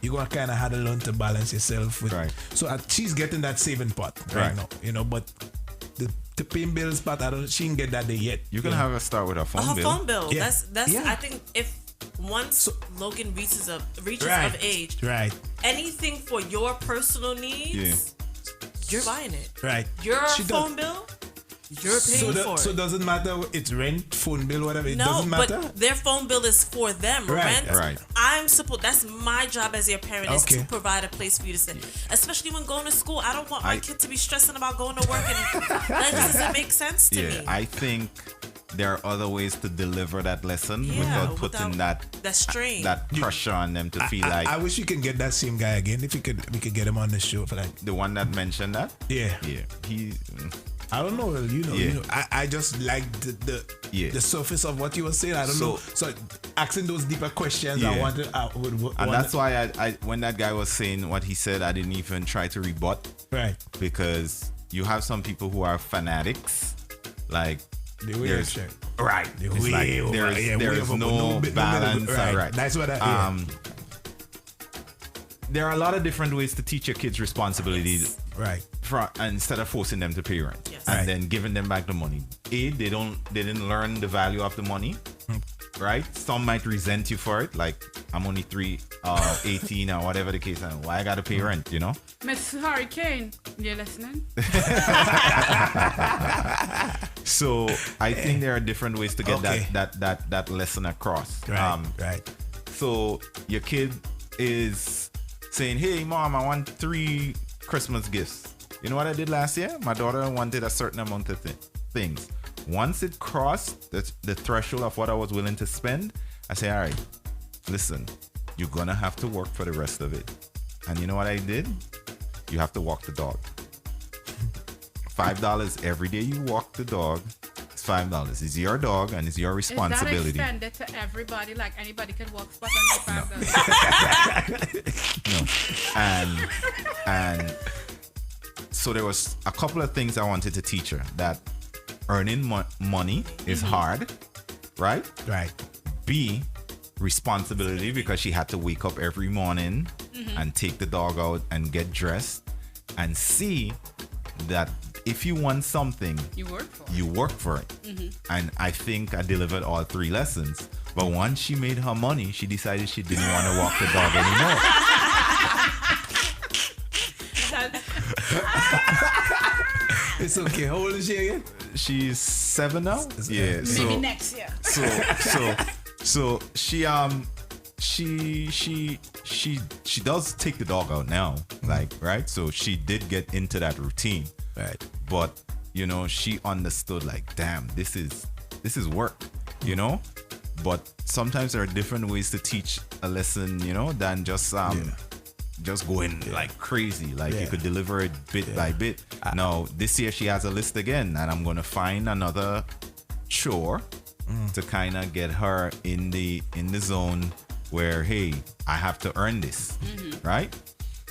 you're gonna kind of have to learn to balance yourself with. So she's getting that saving part right now, but the paying bills part, she didn't get that day yet. You can have her start with her phone bill. Phone bill. Yeah. That's. Yeah. I think if once Logan reaches of age, right, anything for your personal needs, you're buying it. Right. Your phone bill, you're paying for it. So doesn't matter, it's rent, phone bill, whatever. It doesn't matter. But their phone bill is for them. Right. Rent. Right. That's my job as your parent is to Okay. provide a place for you to stay. Especially when going to school. I don't want my kid to be stressing about going to work, and that just doesn't make sense to me. I think there are other ways to deliver that lesson without putting that strain, that pressure on them to feel like. I wish we can get that same guy again. If we could get him on the show for like the one that mentioned that. Yeah. He. I don't know. I just like the surface of what you were saying. I don't know. So asking those deeper questions, I would. And that's why I when that guy was saying what he said, I didn't even try to rebut. Right. Because you have some people who are fanatics, like. There's right. It's like there's no balance. Right. That's what there are a lot of different ways to teach your kids responsibilities. Right. Instead of forcing them to pay rent. Yes. And then giving them back the money. They didn't learn the value of the money. Right? Some might resent you for it. Like, I'm only 18 or whatever the case, and why I gotta pay rent, you know? Miss Hurricane, you listening? So I think there are different ways to get that lesson across. Right. So your kid is saying, "Hey, mom, I want 3 Christmas gifts." You know what I did last year? My daughter wanted a certain amount of things. Once it crossed the threshold of what I was willing to spend, I say, "All right, listen, you're gonna have to work for the rest of it." And you know what I did? You have to walk the dog. $5 every day you walk the dog. It's $5. It's your dog and it's your responsibility. Is that extended to everybody? Like anybody can walk spot on your $5? No. And so there was a couple of things I wanted to teach her. That earning money is hard, right? Right. B, responsibility, because she had to wake up every morning and take the dog out and get dressed. And C, that if you want something, you work for it. And I think I delivered all 3 lessons. But once she made her money, she decided she didn't want to walk the dog anymore. It's okay. How old is she again? She's 7 now. Yeah. Maybe next year. So she does take the dog out now, like, right? So she did get into that routine, right? But you know, she understood, like, damn, this is work, you know. But sometimes there are different ways to teach a lesson, you know, than just going like crazy. Like you could deliver it bit by bit. Now this year she has a list again, and I'm gonna find another chore to kind of get her in the zone where, hey, I have to earn this, right?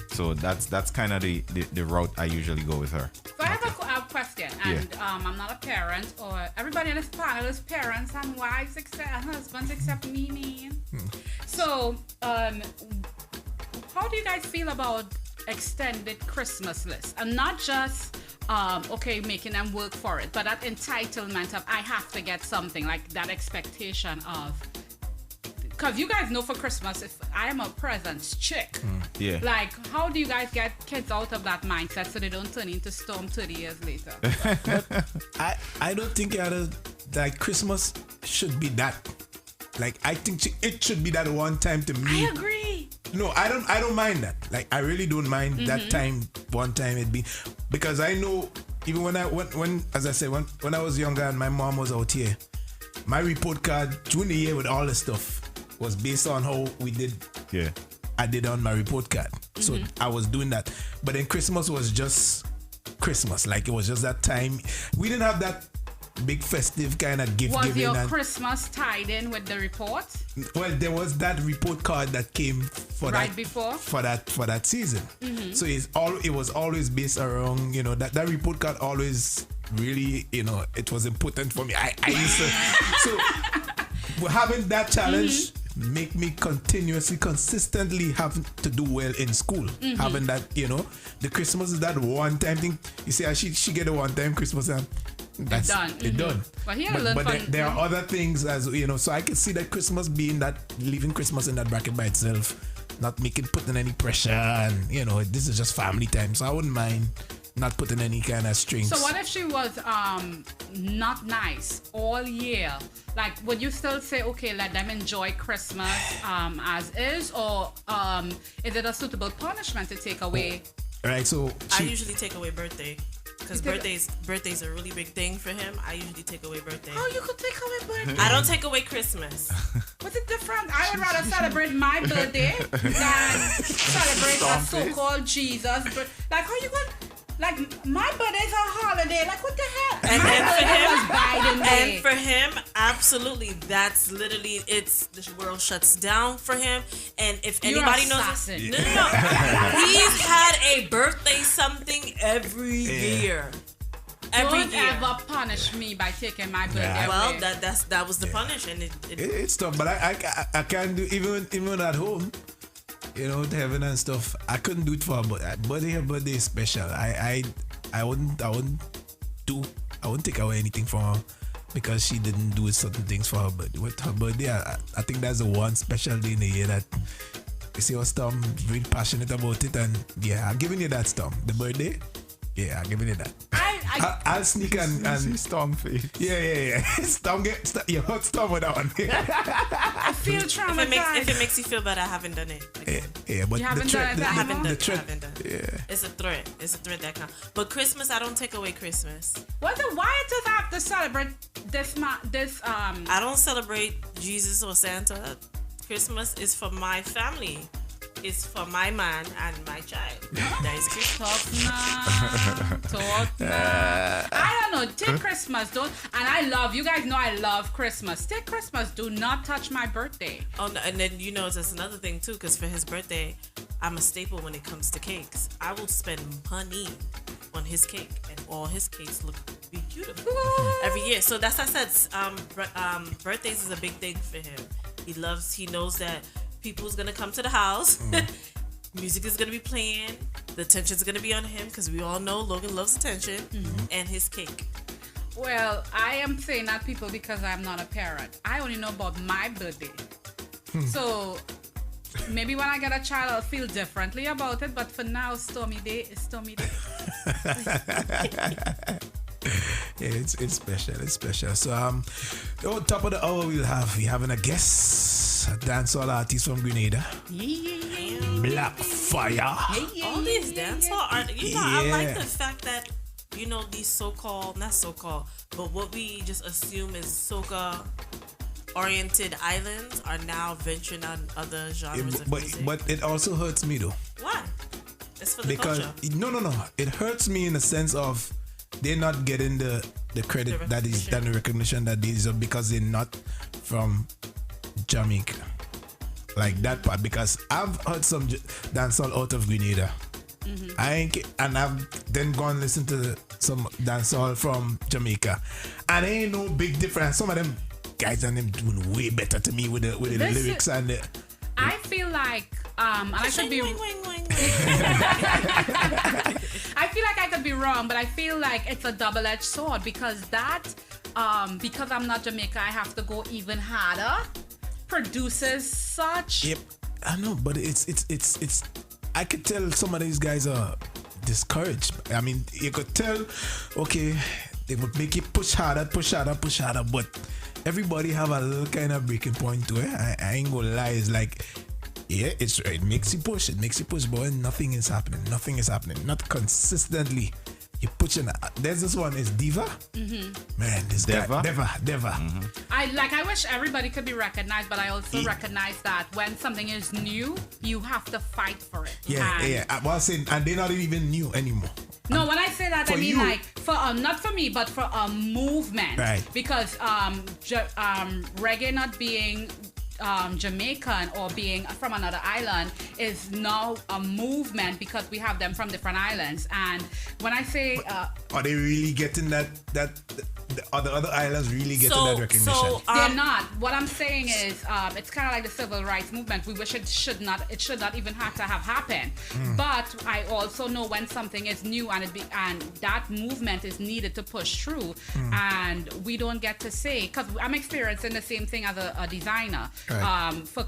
So that's kind of the route I usually go with her. So I have a question, and I'm not a parent, or everybody in this panel is parents and wives and husbands except me, man. So how do you guys feel about extended Christmas lists? And not just making them work for it, but that entitlement of I have to get something, like that expectation of, because you guys know for Christmas, if I am a presents chick, like how do you guys get kids out of that mindset so they don't turn into Storm 30 years later? I don't think like Christmas should be that. Like I think it should be that one time to me. I agree. No, I don't mind that. Like I really don't mind that time, one time it be, because I know even when as I said, when I was younger and my mom was out here, my report card during the year with all the stuff was based on how we did. Yeah. I did on my report card. So I was doing that. But then Christmas was just Christmas. Like it was just that time. We didn't have that big festive kind of gift giving. Was your Christmas tied in with the report? Well, there was that report card that came for that season. So it was always based around, you know, that report card always really, you know, it was important for me. I used to, so having that challenge make me consistently have to do well in school. Having that, you know, the Christmas is that one time thing. You see, she get a one time Christmas and that's done. It's done. But there are other things, as you know, so I can see that Christmas being that, leaving Christmas in that bracket by itself, not putting any pressure, and you know, this is just family time, so I wouldn't mind not putting any kind of strings. So what if she was not nice all year? Like, would you still say, okay, let them enjoy Christmas as is, or is it a suitable punishment to take away? Right, so I usually take away birthday. Because birthday's a really big thing for him. I usually take away birthday. Oh, you could take away birthday? I don't take away Christmas. What's it different? I would rather celebrate my birthday than celebrate a so-called Jesus. But like, how you going? Like, my birthday's a holiday. Like, what the hell? And for him, absolutely, that's literally, the world shuts down for him. And if anybody knows, no, he's had a birthday something every year. Don't ever punish me by taking my birthday away. Well, that was the punish, and it's tough. But I can't do even at home. You know, heaven and stuff. I couldn't do it for her birthday is special. I wouldn't take away anything from her because she didn't do certain things for her birthday. With her birthday, I think that's the one special day in the year that You see how Storm really passionate about it, and yeah, I'm giving you that, Storm. The birthday, yeah, I'm giving you that. I'll sneak and Storm face. Yeah. Storm you hurt Storm with that one. I feel traumatized. If it makes you feel better, I haven't done it. Yeah, but you haven't done it. I haven't done it. Yeah. It's a threat. It's a threat that counts. But Christmas, I don't take away Christmas. Why does I have to celebrate this? I don't celebrate Jesus or Santa. Christmas is for my family. It's for my man and my child. That is Christmas. I don't know. Take Christmas, don't. And I love. You guys know I love Christmas. Take Christmas. Do not touch my birthday. Oh, no, and then that's another thing too. Because for his birthday, I'm a staple when it comes to cakes. I will spend money on his cake, and all his cakes look beautiful every year. So that's what I said. Birthdays is a big thing for him. He knows that people's gonna come to the house. Music is gonna be playing. The attention's gonna be on him because we all know Logan loves attention, and his cake. Well, I am saying that people because I'm not a parent. I only know about my birthday. So maybe when I get a child, I'll feel differently about it. But for now, Stormy Day is Stormy Day. Yeah, it's special. It's special. So on top of the hour we having a guest, a dancehall artist from Grenada. Black Fire. All these dancehall art. I like the fact that these not so-called, but what we just assume is soca oriented islands are now venturing on other genres of music. But it also hurts me though. Why? It's for the culture. No. It hurts me in the sense of they're not getting the credit and the recognition that they deserve because they're not from Jamaica. Like that part, because I've heard some dancehall out of Grenada. I've then gone listen to some dancehall from Jamaica, and ain't no big difference. Some of them guys and them doing way better to me with the lyrics and the. I feel like and I could be. I feel like I could be wrong, but I feel like it's a double-edged sword because because I'm not Jamaica, I have to go even harder. Produces such. Yep, I know, but it's. I could tell some of these guys are discouraged. I mean, you could tell, okay, they would make it push harder, but everybody have a little kind of breaking point to it. I ain't gonna lie, it's like, yeah, it makes you push, but nothing is happening, not consistently. You pushing. There's this one is Diva. Man, this Deva. Guy, Deva. I wish everybody could be recognized, but I also recognize that when something is new, you have to fight for it. Yeah. I was saying, and they're not even new anymore. No, when I say that, I mean you, like for not for me, but for a movement. Right. Because reggae not being Jamaican or being from another island is now a movement because we have them from different islands. And when I say are they really getting that the other islands really getting that recognition? They're not. What I'm saying is it's kind of like the civil rights movement. We wish it should not even have to have happened. But I also know when something is new and that movement is needed to push through, and we don't get to say, because I'm experiencing the same thing as a designer. Right. For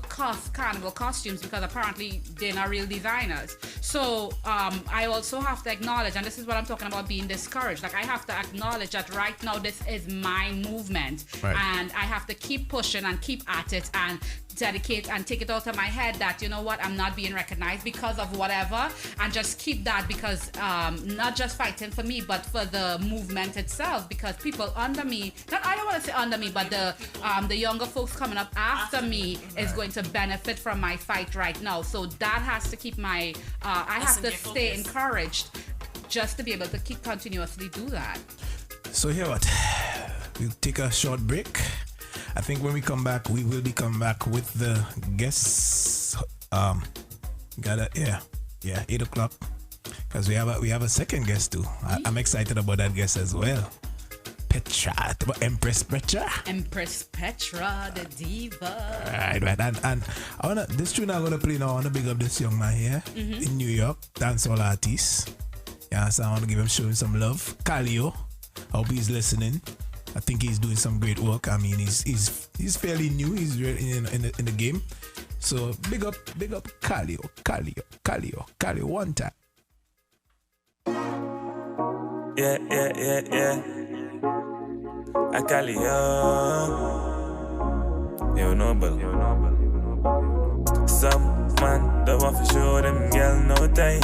carnival costumes, because apparently they're not real designers. So I also have to acknowledge, and this is what I'm talking about being discouraged. Like I have to acknowledge that right now this is my movement, and I have to keep pushing and keep at it and dedicate and take it out of my head that, you know what, I'm not being recognized because of whatever, and just keep that because not just fighting for me but for the movement itself, because people under me, I don't want to say under me, but the younger folks coming up after me is going to benefit from my fight right now. So that has to keep my I have to stay encouraged just to be able to keep continuously do that. So here what, we'll take a short break. I think when we come back, we will be coming back with the guests. 8 o'clock, because we have a second guest too. I'm excited about that guest as well. Petra, Empress Petra, the diva. Right, and I wanna this tune I'm gonna play now. I wanna big up this young man here in New York, dancehall artist. Yeah, so I wanna show him some love. Calio, I hope he's listening. I think he's doing some great work. I mean, he's fairly new. He's really in the game. So big up Calio one time. Yeah. I call you, you know, but some man don't want to show them girl no time.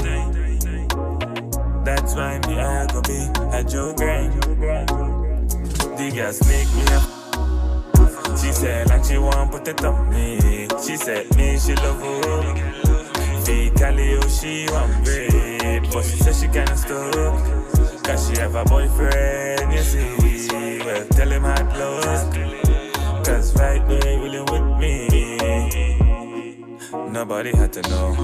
That's why me I go be a Joe grind. The girl sneak me up. She said like she want put it on me. She said me she love her. Physically she want bread, but she said she kinda stuck. Cause she have a boyfriend, you see. Well, tell him hard luck. Cause right now he really with me. Nobody had to know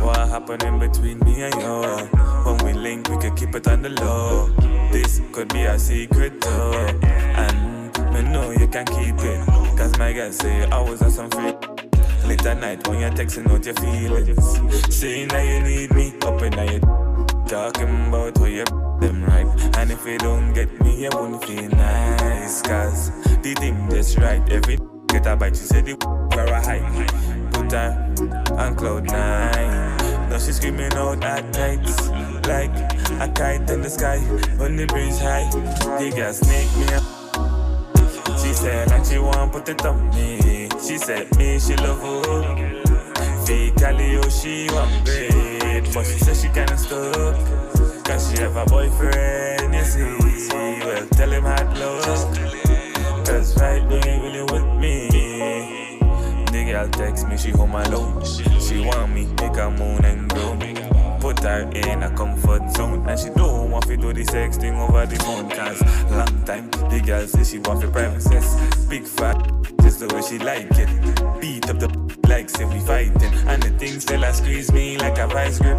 what happened in between me and you. When we link, we could keep it on the low. This could be a secret though. And me know you can keep it. Cause my guys say you always have some free. Late at night when you're texting out your feelings. Saying that you need me, up in your talking about how you them right. And if you don't get me, you won't feel nice. Cause the thing that's right. Every get a bite, she said the where I hide. Put her on cloud 9. Now she's screaming out at night. Like a kite in the sky when the breeze high. The girl snake me up. She said like she want put it on me. She said me she love her. Physically she want bread, but she said she kinda stuck. Cause she have a boyfriend, you see. Well, tell him hard luck. Cause right now he really with me. The girl text me, she home alone. She want me, make her moon and grow. Put her in a comfort zone. And she don't want to do the sex thing over the phone. Cause long time, the girl say she want for premises. Big fat, just the way she like it. Beat up the like say we fighting. And the things tell her squeeze me like a vice grip.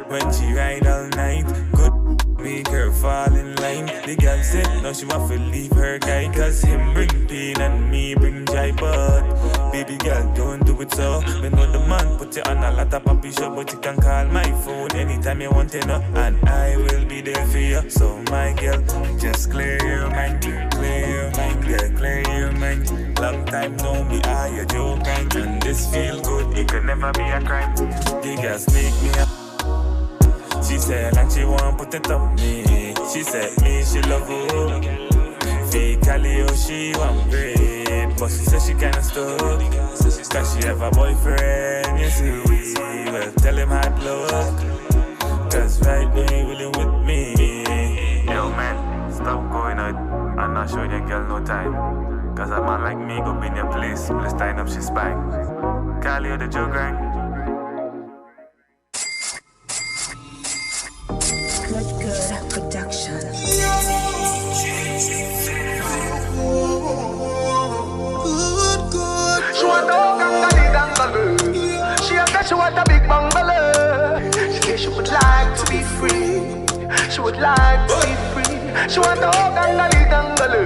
When she ride all night, good make her fall in line. The girl said no, she want to leave her guy. Cause him bring pain and me bring joy. But baby girl, don't do it so. Me know the man put you on a lot of puppy show. But you can call my phone anytime you want to know. And I will be there for you. So my girl, just clear your mind. Clear your mind, girl, clear your mind. Long time know me, I a joke. And this feel good, it could never be a crime. The girl sneak me up. She said like she want put it on me. She said me she love her. Physically she want bread, but she said she kinda stuck. Cause she have a boyfriend, you see. Well, tell him hard luck. Cause right now he really with me. Yo man, stop going out. I'm not showing your girl no time. Cause a man like me go be in your place. Let's tie up she spine. Call you the joke right? Good production. Good. She want a gangali. She said she want a big bungalow. She said she would like to be free. She would like to be free. She want a gangali.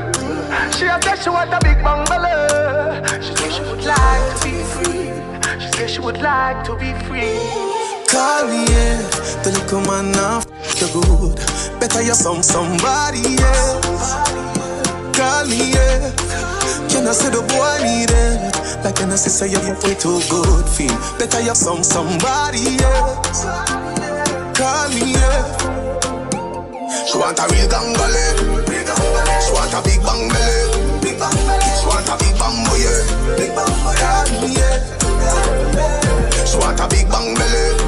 She said she want a big bungalow. She said she would like to be free. She said she would like to be free. Call me, yeah. The little man now you good. Better you somebody else. Call me, yeah. Can I say the boy need it? Like can I say you way too good feel. Better you somebody else. Call me, yeah. She want a real gangbale. She want a big bang belly. She want a big bang boy, yeah. Call me, yeah. She want a big bang belly.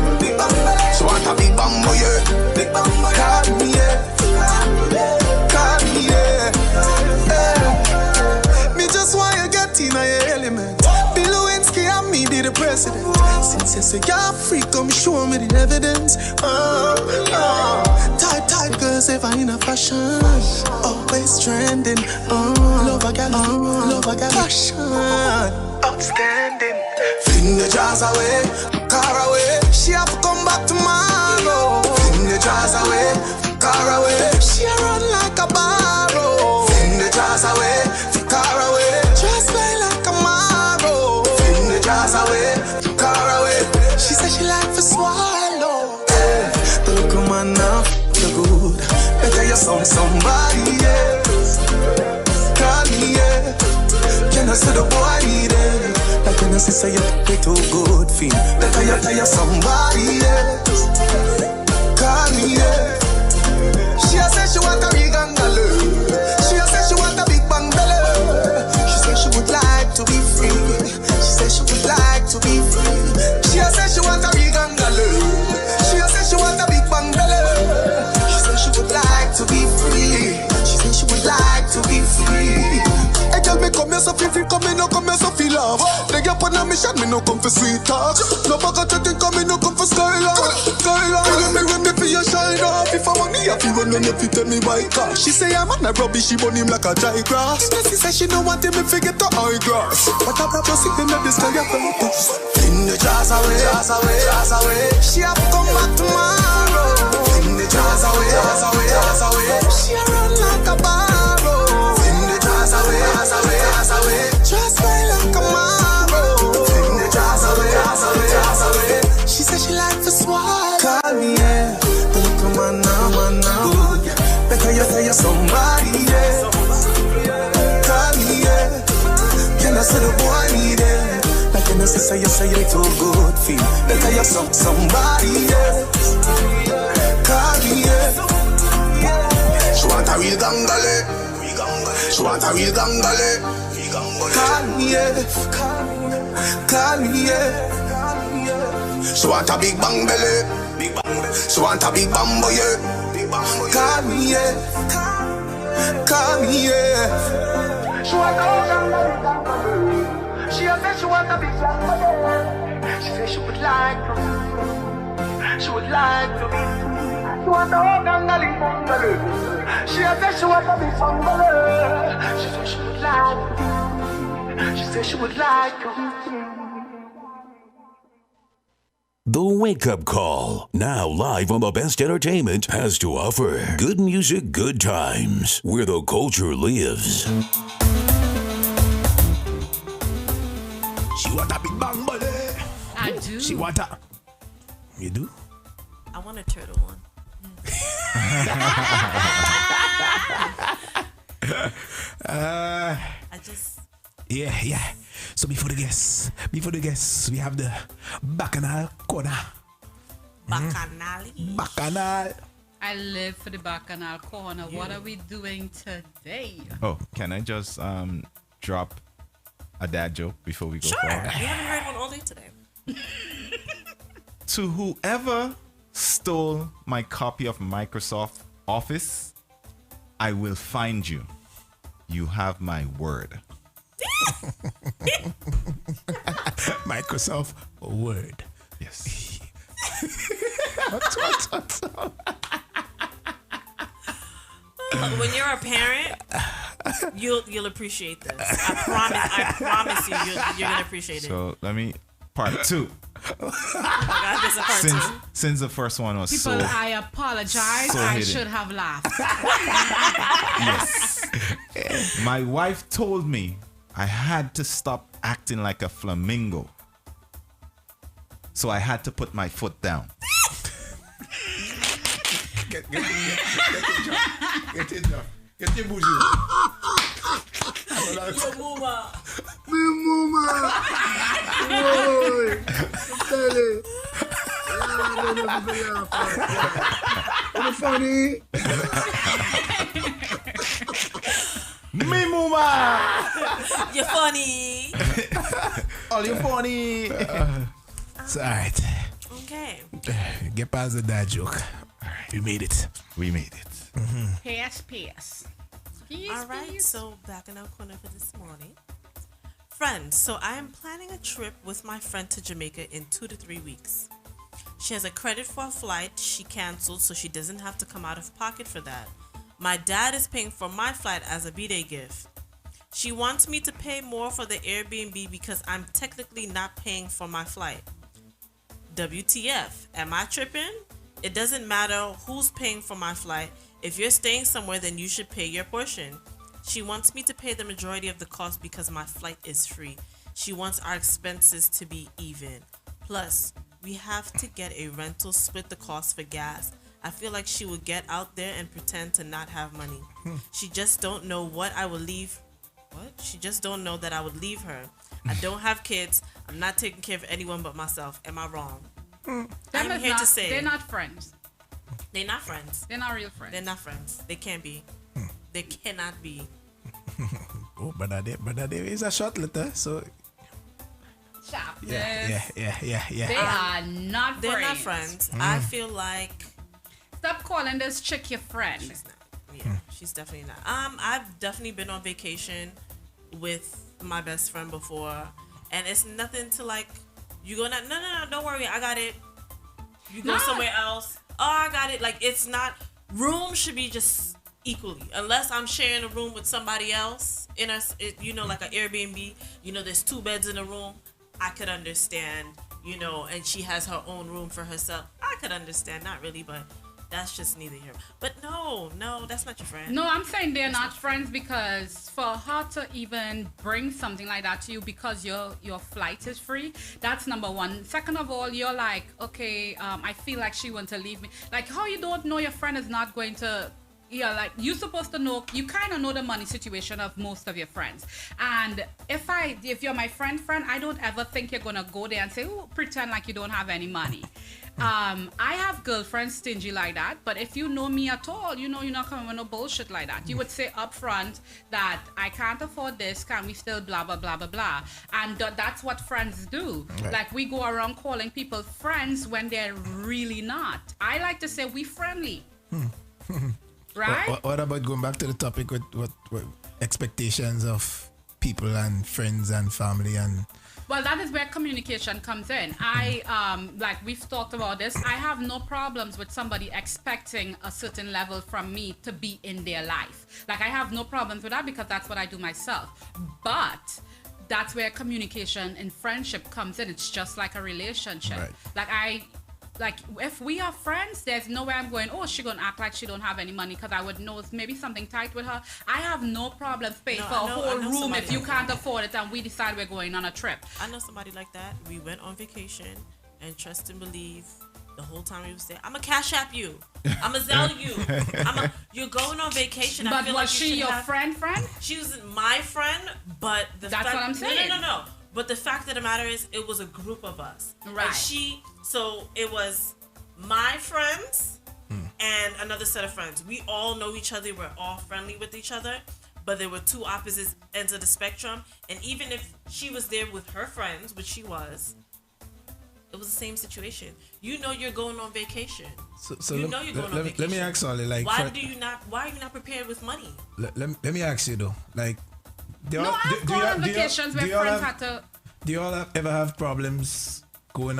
She want a big bang boy, yeah. Call me, yeah. Call me, yeah. Me just want you get in your element. Bill Lewinsky and me be the president. Since you say you're free, come show me the evidence. Tight girls ever in a fashion. Always trending. Love a gal, passion. Outstanding. Fling the jars away, car away. She have to come back tomorrow. Fling the jars away, car away. She run like a barrow. Fling the jars away, car away. Just play like a marrow. Fling the jars away, car away. She said she like to swallow. The little man now, you good. Better you somebody else. Call me, yeah. Can I say the boy need it? Like can I Tennessee say you're too good for me. Better you tell somebody else. Call me, yeah. She a say she want a big angle. She a say she want a big bang belly. She say she would like to be free. She say she would like to be free. She a say she want a big angle. She a say she want a big bang belly. She say she would like to be free. She say she would like to be free. Hey girl, me come here so feel free, come here no come here so feel love. They get on a mission, me no come for sweet talk. No bugger to think, come me no come for skyline. Skyline, me run me for your shine off. If I'm money, I feel run when you tell me why car. She say I'm on a rubbish, she burn him like a dry grass. She say she don't want him, me forget the high grass. But I promise you, me this guy a focus. Fling the jazz away, jazz away, jazz away. She have to come back tomorrow. Fling the jazz away, jazz away, jazz away. She a run like a barrow. Fling the jazz away, jazz away, jazz away. Just way like a marrow. Fling the jazz away, jazz away, jazz away. She said she like to swallow. Call me, yeah. The little man now. Better you tell somebody, yeah. Call me, yeah. Can I say the boy need it? Like you know, say you too good for me. Better you somebody, yeah. Call me, yeah. She want a real gangale. She want a real gangale. Call me, yeah. Call me, yeah. She want a big bang belly. She want a big bambo, yeah. Call me, yeah. Call me, yeah. She want a big she said she want a big bang. She said she would like to. She would like to be. She want a whole gangali. She said she want a big bang. She said she would like to. She said she would like to. The Wake Up Call, now live on the best entertainment, has to offer good music, good times, where the culture lives. She want a big bang, buddy. I do. She want a. You do? I want a turtle one. I just. Yeah. So before the guests, we have the Bacchanal corner. Bacchanal. I live for the Bacchanal corner. Yeah. What are we doing today? Oh, can I just drop a dad joke before we go forward? We haven't heard one all day today. To whoever stole my copy of Microsoft Office, I will find you. You have my word. Microsoft Word. Yes. What? When you're a parent, you'll appreciate this. I promise you, you're gonna appreciate it. So let me part two. I guess a part two. Since the first one was People, I apologize. So I hidden. should have laughed. Yes. My wife told me I had to stop acting like a flamingo. So I had to put my foot down. Get it down. Get your bougie. Muma. Boy. Tell it. Funny. Me muma. You're funny. Oh, you're funny. It's alright. Okay. Get past the dad joke. Alright, we made it. Mm-hmm. Pass. Alright, so back in our corner for this morning. Friends, so I am planning a trip with my friend to Jamaica in 2 to 3 weeks. She has a credit for a flight she canceled, so she doesn't have to come out of pocket for that. My dad is paying for my flight as a B-Day gift. She wants me to pay more for the Airbnb because I'm technically not paying for my flight. WTF? Am I tripping? It doesn't matter who's paying for my flight. If you're staying somewhere, then you should pay your portion. She wants me to pay the majority of the cost because my flight is free. She wants our expenses to be even. Plus, we have to get a rental, split the cost for gas. I feel like she would get out there and pretend to not have money. She just don't know what I would leave. What? She just don't know that I would leave her. I don't have kids. I'm not taking care of anyone but myself. Am I wrong? Them I'm is here not, to say they're not friends. they're not friends. They're not real friends. They're not friends. They can't be. They cannot be. Oh, but there is a short letter, so Sharpness. yeah. They are not They're friends. not friends. I feel like Stop calling this chick your friend. she's not. Yeah, she's definitely not. I've definitely been on vacation with my best friend before, and it's nothing to like. You go not. No, don't worry, I got it. You go somewhere else. Oh, I got it. Like it's not. Room should be just equally, unless I'm sharing a room with somebody else in a, like an Airbnb. There's 2 beds in a room. I could understand, and she has her own room for herself. I could understand, not really, but that's just neither here. But no, that's not your friend. No, I'm saying they're not friends because for her to even bring something like that to you because your flight is free, that's number one. Second of all, you're like, okay, I feel like she wants to leave me. Like, how you don't know your friend is not going to. Yeah, like you're supposed to know. You kind of know the money situation of most of your friends. And if you're my friend, I don't ever think you're gonna go there and say, "Oh, pretend like you don't have any money." I have girlfriends stingy like that, but if you know me at all, you're not coming with no bullshit like that. You would say up front that I can't afford this. Can we still blah blah blah blah blah? And that's what friends do. Right. Like we go around calling people friends when they're really not. I like to say we friendly. Right? What about going back to the topic with what expectations of people and friends and family and Well, that is where communication comes in. Like we've talked about this, I have no problems with somebody expecting a certain level from me to be in their life. Like I have no problems with that because that's what I do myself. But that's where communication in friendship comes in. It's just like a relationship. Right. Like if we are friends, there's no way I'm going, oh, she gonna act like she don't have any money because I would know it's maybe something tight with her. I have no problem paying for a whole room if you can't afford it and we decide we're going on a trip. I know somebody like that. We went on vacation and trust and believe the whole time we was there. I'm a cash app you. I'm a Zelle you. You're going on vacation. But I feel was like she your friend? She was my friend, but that's what I'm saying. No. But the fact of the matter is, it was a group of us. Right. So it was my friends and another set of friends. We all know each other. We're all friendly with each other. But there were 2 opposite ends of the spectrum. And even if she was there with her friends, which she was, it was the same situation. You know you're going on vacation. So you're going on vacation. Let me ask Ollie, like, why are you not prepared with money? Let me ask you though, like, I've gone on vacations where friends had to. Do you all ever have problems going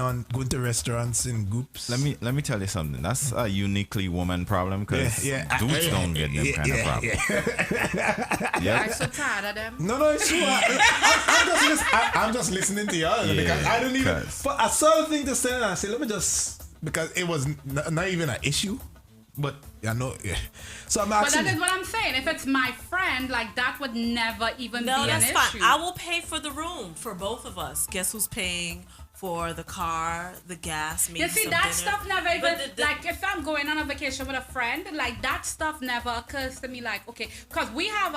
to restaurants in groups? Let me tell you something. That's a uniquely woman problem because dudes don't get them kind of problems. I'm so tired of them. No, it's true. I'm just listening to y'all because I don't even. But I saw the thing to say, and I said, let me just, because it was not even an issue. But so I'm asking. But that is what I'm saying. If it's my friend, like that would never even be an issue. No, that's fine. I will pay for the room for both of us. Guess who's paying for the car, the gas, maybe you see, some that dinner. stuff never even, like if I'm going on a vacation with a friend, like that stuff never occurs to me, like, okay, because we have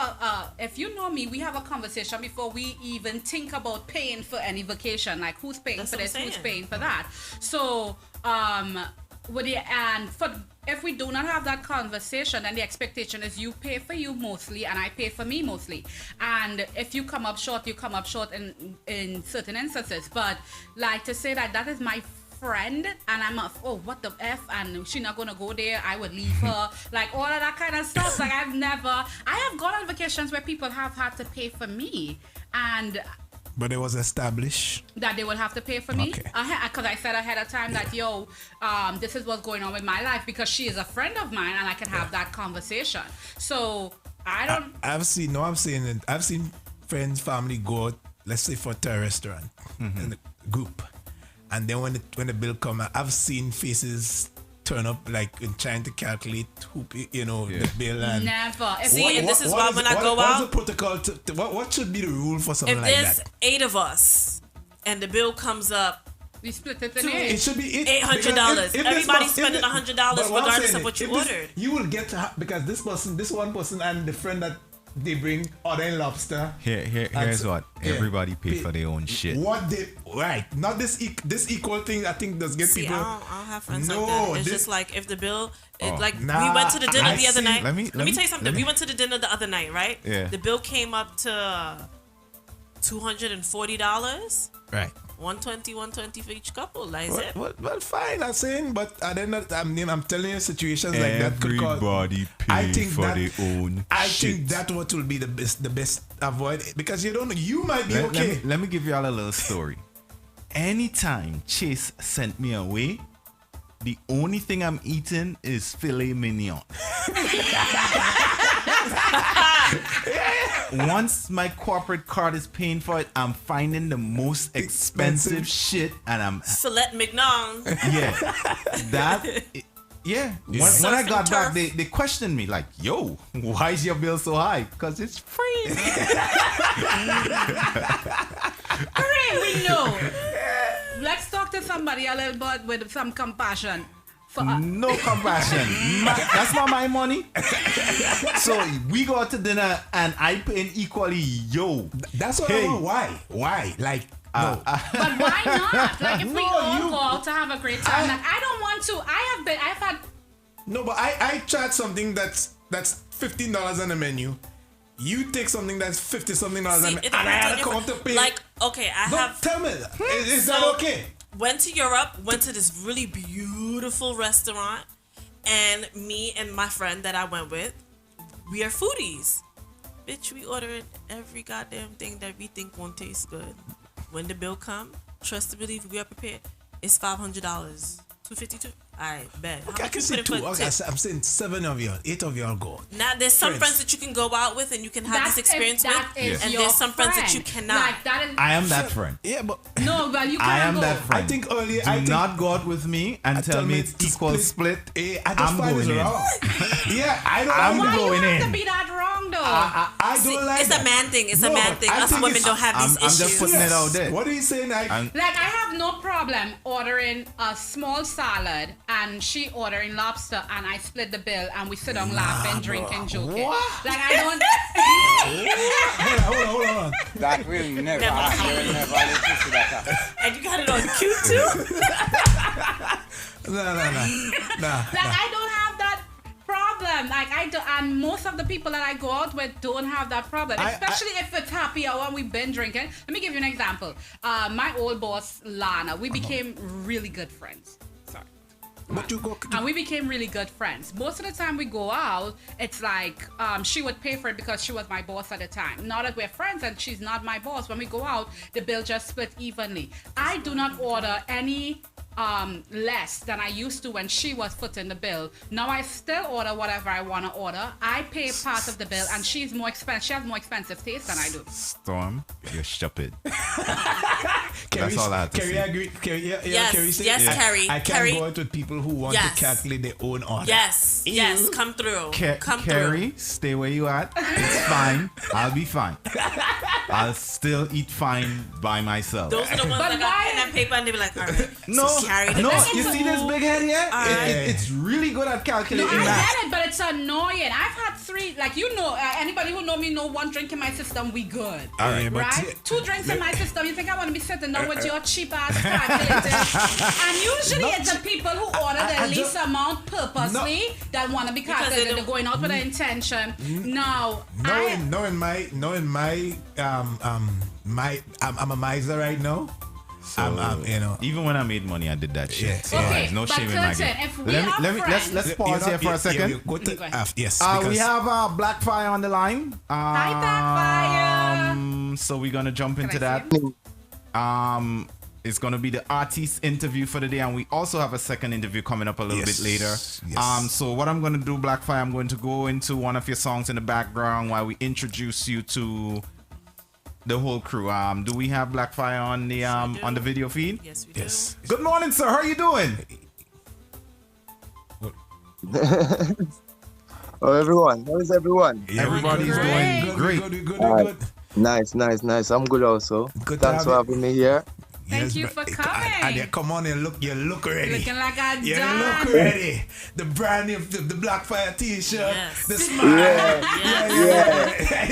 if you know me, we have a conversation before we even think about paying for any vacation, like who's paying for this, who's paying for that. So, if we do not have that conversation, then the expectation is you pay for you mostly and I pay for me mostly. And if you come up short, you come up short in certain instances. But like to say that is my friend and I'm what the F, and she's not gonna go there, I would leave her, like all of that kind of stuff. Like I have gone on vacations where people have had to pay for me, and but it was established that they would have to pay for me, because I said ahead of time that this is what's going on with my life because she is a friend of mine and I can have that conversation. So I've seen friends, family go out, let's say for a restaurant in the group, and then when the bill come, I've seen faces turn up like in trying to calculate who the bill. And never. This is why when I go out, what's the protocol what should be the rule for something like that? If there's 8 of us and the bill comes up, we split it in it should be $800. Everybody's spending $100 regardless of what you ordered. You will get to because this one person and the friend that they bring other lobster. Here's what. Everybody pay for their own shit. What they right? Not this equal thing. I think does get See, people. I don't have friends like that. It's just like if the bill, we went to the dinner the other night. Let me tell you something. We went to the dinner the other night, right? Yeah. The bill came up to $240. Right. 120 for each couple. That is it. Well, fine. I'm saying, but I'm telling you, situations like that could cause. Everybody pay for their own I shit. think that what will be the best avoid because you don't know. You might be okay. Let me give you all a little story. Anytime Chase sent me away, the only thing I'm eating is filet mignon. Once my corporate card is paying for it, I'm finding the most expensive shit, and I'm Filet mignon. Yeah, when I got back, they questioned me like, "Yo, why is your bill so high? Because it's free." Hooray, we know. Let's talk to somebody a little bit with some compassion. No compassion. That's not my money. So we go out to dinner and I pay equally. Yo, that's what I want. Why? Like, no. But why not? Like, if we all go out to have a great time, like, I don't want to. I've had. No, but I charge something that's $15 on the menu. You take something that's $50 something and I had to come to pay. Like, okay, Tell me that. Is that okay? Went to Europe, went to this really beautiful restaurant, and me and my friend that I went with, we are foodies. Bitch, we ordered every goddamn thing that we think won't taste good. When the bill come, trust to believe we are prepared, it's $500. $252. Alright, bet. Okay, I can say 2. Okay, I'm saying 7 of y'all, 8 of y'all go. Now there's some friends that you can go out with and you can have this experience with, and there's some friends that you cannot. Like, that is, I am that friend. Yeah, but no, but you can't I am go. that friend. I think earlier. Do not go out with me and tell me it's equal split. I just find going it's in. wrong. Yeah, I don't. I'm Why going you have in. to be that wrong though? I don't like it's that. a man thing. It's No, a man but thing. I Us think women don't have these issues. I'm just putting it out there. What are you saying? Like, I have no problem ordering a small salad and she ordering lobster and I split the bill and we sit down laughing, drinking, joking. What? Like, I don't. Hold on. That will never happen. Never listen to that. And you got it on cue too? No. Like, I don't have that problem. Like, I do, and most of the people that I go out with don't have that problem. Especially if it's happy hour and we've been drinking. Let me give you an example. My old boss, Lana, we became really good friends. Sorry. But you go. And we became really good friends. Most of the time we go out, it's like she would pay for it because she was my boss at the time. Now that we're friends and she's not my boss, when we go out, the bill just split evenly. I do not order any less than I used to when she was footing the bill. Now I still order whatever I want to order. I pay part of the bill and she's more expensive. She has more expensive taste than I do. Storm, you're stupid. That's all I have to say. Yes, Carrie say, yes, Carrie. I can't Carrie. go out with people who want to calculate their own order. Yes, yes, come through. Come Carrie, through. stay where you at. It's fine. I'll be fine. I'll still eat fine by myself. Those are the ones that got pen and paper and they be like, all right. No, Carrie, no, you see this big head here? It's really good at calculating No, I math. get it, but it's annoying. I've had 3, like, you know, anybody who know me know 1 drink in my system, we good. All right, but right? 2 drinks in my system, you think I want to be sitting down with your cheap ass calculator? And usually it's the people who order the least amount purposely that want to be calculated. They're going out with an intention. No, I'm a miser right now. So, even when I made money, I did that shit. Yeah. So Okay, there's no but shame in my Curtin, game. if we are friends- Let's pause here for a second. Yes. We have Blackfire on the line. Hi, Blackfire. So we're gonna jump into that. It's gonna be the artist interview for the day, and we also have a second interview coming up a little bit later. Yes. So what I'm gonna do, Blackfire, I'm going to go into one of your songs in the background while we introduce you to the whole crew. Do we have Blackfire on the video feed? Yes, we do. Yes. Good morning, sir. How are you doing? Oh, everyone. How is everyone? Everybody's doing great. Good. Nice. I'm good also. Good to Thanks have for you. having me here. Thank you for coming. And you come on and you look ready. Looking like a You done. look ready. The brand new, the Blackfire t-shirt. Yes. The smile. Yeah.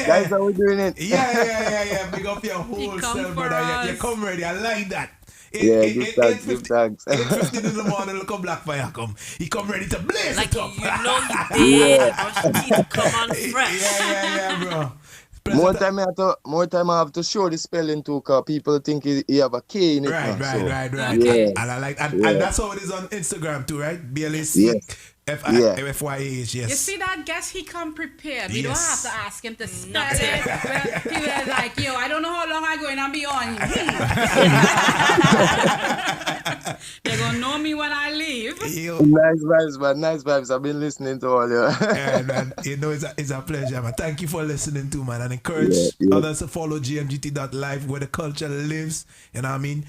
That's how we're doing it. Yeah. Big up your whole come self, for brother. us. You come ready. I like that. Give thanks. 8:15 in the morning, look how Blackfire come. He come ready to blaze Like it up. you know you did. Brush your teeth, come on fresh. Yeah, bro. More time I have to show the spelling too, cause people think he have a K in it. Right. Yeah. And I like, and that's how it is on Instagram too, right? BLAC Yes. FYAH, yes. You see that? Guess he come prepared. We don't have Yes. to ask him to spell it. He was like, yo, I don't know how long I'm going to be on. They're going to know me when I leave. Nice vibes, man. Nice vibes. I've been listening to all you. Yeah, man. You know, it's a pleasure, man. Thank you for listening to, man. And encourage others to follow GMGT.LIVE where the culture lives. You know what I mean?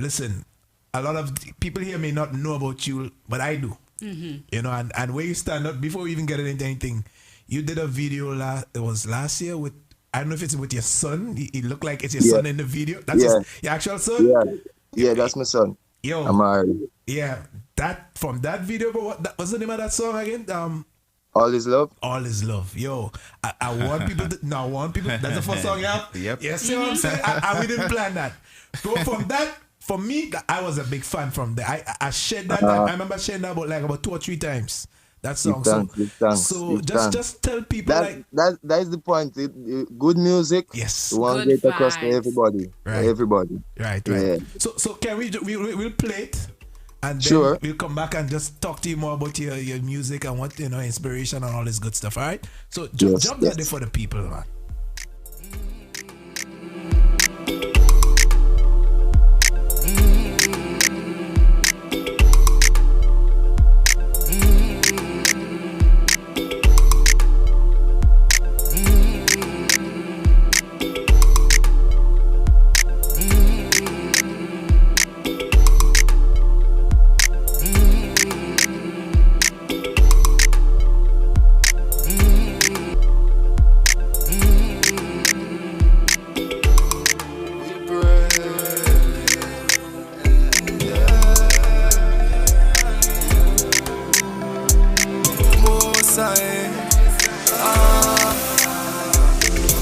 Listen, a lot of people here may not know about you, but I do. You know, and where you stand up, before we even get into anything, you did a video last year with, I don't know if it's with your son. He looked like it's your son in the video. That's your actual son? Yeah, that's my son. Yo. I'm married. Yeah. From that video, but what's the name of that song again? All Is Love. All Is Love. Yo, I want people to, that's the first song you have? Yep. You see what I'm saying? We didn't plan that. So from that, for me, I was a big fan from there. I shared that. I remember sharing that about 2 or 3 times. That song. So just tell people that is the point. Good music. Yes. You want to get across to everybody. Right. Everybody. Right. Yeah. So can we'll play it, and then Sure. we'll come back and just talk to you more about your music and what inspiration and all this good stuff. All right. So jump there for the people, man.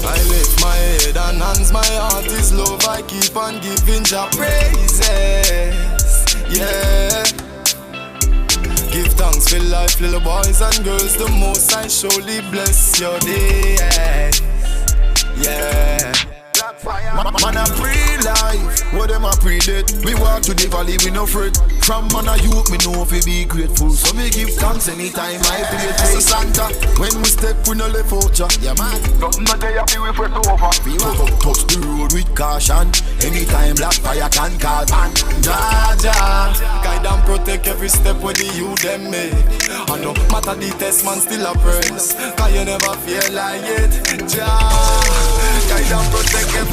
I lift my head and hands, my heart is love. I keep on giving Jah praises. Yeah. Give thanks for life, little boys and girls. The most I surely bless your day. Yeah. Man a pre-life, what them a pre-date. We walk to the valley, we no fret. From man a youth, me know fi be grateful. So me give thanks anytime I play. As a Santa, when we step, we no left out ya. Yeah man, nothing a day fi we press over. We walk up, touch the road with caution. Anytime black fire can call man. Jah, guide and protect every step where the youth them make. And no matter the test, man still a praise. Cause you never feel like it. Jah, guide and protect every.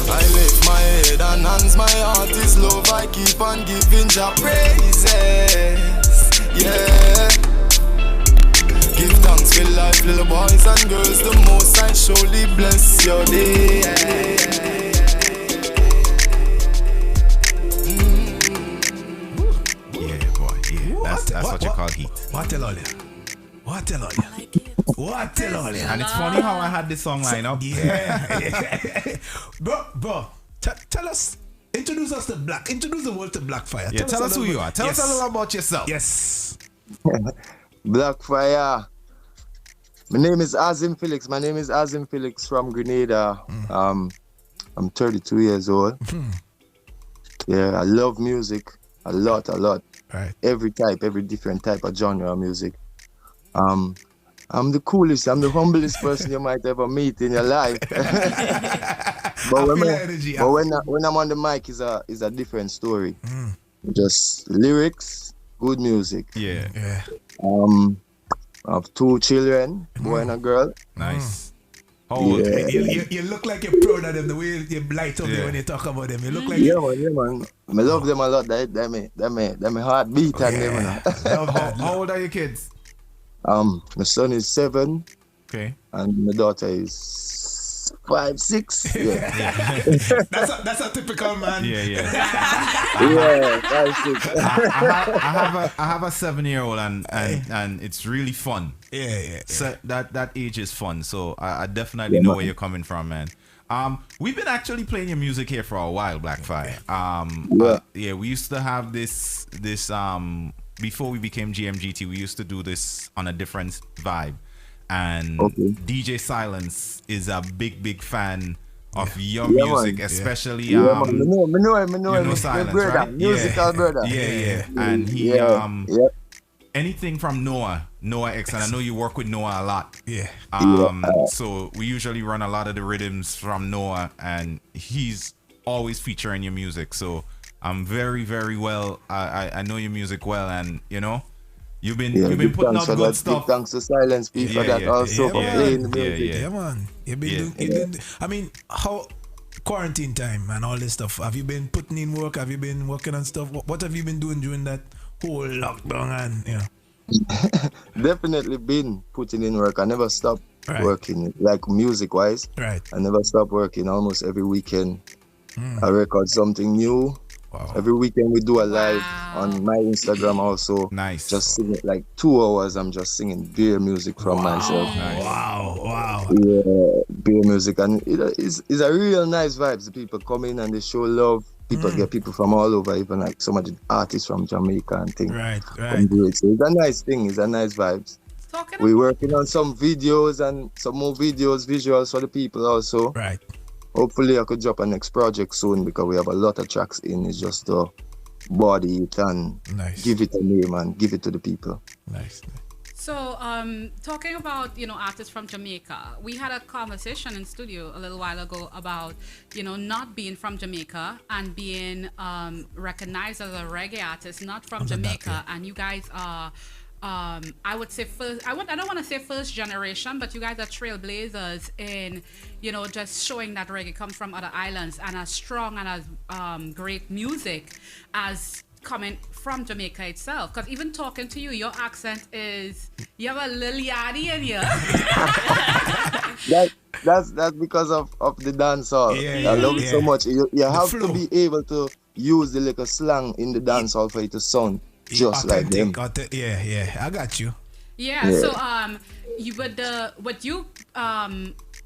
I lift my head and hands, my heart is love. I keep on giving Jah praises. Yeah. Give thanks for life, little boys and girls. The most I surely bless your day. Yeah, boy. Yeah. That's what you call heat. What tell all you? What tell all you? What tell all you? And it's funny how I had this song line up. Yeah. Bro, tell us. Introduce the world to Blackfire. Yeah, tell us who you are. Tell us a little about yourself. Yes. Blackfire. My name is Azim Felix. From Grenada. I'm 32 years old. Yeah, I love music a lot. Right. Every different type of genre of music. I'm the coolest, I'm the humblest person you might ever meet in your life. But when I'm on the mic, is a different story. Just lyrics, good music. Yeah. I have 2 children, boy and a girl. Nice. old? Yeah. You look like you're proud of them, the way you light up there when you talk about them. You look like Yeah, man. I love them a lot. They me heartbeat and them. You know. How old are your kids? My son is 7. Okay. And my daughter is 5, 6. Yeah. That's a typical man. Yeah. 5, 6. I have a 7-year-old and it's really fun. Yeah. So that age is fun. So I definitely know where you're coming from, man. We've been actually playing your music here for a while, Blackfire. We used to have this before we became GMGT, we used to do this on a different vibe. And DJ Silence is a big fan of your music, especially me know Silence, brother, right? musical brother. Yeah. And he anything from Noah X, and I know you work with Noah a lot. Yeah. So we usually run a lot of the rhythms from Noah, and he's always featuring your music. So I'm very, very well. I know your music well, and you know, you've been putting out good stuff. Thanks to Silence P for that also for playing the music. Yeah, man. You've been I mean, how quarantine time and all this stuff. Have you been putting in work? Have you been working on stuff? What have you been doing during that whole lockdown? And you know, definitely been putting in work. I never stopped working, like music wise. Right. I never stopped working. Almost every weekend, I record something new. Wow. Every weekend we do a live on my Instagram also. Nice. Just singing like 2 hours. I'm just singing beer music from myself. Nice. Wow. Yeah, beer music, and it's a real nice vibes. The people come in and they show love. People get people from all over, even like some of the artists from Jamaica and things. Right. So it's a nice thing. It's a nice vibes. We're working on some videos and some more visuals for the people also. Right. Hopefully I could drop a next project soon because we have a lot of tracks in. It's just to body it and give it a name and give it to the people. Nice. So, talking about, artists from Jamaica, we had a conversation in studio a little while ago about, not being from Jamaica and being recognized as a reggae artist, not from Jamaica. And you guys are, I would say I don't want to say first generation, but you guys are trailblazers in, just showing that reggae comes from other islands and as strong and as great music as coming from Jamaica itself. Because even talking to you, your accent is, you have a little yardie in you. That's because of the dancehall. I love it so much. You have to be able to use the little slang in the dancehall for it to sound just like them. Yeah, I got you. Yeah. So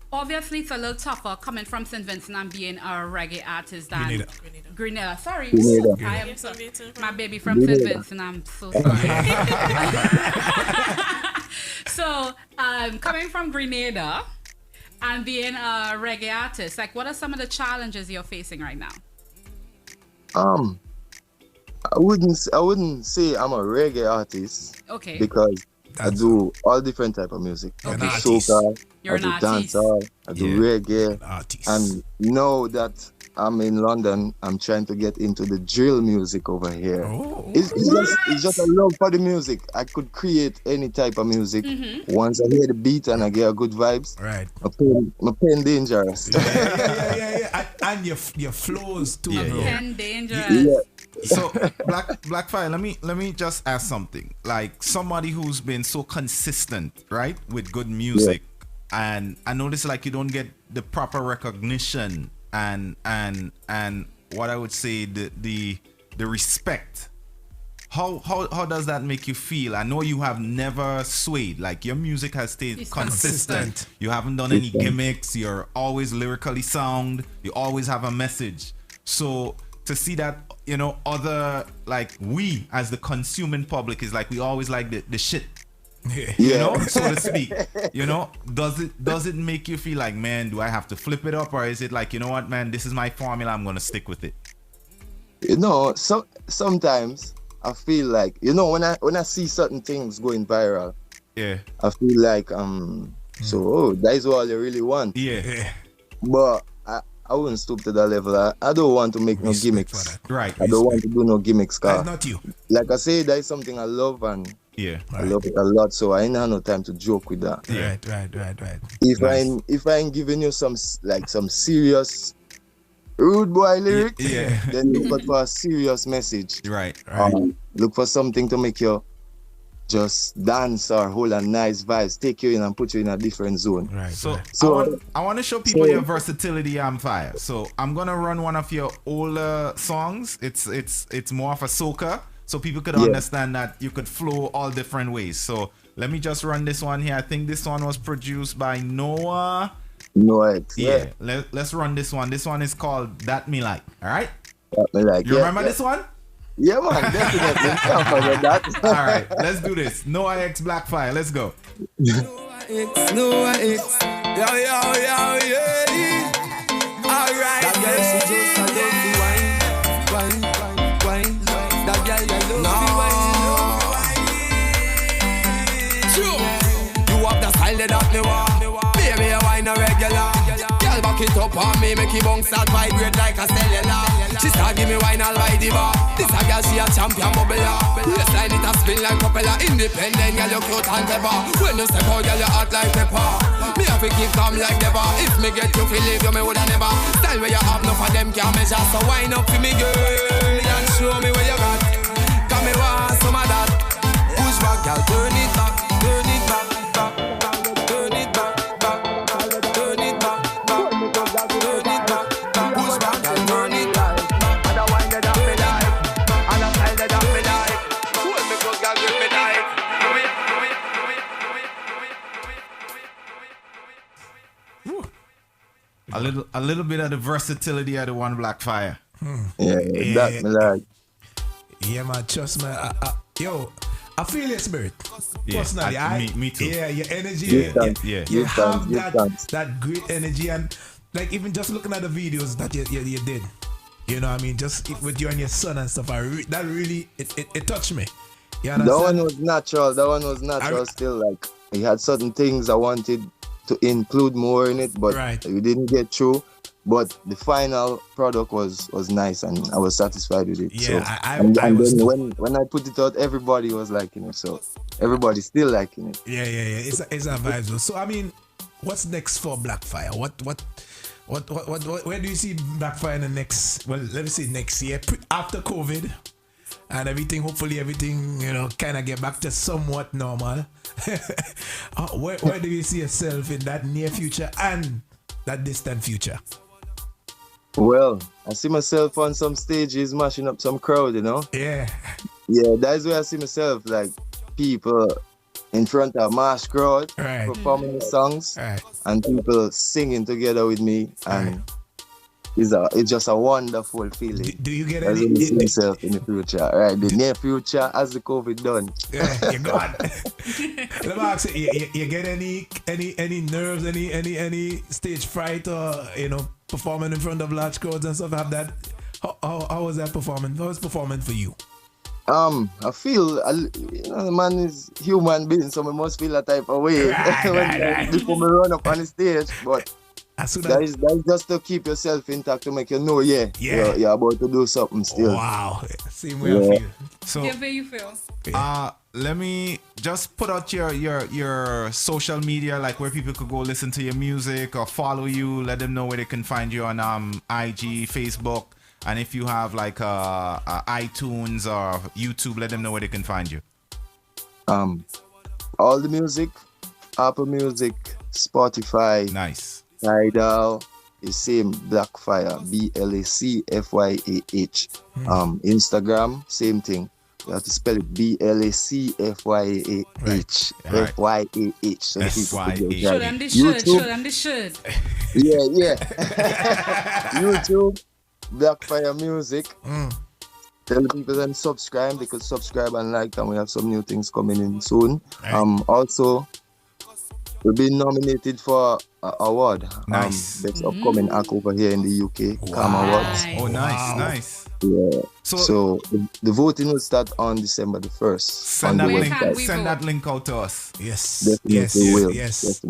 obviously it's a little tougher coming from St. Vincent and being a reggae artist than Grenada. Sorry, I am my baby from St. Vincent. I'm so sorry. So coming from Grenada and being a reggae artist, like what are some of the challenges you're facing right now? I wouldn't say I'm a reggae artist. Okay. Because I do all different type of music. I do soca, I do dancehall, I do reggae. And now that I'm in London, I'm trying to get into the drill music over here. It's just a love for the music. I could create any type of music. Once I hear the beat and I get a good vibes. Right. My pen dangerous. Yeah. And your flows too, bro. Pen dangerous. Yeah. So Blackfire, let me just ask something. Like somebody who's been so consistent, right, with good music, and I notice like you don't get the proper recognition and what I would say the respect. How does that make you feel? I know you have never swayed. Like your music has stayed consistent. You haven't done any gimmicks. You're always lyrically sound. You always have a message. So to see that, other, like we as the consuming public is like we always like the shit, so to speak. Does it make you feel like, man, do I have to flip it up, or is it like, you know what, man, this is my formula, I'm gonna stick with it? Sometimes I feel like, when I see certain things going viral, I feel like that is all you really want. Yeah. But I wouldn't stoop to that level. I don't want to make no gimmicks. Right. I don't want to do no gimmicks. That's not you. Like I say, that is something I love and I love it a lot. So I ain't have no time to joke with that. Right. If I'm giving you some serious rude boy lyrics, then look for a serious message. Right. Look for something to make you just dance or hold a nice vibes, take you in and put you in a different zone. Right. So I want to show people your versatility on fire. So I'm gonna run one of your older songs. It's more of a soca, so people could understand that you could flow all different ways. So let me just run this one here. I think this one was produced by Noah. Yeah. Let's run this one. This one is called That Me Like. All right. That Me Like. You remember this one? Yeah, man, definitely. Can't forget that. All right, let's do this. Noah X Blackfire. Let's go. Noah X. Yo, yeah. All right, that girl, she just a love the wine. That girl, you love the wine. True. You have the style that me want. Baby, you wine a regular. Girl, back it up on me, make it bounce that vibrate like a cellular. She start give me wine all by the bar. This a girl, she a champion bubbler. Waistline it a spin like propeller. Independent, girl, you cute and clever. When you step out, girl, you hot like pepper. Me have to keep calm like never. If me get you feel leave you, me woulda never. Style where you have, no for them can't measure. So wine up for me, girl, and show me where you got. Got me want some of that. Push back, girl, turn it back, turn it back. A little bit of the versatility of the One Blackfire. That me like. Yeah, man, trust me. I feel your spirit. Personally, me too. Yeah, your energy. You have that great energy, and like even just looking at the videos that you did, you know what I mean, just with you and your son and stuff, that really it touched me. You understand? That one was natural. Still, like, he had certain things I wanted to include more in it, but we didn't get through. But the final product was nice, and I was satisfied with it. Yeah, so, when I put it out, everybody was liking it. So everybody's still liking it. Yeah. It's a vibe. Though. So I mean, what's next for Blackfire? What where do you see Blackfire in the next? Well, let me say next year after COVID and everything. Hopefully everything kind of get back to somewhat normal. Where do you see yourself in that near future and that distant future? Well, I see myself on some stages mashing up some crowd, Yeah, that's where I see myself, like people in front of mass crowd performing the songs and people singing together with me, and it's just a wonderful feeling. Do you get any? I see myself in the future, right? The near future as the COVID done. Yeah, you're gone. Let me ask you get any nerves, any stage fright, or performing in front of large crowds and stuff? Have that? How was that performing? How was performing for you? I feel the man is human being, so I must feel that type of way before me run up on the stage, but. That is just to keep yourself intact, to make you know, you're about to do something still. Wow, same way I feel. So, how you feel? Let me just put out your social media, like where people could go listen to your music or follow you. Let them know where they can find you on IG, Facebook, and if you have like iTunes or YouTube, let them know where they can find you. All the music, Apple Music, Spotify. Nice. Tidal, the same Blackfire, BLACFYAH. Instagram, same thing. You have to spell it BLACFYAH. FYAH. So should. Yeah. YouTube, Blackfire Music. Tell the people then subscribe. They could subscribe and like, and we have some new things coming in soon. Also, we've been nominated for an award. Nice. Best upcoming act over here in the UK. Wow. Awards. Oh, nice. Yeah. So the voting will start on December the 1st. Send that link out to us. Yes. Definitely will.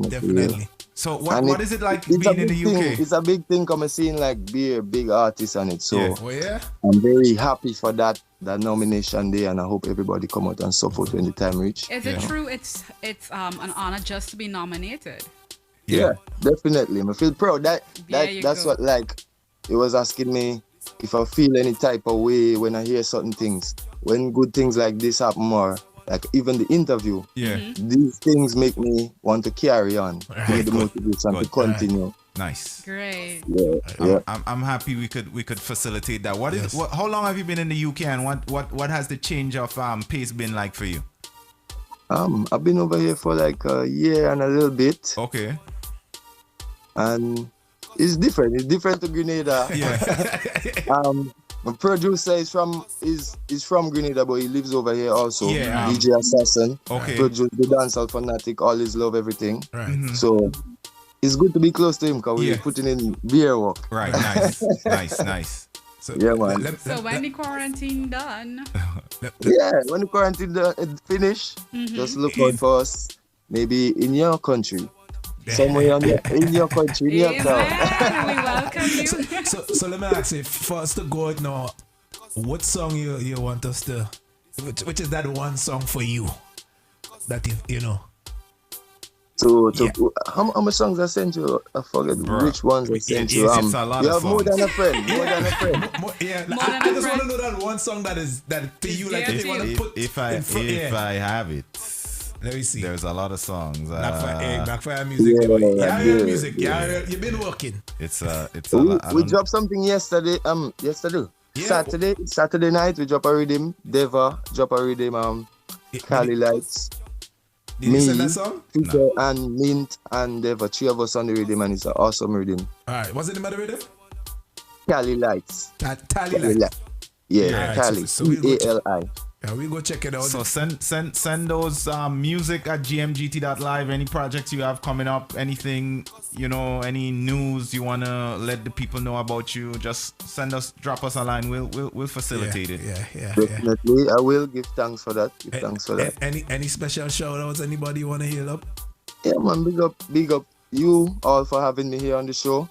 Definitely. So what is it like being in the UK? It's a big thing coming seeing like be a big artist on it. So yeah. I'm very happy for that nomination day, and I hope everybody come out and support when the time reach. Is it true? It's an honor just to be nominated. Yeah, definitely. I feel proud. That's what like it was asking me if I feel any type of way when I hear certain things. When good things like this happen more, like even the interview. Yeah. These things make me want to carry on. Give the motivation to continue. Nice. Great. Yeah. I'm happy we could facilitate that. How long have you been in the UK, and what has the change of pace been like for you? I've been over here for like a year and a little bit. Okay. And it's different. It's different to Grenada. Yeah. My producer is from Grenada, but he lives over here also. Yeah. DJ Assassin. Okay. Produce the dancehall fanatic, all his love, everything. Right. Mm-hmm. So it's good to be close to him because we're putting in beer work. Right. Nice. So, yeah, man. So when the quarantine done? When the quarantine finish, just look out for us. Maybe in your country. Somewhere in your country, in your town. We welcome you. So let me ask you, for us to go out now, what song you want us to, which is that one song for you that you know? How much songs I sent you? I forget which ones I sent you. It's a lot you of have songs. more than a friend. I just want to know that one song that to you, like if you want to put if I have it. Let me see. There's a lot of songs. Blackfire music. Music. You've been working. It's a lot. We dropped something yesterday. Saturday night we drop a rhythm. Deva drop a rhythm. Cali Lights. Did you send that song? Peter and Mint and Deva. 3 of us on the rhythm, and it's an awesome rhythm. Alright, what's the name of the rhythm? Cali Lights. Cali Lights. Yeah, Cali. CALI. Yeah, we go check it out. So send those music at GMGT.LIVE. Any projects you have coming up, anything, any news you wanna let the people know about you, just drop us a line. We'll facilitate it. Yeah. Definitely, I will give thanks for that. Any special shout outs? Anybody you wanna heal up? Yeah, man, big up you all for having me here on the show.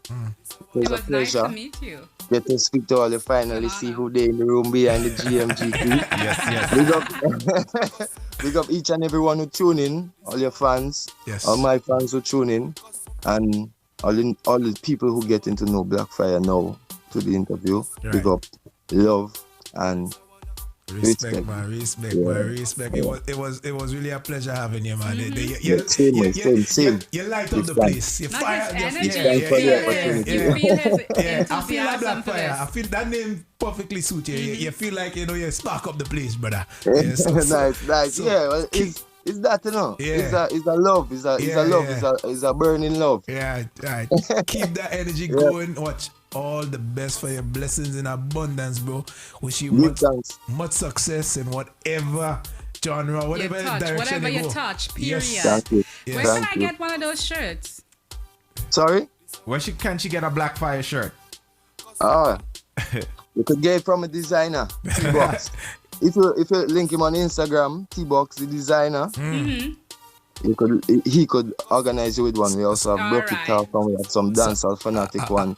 It was a pleasure. Nice to meet you. Get to speak to all the finally see who they in the room behind the GMGT. Yes. Big up each and everyone who tune in, all your fans, all my fans who tune in, and all the people who getting to know Blackfire now to the interview. Right. Big up, love, and respect. It was really a pleasure having you, man. Same. You light up the place. You fire. I feel like Blackfire. I feel that name perfectly suit you. You feel like you spark up the place, brother. Nice. Well, it's that, It's a love. It's a burning love. Yeah, right. Keep that energy going. Watch. All the best for your blessings in abundance, bro. Wish you much success in whatever genre, whatever direction whatever you you go. touch, period. Yes. Thank you. Where can I get one of those shirts? Sorry? Where can she get a Blackfire shirt? You could get it from a designer, T-Box. If you link him on Instagram, T-Box, the designer, he could organize you with one. We also have Broken Talk and we have some dancehall fanatic one.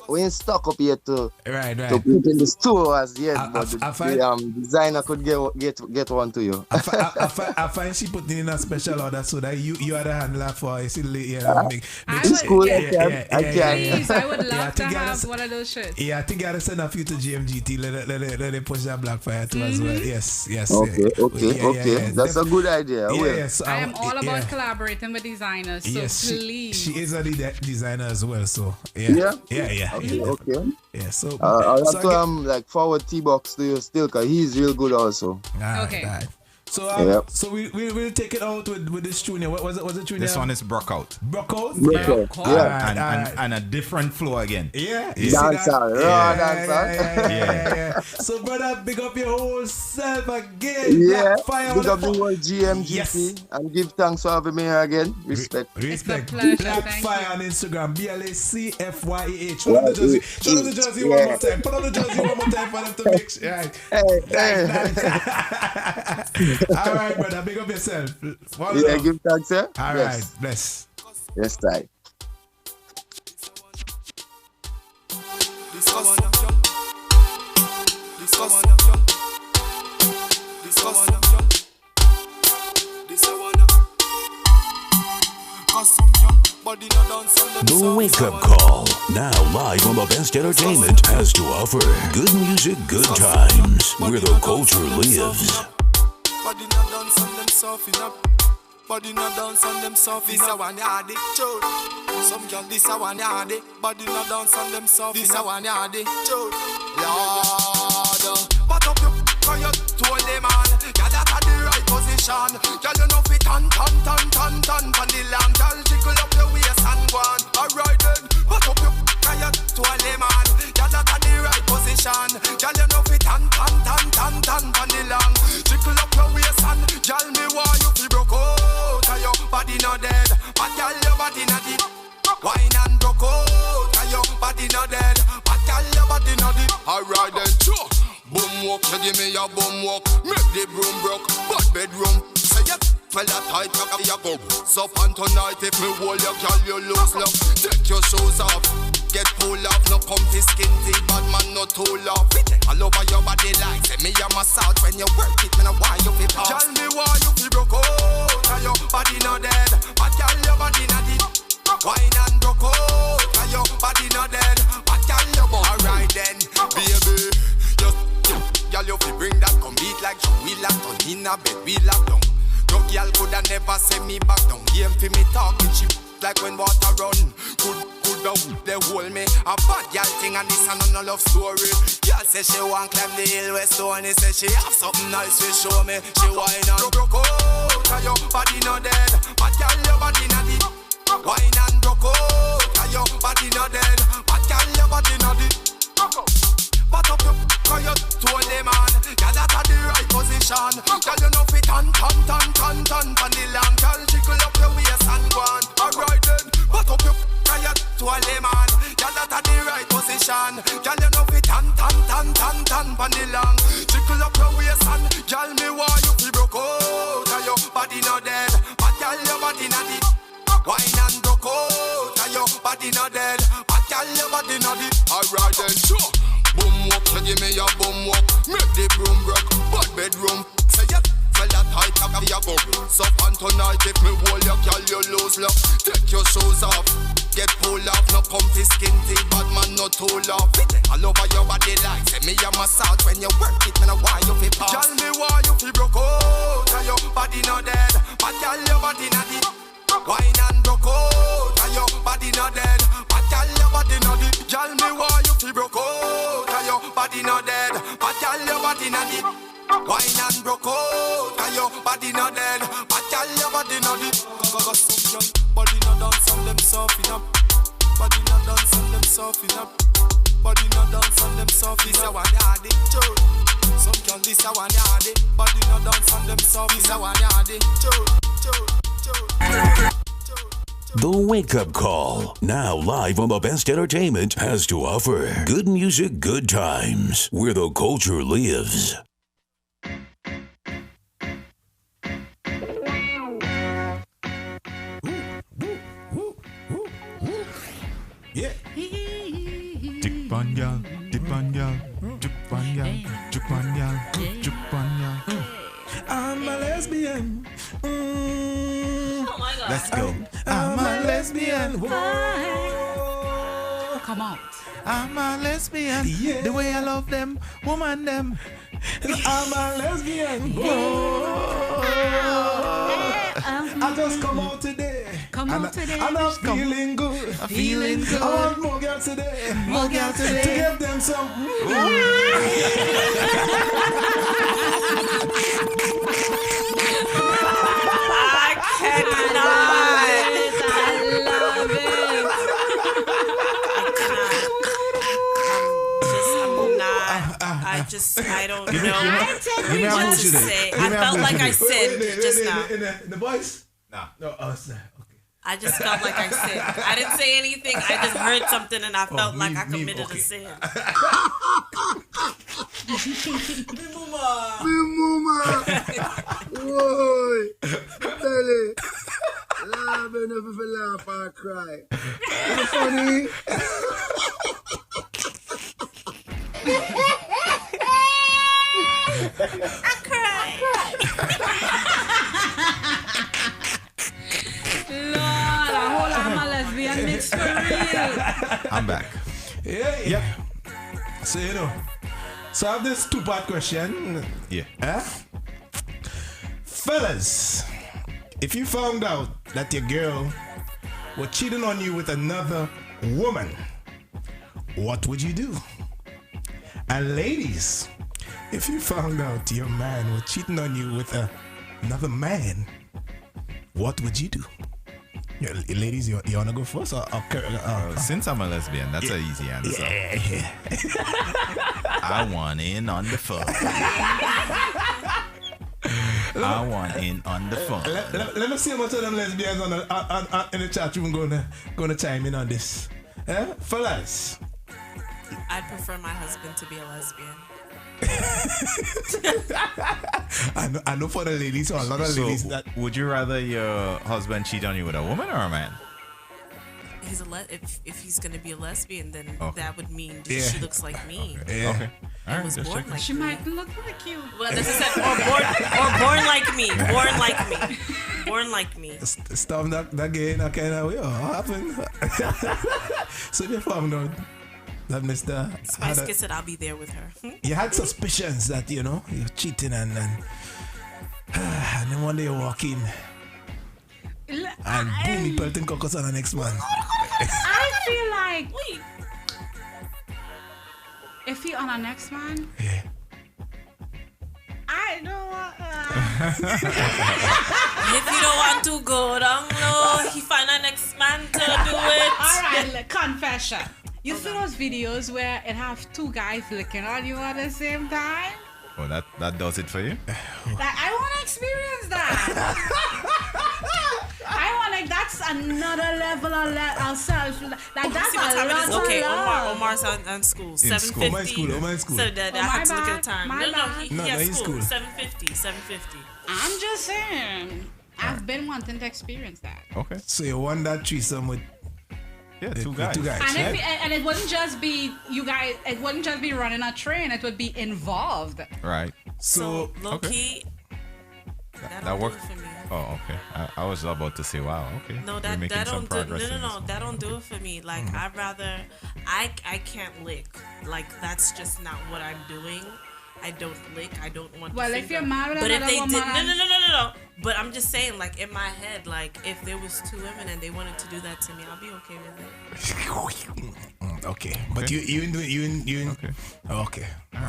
We ain't stuck up yet to put in the store as yet, but the designer could get one to you. I find she put in a special order so that you are the handler for it. It's cool. I can. Please, I would love to have one of those shirts. Yeah, I think I gotta send a few to GMGT. Let them push that Blackfire too as well. Yes. Okay. That's a good idea. I am all about collaborating with designers, so please. She is a designer as well, so yeah. Okay. Yeah, so I'll have to forward T-Box to you still, cause he's real good also. Okay. Right. So we'll take it out with this tune. What was it tune? This one is Brockout. Brockout? Yeah. And a different flow again. Yeah. Dancehall. Yeah. So brother, big up your whole self again. Yeah. Big up the whole GMGT and give thanks for having me here again. Respect. Blackfire on Instagram. BLACFYEH. Put on the jersey one more time. Put on the jersey one more time for them to mix. Right. All right, brother. Big up yourself. Give thanks, sir. All right. Bless. Yes, I. The Wake Up Call, now live on the best entertainment has to offer. Good music, good times, where the culture lives. Body not dance on them soft enough. Body not dance on them soft. This a one yardy, chode. Some girl this a one yardy. Body not dance on them soft. This a one yardy, chode. Lord, pat up your fire to the man. Girl that at the right position. Girl you know fit tan from the land. Girl jiggle up your waist and go on. Alright then, pat up your fire to the man. Girl that at the right position. Girl you know fit tan from the land. Jiggle up your waist and girl me why you feel broke out. Your body not dead, but girl your body not dead. Wine and broke out, your body not dead, but girl your body not dead. Alright then, sure. Boom walk, you give me your boom walk. Make the broom broke, but bedroom. Say it, fella tight, you go. So on tonight, if me hold your girl, you lose love. Take your shoes off, get pull off. No comfy skin deep, bad man no too love. All over your body like, say me a massage when you work it. Me know why you feel pause. Tell me why you feel broke out. Your body not dead, but girl your body not dead. Wine and broke out, your body not dead, but girl your body. Alright then, baby. Girl, you fi bring that come beat like you we lock down in a bed we lock down. No girl coulda never send me back down. Game fi me talking cheap like when water run. Coulda they hold me a bad girl thing and this a no love story. Girl say she want climb the hill west stone. He say she have something nice to show me. She whine and broke out, your body no dead, but girl your body not dead. Wine and broke out, your body no dead, but girl your body not dead. Pat up your fire to the man. Girl that at the right position. Girl you know fit tan from the land. Girl jiggle up your waist and go on. Alright then, pat up your fire to the man. Girl that at the right position. Girl you know fit tan from the land. Jiggle up your waist and girl me why you feel broke out. Your body not dead, but girl your body not dead. Wine and broke out. Your body not dead, but girl your body not dead. Alright then, sure. Boom walk, you give me your boom walk. Make the broom broke, but bedroom. Say it, fella tight, you go. So on tonight, if me hold your girl, you lose love. Take your shoes off, get pull off. No comfy skin deep, bad man no too love. All over your body like, say me a massage when you work it. Me know why you feel pause. Tell me why you feel broke out. Your body not dead, but girl your body not dead. Wine and broke out, your body not dead, but girl your body not dead. Tell me why you feel broke out. Your body not dead, but girl your body not dead. Wine and broke out, your body not dead, but girl your body not dead. Got some young body not dance on them soft enough. Body not dance on them soft enough. Body not dance on them soft. This a one yardy, chode. Some girl this a one yardy. Body not dance on them soft. This a one yardy, chode. The Wake Up Call, now live on the best entertainment has to offer. Good music, good times, where the culture lives. Yeah. Dip on y'all, dip on y'all, dip on y'all, dip on y'all, dip on y'all. I'm a lesbian. Oh my God. Let's go. I'm a lesbian. Whoa. Come on. I'm a lesbian. Yeah. The way I love them, woman them. I'm a lesbian. Whoa. I just come out today. Come out today. And I'm feeling good. I'm feeling good. I want more girls today. More girls today. To give them some. I cannot. I love it. I don't know what to say. I felt like I said just now. In the voice? No, okay. I just felt like I said. I didn't say anything. I just heard something and I felt like I committed a sin. Muma. Whoa. Belly. you never feel laugh or cry. It's funny. I cry. Lord, I hold I'm a lesbian mix for real. I'm back. Yeah. Yep. So so I have this two-part question. Yeah. Fellas, if you found out that your girl was cheating on you with another woman, what would you do? And ladies, if you found out your man was cheating on you with another man, what would you do? Ladies, you want to go first? Since I'm a lesbian, that's an easy answer. Yeah. I want in on the fun. I want in on the fun. Let me see how much of them lesbians in the chat room gonna chime in on this. Fellas. I'd prefer my husband to be a lesbian. I know for the ladies, or a lot of ladies that. Would you rather your husband cheat on you with a woman or a man? He's if he's gonna be a lesbian, then that would mean Yeah. she looks like me. Yeah. Okay. I was born like She me. might look like you. Well, this is it. Or born like me. Born like me. Born like me. Stop that gay in that kind of way. What happened? So you found out that Mr. Spice Kiss said I'll be there with her. You had suspicions that you're cheating and then one day you walk in and boom, you pelting cocos on the next man. I feel like if he on our next man, yeah. I don't want. If you don't want to go down low, he find a next man to do it. All right, confession. You see those videos where it have two guys licking on you at the same time? Oh, that does it for you? Like, I want to experience that. That's another level of self. Like, that's See what's a lot happening is, of okay, love. Omar's on school. In 7:50. Omar in school. So that I had to look at the time. My No, bad. he No, has he's school. cool. 7:50. I'm just saying. I've been wanting to experience that. Okay. So you want that threesome with two guys. Two guys, And, right? and it wouldn't just be you guys. It wouldn't just be running a train. It would be involved. Right. So low okay. key, That worked for me. Oh, okay. I was about to say, wow, okay. No, We're that making some don't do progress in this one. that don't do it for me. Like I'd rather I can't lick. Like that's just not what I'm doing. I don't lick. I don't want. Well, to if you're married but if another they woman, did no. But I'm just saying, like in my head, like if there was two women and they wanted to do that to me, I'll be okay with it. Okay, but you Okay.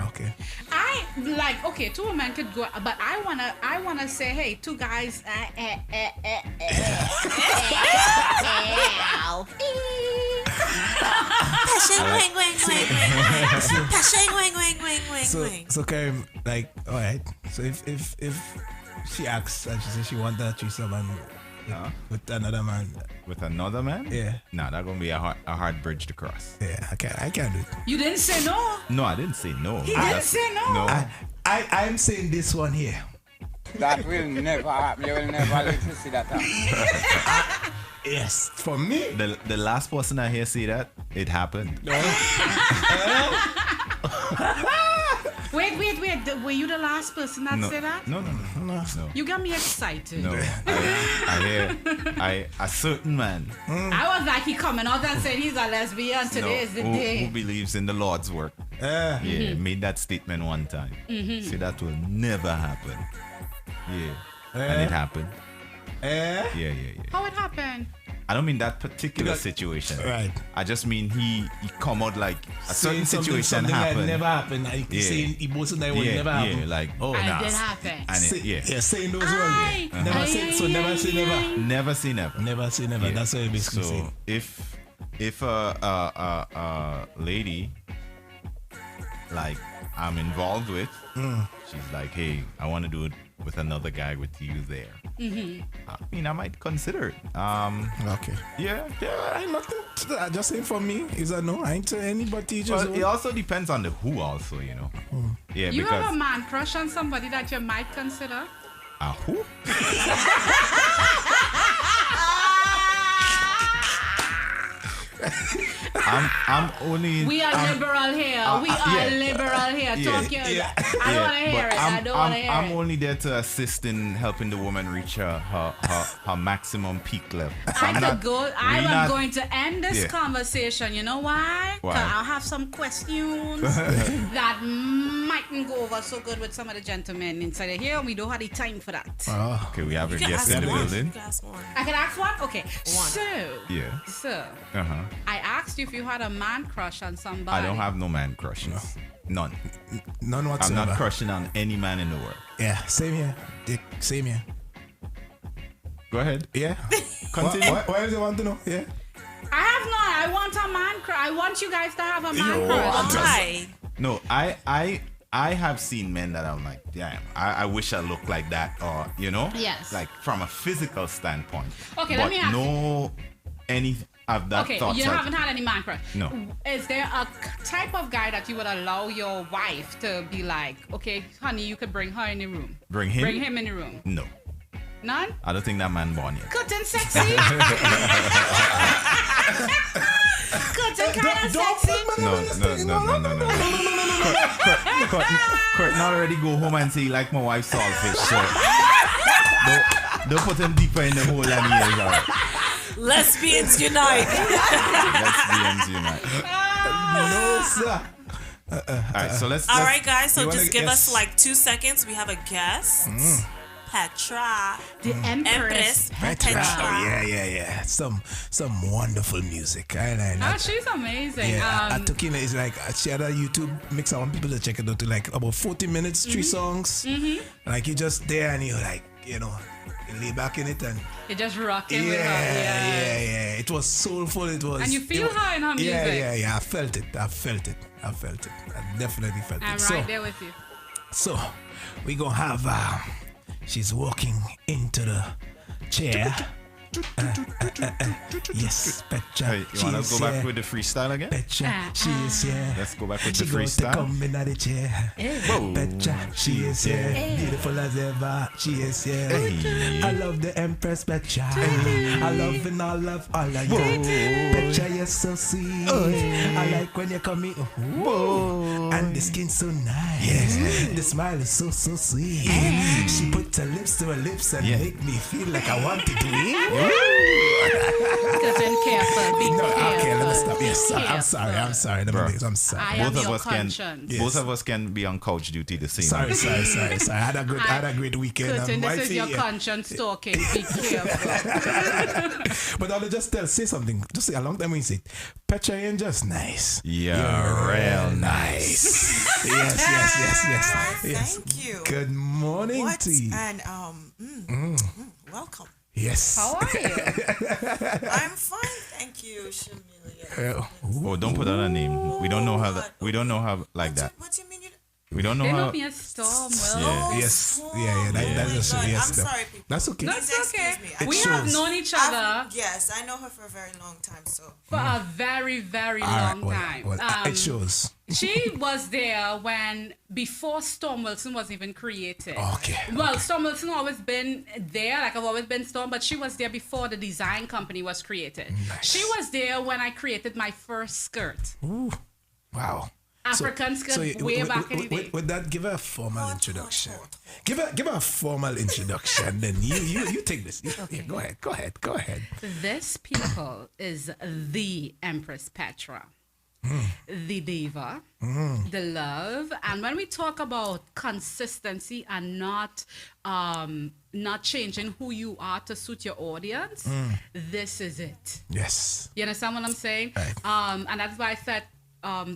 Okay. I like two women could go, but I wanna say, hey, two guys. So Karim, like, all right. So if she asks and she says she want that threesome and with another man, with another man? Yeah. Nah, that's gonna be a hard bridge to cross. Yeah, I can't do it. You didn't say no. No, I didn't say no. He didn't say no. No. I'm saying this one here. That will never happen. You will never live to see that happen. Yes, for me. The last person I hear say that, it happened. Wait. Were you the last person that said that? No. You got me excited. No. I hear a certain man. I was like, he coming out and saying he's a lesbian. Today is the day. Who believes in the Lord's work. Made that statement one time. Say that will never happen. And it happened. Yeah. How it happened? I don't mean that particular situation. Right. I just mean he come out like a certain situation something happened. that never happened. Like saying he boasted that would never happen. Yeah, like oh, And nah. it did happen. And it, saying those words. Never say never. Never say never. Never say never. Yeah. That's what you basically say. If a lady like I'm involved with, she's like, hey, I want to do it with another guy with you there. I mean, I might consider it. Okay. Yeah, I'm nothing to that. Just saying for me is a no. I ain't to anybody. Just but it also depends on the who also, you know. Yeah, You because have a man crush on somebody that you might consider? a who? I'm only. We are liberal here. We are liberal here. Talk your. I don't want to hear it. I don't want to hear it. I'm only there to assist in helping the woman reach her maximum peak level. I'm going to end this conversation. You know why? Why? 'Cause I'll have some questions that mightn't go over so good with some of the gentlemen inside of here. We don't have the time for that. Okay, we have a guest in the building. I can ask one? Okay. So, Uh-huh. I asked you if you had a man crush on somebody. I don't have no man crushes. None. None whatsoever. I'm not crushing on any man in the world. Yeah, same here. Dick, same here. Go ahead. Yeah. Continue. Why do you want to know? Yeah. I have none. I want a man crush. I want you guys to have a man crush. Why? No, I have seen men that I'm like, damn, I wish I looked like that, or Yes. like from a physical standpoint. Okay, but let me ask no any of that Okay, thoughts. you haven't had any man crush. No. Is there a type of guy that you would allow your wife to be like, okay, honey, you could bring her in the room? Bring him? Bring him in the room. No. None? I don't think that man born yet. Good and sexy. Good and kind of sexy. No. Curtin already go home and say, like my wife's saltfish. So don't put him deeper in the hole than he is. All right. Lesbians unite. Lesbians unite. No, sir. Alright, so let's. All right, guys. So you just wanna give guess? us like 2 seconds. We have a guest. Petra. The Empress Petra. Yeah. Some wonderful music. I She's amazing. Yeah, I took in. It's like she had a YouTube mix. I want people to check it out. To like about 40 minutes, 3 songs. Like you just there and you like you lay back in it and you're just rocking with her. Yeah. It was soulful. It was. And you feel her in her music. Yeah. I felt it. I definitely felt it. I'm right there with you. So we gonna have. She's walking into the chair. Yes, Petra. Hey, you want to go back with the freestyle again? Petra, she is here. Let's go back with She the goes to freestyle. come in at the chair. Whoa. Petra, she is here. Hey. Beautiful as ever. She is here. Hey. I love the Empress Petra. I love and I love all of you. Petra, you're so sweet. I like when you come in. Whoa. And the skin so nice. Yes. The smile is so sweet. She put her lips to her lips and make me feel like I wanted to eat. Cousin, careful. Be careful. Okay, let me stop. Yes, Careful. I'm sorry. I'm sorry. I am your conscience. Both of us can be on couch duty the same. Sorry. I had a great weekend. Cousin, this is your conscience talking. Be careful. But I'll just say something. Just say a long time when you say, Petra, you're just nice. You're real nice. Yes. Thank you. Good morning to you. And welcome. Yes. How are you? I'm fine, thank you, Shamilia. Oh, don't put out a name. We don't know how that. We don't know how like that. What do you mean? We don't know There how. will be a storm, Will. Yeah. Yes. That's I'm sorry, people. That's okay. That's okay. It We shows. have known each other Yes, I know her for a very long time, so. for a very, very long time. It shows. She was there before Storm Wilson was even created. Okay. Well, Storm Wilson always been there, like I've always been Storm, but she was there before the design company was created. Nice. She was there when I created my first skirt. Ooh. Wow. African skirt way back in the day. With that, give her a formal introduction. Give her a formal introduction. Then you take this. Okay. Yeah, go ahead. This people is the Empress Petra. The diva, the love, and when we talk about consistency and not changing who you are to suit your audience, this is it. Yes. You understand what I'm saying? Right. And that's why I said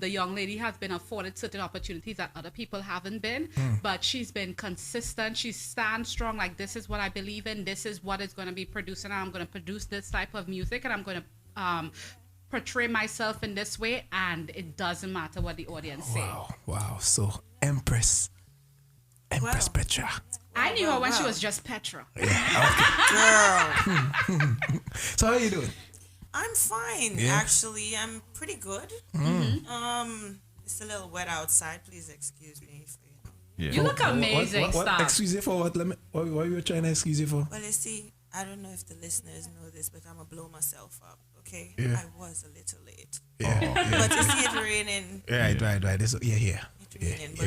the young lady has been afforded certain opportunities that other people haven't been, but she's been consistent. She stands strong. Like, this is what I believe in. This is what is going to be produced, and I'm going to produce this type of music, and I'm going to portray myself in this way, and it doesn't matter what the audience say. Wow. So Empress Petra. I knew her when she was just Petra. Girl. So how are you doing? I'm fine, Yeah. actually. I'm pretty good. It's a little wet outside. Please excuse me. You look amazing, What stop. excuse you for what? What you were trying to excuse you for? Well, you see, I don't know if the listeners know this, but I'm going to blow myself up. okay. Yeah. I was a little late. Yeah. But you see it raining. Right. It's, yeah, here. Raining, but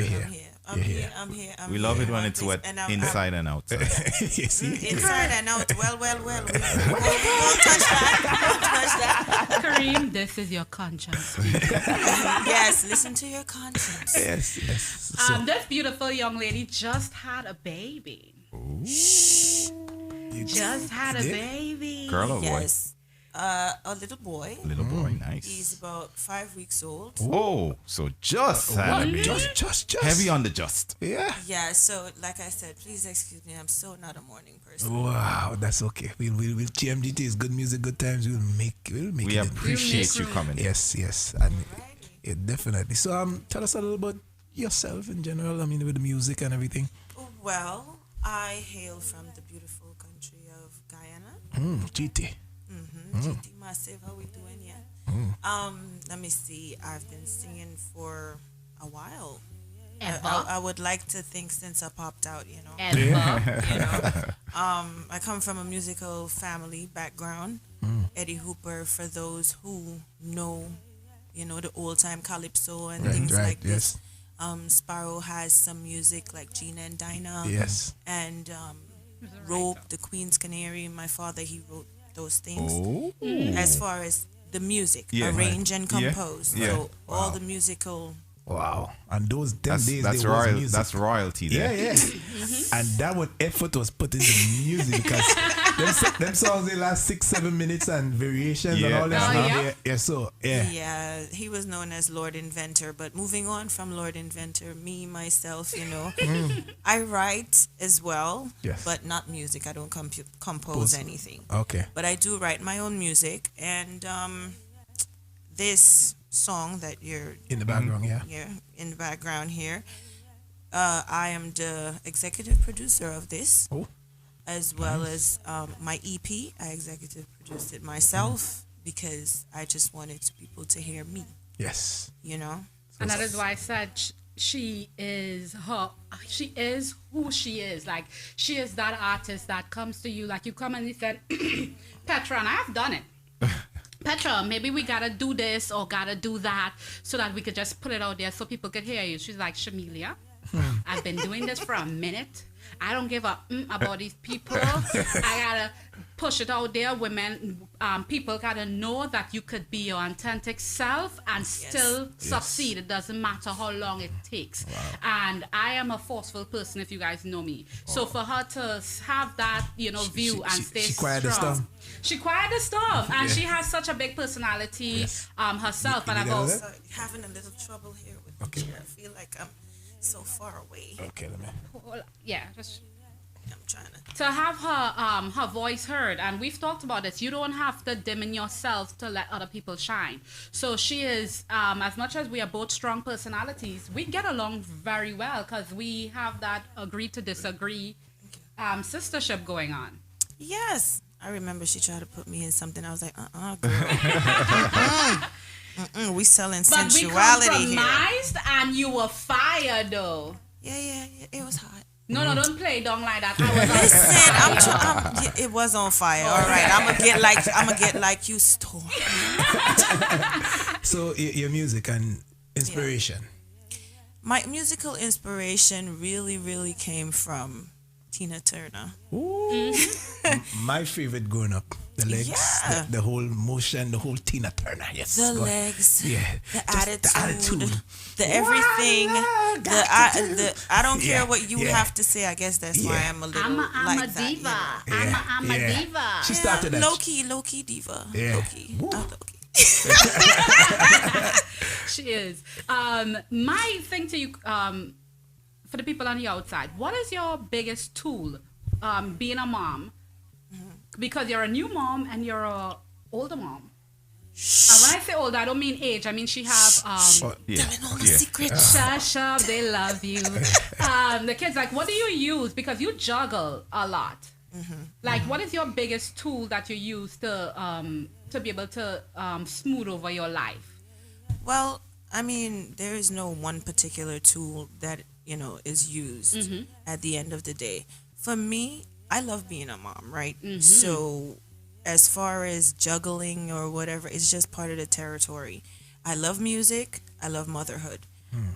I'm here. I'm here. We love it when it's wet inside and outside. Inside and out. Well. We won't touch that. We won't touch that. Kareem, this is your conscience. Yes, listen to your conscience. Yes. This beautiful young lady just had a baby. Just had a baby. Girl or boy? Yes. A little boy. Little boy, nice. He's about 5 weeks old. Oh, so just had a baby. Just. Heavy on the just. Yeah. Yeah, so like I said, please excuse me. I'm so not a morning person. Wow, that's okay. We'll GMGT is good music, good times. We'll make we it. appreciate you coming. Yes. And yeah, definitely. So tell us a little about yourself in general. I mean, with the music and everything. Well, I hail from the beautiful country of Guyana. GT. GT Massive, how we doing? Yeah. Let me see. I've been singing for a while. I would like to think since I popped out, you know. I come from a musical family background. Eddie Hooper, for those who know, you know, the old time calypso and things like this. Sparrow has some music like Gina and Dinah. Yes. And Rope, the Queen's Canary. My father, he wrote those things. As far as the music, arrange and compose. So all the musical. Wow. And those days that's there was music. That's royalty there. Yeah. And that one effort was put into music because them songs they last 6-7 minutes and variations and all that stuff. Yeah, he was known as Lord Inventor. But moving on from Lord Inventor, me myself, you know, I write as well, but not music. I don't compose anything. Okay. But I do write my own music, and this song that you're in the background, in the background here. I am the executive producer of this, as well as my EP. I executive produced it myself because I just wanted people to hear me. Yes, you know, and that is why I said she is who she is. Like, she is that artist that comes to you, like you come and you said, Petra, and I've done it. Petra, maybe we gotta do this or gotta do that so that we could just put it out there so people could hear you. She's like, Shamelia, I've been doing this for a minute. I don't give a about these people. I gotta push it out there. Women, people gotta know that you could be your authentic self and still succeed. It doesn't matter how long it takes. And I am a forceful person, if you guys know me. So for her to have that, you know, view and stay she quiet the strong. storm. She quiet the storm, and she has such a big personality herself. And I've also having a little trouble here with the chair. I feel like I'm so far away. Okay, let me. I'm trying to have her voice heard, and we've talked about this. You don't have to dim in yourself to let other people shine. So she is, as much as we are both strong personalities, we get along very well because we have that agree to disagree sistership going on. Yes, I remember she tried to put me in something. I was like, girl. We selling sensuality here. But we compromised, and you were fired, though. Yeah. It was hot. No, don't play down like that. Listen, it was on fire. All right, I'm gonna get like you, Storm. So your music and inspiration. My musical inspiration really came from Tina Turner. Ooh. My favorite growing up. The legs, the whole motion, the whole Tina Turner. Yes. The legs. Yeah. The attitude. The everything. I don't care what you have to say. I guess that's why I'm a little I'm like a that. diva. You know? I'm a diva. She started that. Low key diva. Yeah. Low key. She is. My thing to you, for the people on the outside, what is your biggest tool being a mom? Because you're a new mom and you're a older mom. And when I say older, I don't mean age. I mean she have telling all the secrets. Shush up, they love you. The kids, like, what do you use? Because you juggle a lot. Like, what is your biggest tool that you use to be able to smooth over your life? Well, I mean, there is no one particular tool that, you know, is used at the end of the day. For me, I love being a mom, right? So as far as juggling or whatever, it's just part of the territory. I love music. I love motherhood.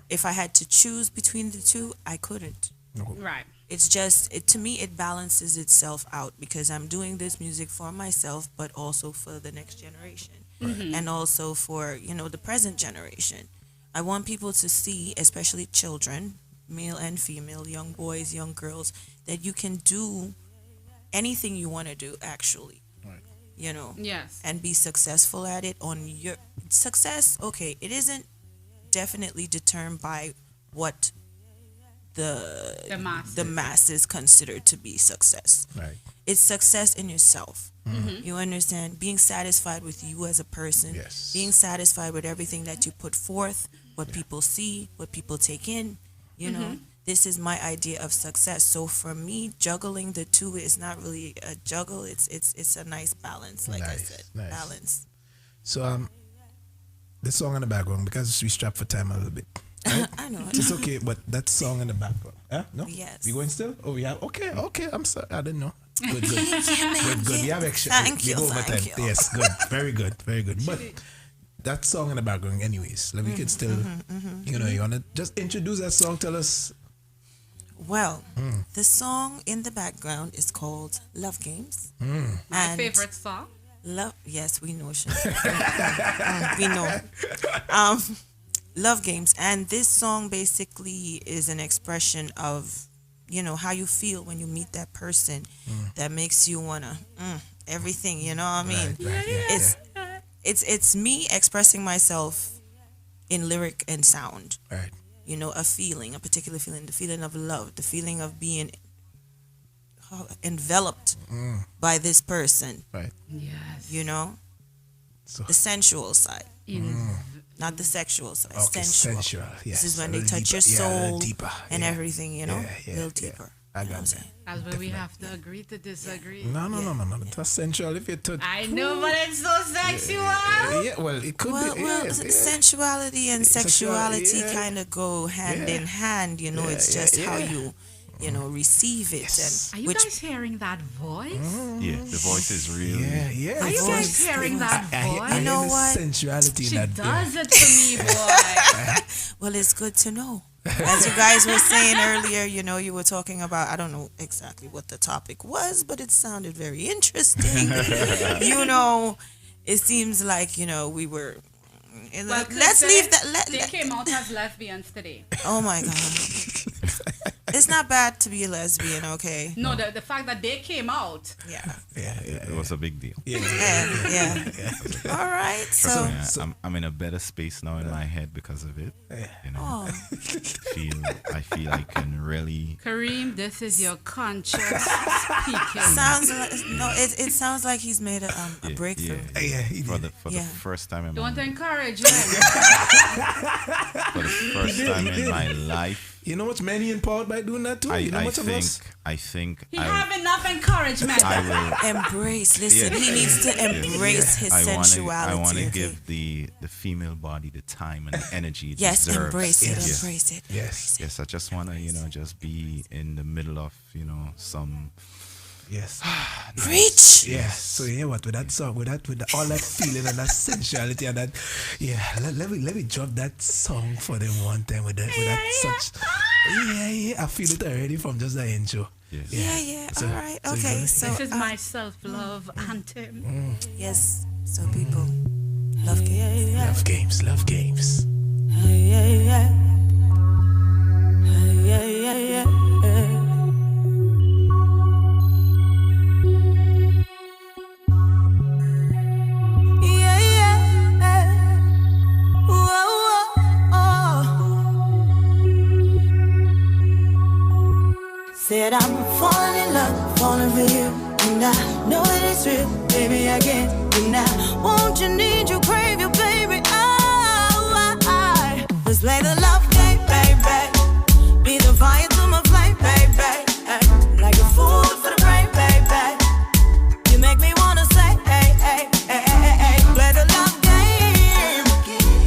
If I had to choose between the two, I couldn't. Right. It's just, to me, it balances itself out because I'm doing this music for myself, but also for the next generation. And also for, the present generation. I want people to see, especially children, male and female, young boys, young girls, that you can do anything you want to do, actually. Yes. And be successful at it on your success. Okay, it isn't definitely determined by what the masses consider to be success. Right. It's success in yourself. You understand? Being satisfied with you as a person. Yes. Being satisfied with everything that you put forth, what people see, what people take in. This is my idea of success. So for me, juggling the two is not really a juggle. It's a nice balance, like I said. Nice. Balance. So the song in the background, because we strapped for time a little bit. Right? I know. It's okay, but that song in the background. No? Yes. We going still? Oh, we have. Okay. I'm sorry. I didn't know. Good. Good. We have extra. Thank you. Yes, good. Very good. But that song in the background, anyways, like we could still, you want to just introduce that song. Tell us. Well, the song in the background is called Love Games. My favorite song. Yes, we know. We know. Love Games. And this song basically is an expression of, how you feel when you meet that person that makes you want to everything, you know what I mean? Right. It's me expressing myself in lyric and sound. Right. A feeling, a particular feeling, the feeling of love, the feeling of being enveloped by this person. Right. Yes. The sensual side. Not the sexual side. Okay, sensual. Yes. This is when they touch deeper. your soul Deeper. and everything, a little deeper. I got that. That's where we have to agree to disagree. No. That's sensual. If you touch. I know, but it's so sexual. Yeah, well, it could be. Sensuality and sexuality kind of go hand in hand. It's just how you, receive it. Yes. Are you guys hearing that voice? Yeah, the voice is real. Yeah. Are you guys hearing that voice? I know what? Sensuality She in that. does it to me, boy. Well, it's good to know. As you guys were saying earlier, you were talking about, I don't know exactly what the topic was, but it sounded very interesting. It seems like, we were... Well, let's leave that... They came out as lesbians today. Oh, my God. It's not bad to be a lesbian, okay? No, the fact that they came out. Yeah. It was a big deal. Yeah. All right. Trust me, I'm in a better space now in my head because of it. Oh. I feel I can really. Kareem, this is your conscience speaking. Sounds like it sounds like he's made a breakthrough. For the first time in Don't my encourage him. for the first time in my life. You know what's many empowered by doing that too? I think he have enough encouragement. I will embrace. Listen, he needs to embrace his sensuality. I want to give the female body the time and the energy it deserves. Embrace it. Yes. I just want to just be in the middle of some. Yes. Preach. Yes. So what with that song, with all that feeling and that sensuality and that, let me drop that song for them one time with that such. I feel it already from just the intro. Yes. Yeah. So, all right. Okay. So this is my self-love anthem. Yes. So people, love games. Love games. Love games. Yeah. Said I'm falling in love, falling for you, and I know that it's real, baby. I can't deny. Won't you, need you, crave you, baby? Let's play the love game, baby. Be the fire to my flame, baby. Like a fool for the brain, baby. You make me wanna say, hey. Play the love game.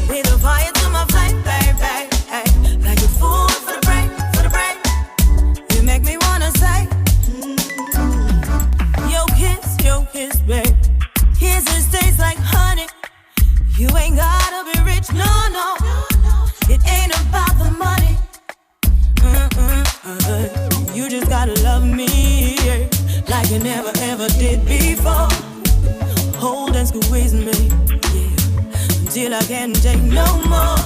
Be the fire to my flame, baby. Like a fool for the brain. Make me wanna say, your kiss, babe. you never ever did before. Hold and squeeze me, yeah, until I can't take no more.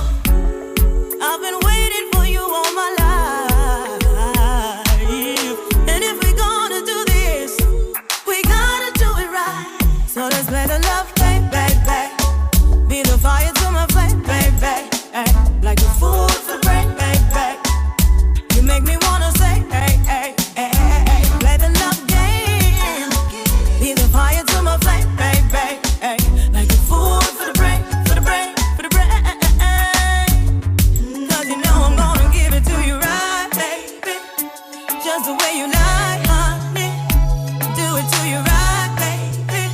I've been waiting for you all my life, and if we're gonna do this, we gotta do it right. So let's play the love game, baby. Be the fire to my flame, baby. Like the food for the brain, baby. You make me wanna say, hey, hey, hey, hey, hey. Play the love game. Be the fire to my flame, baby. Like the food for the brain, for the brain, for the brain. Cause you know I'm gonna give it to you right, baby. Just the way you like, honey. Do it to you right, baby.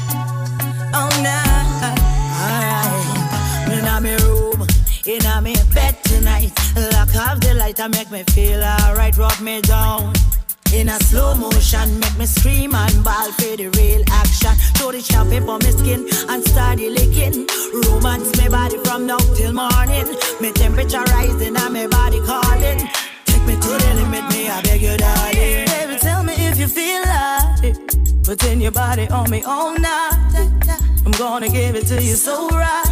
Oh, nah. Alright. In my room, in my bed tonight. Lock off the light and make me feel alright. Rub me down in a slow motion, make me scream and bawl for the real action. Throw the champagne on my skin and start the licking. Romance my body from now till morning. My temperature rising and my body calling. Take me to the limit, me I beg you, darling. Baby, tell me if you feel like it. Putting your body on me all night. I'm gonna give it to you so right.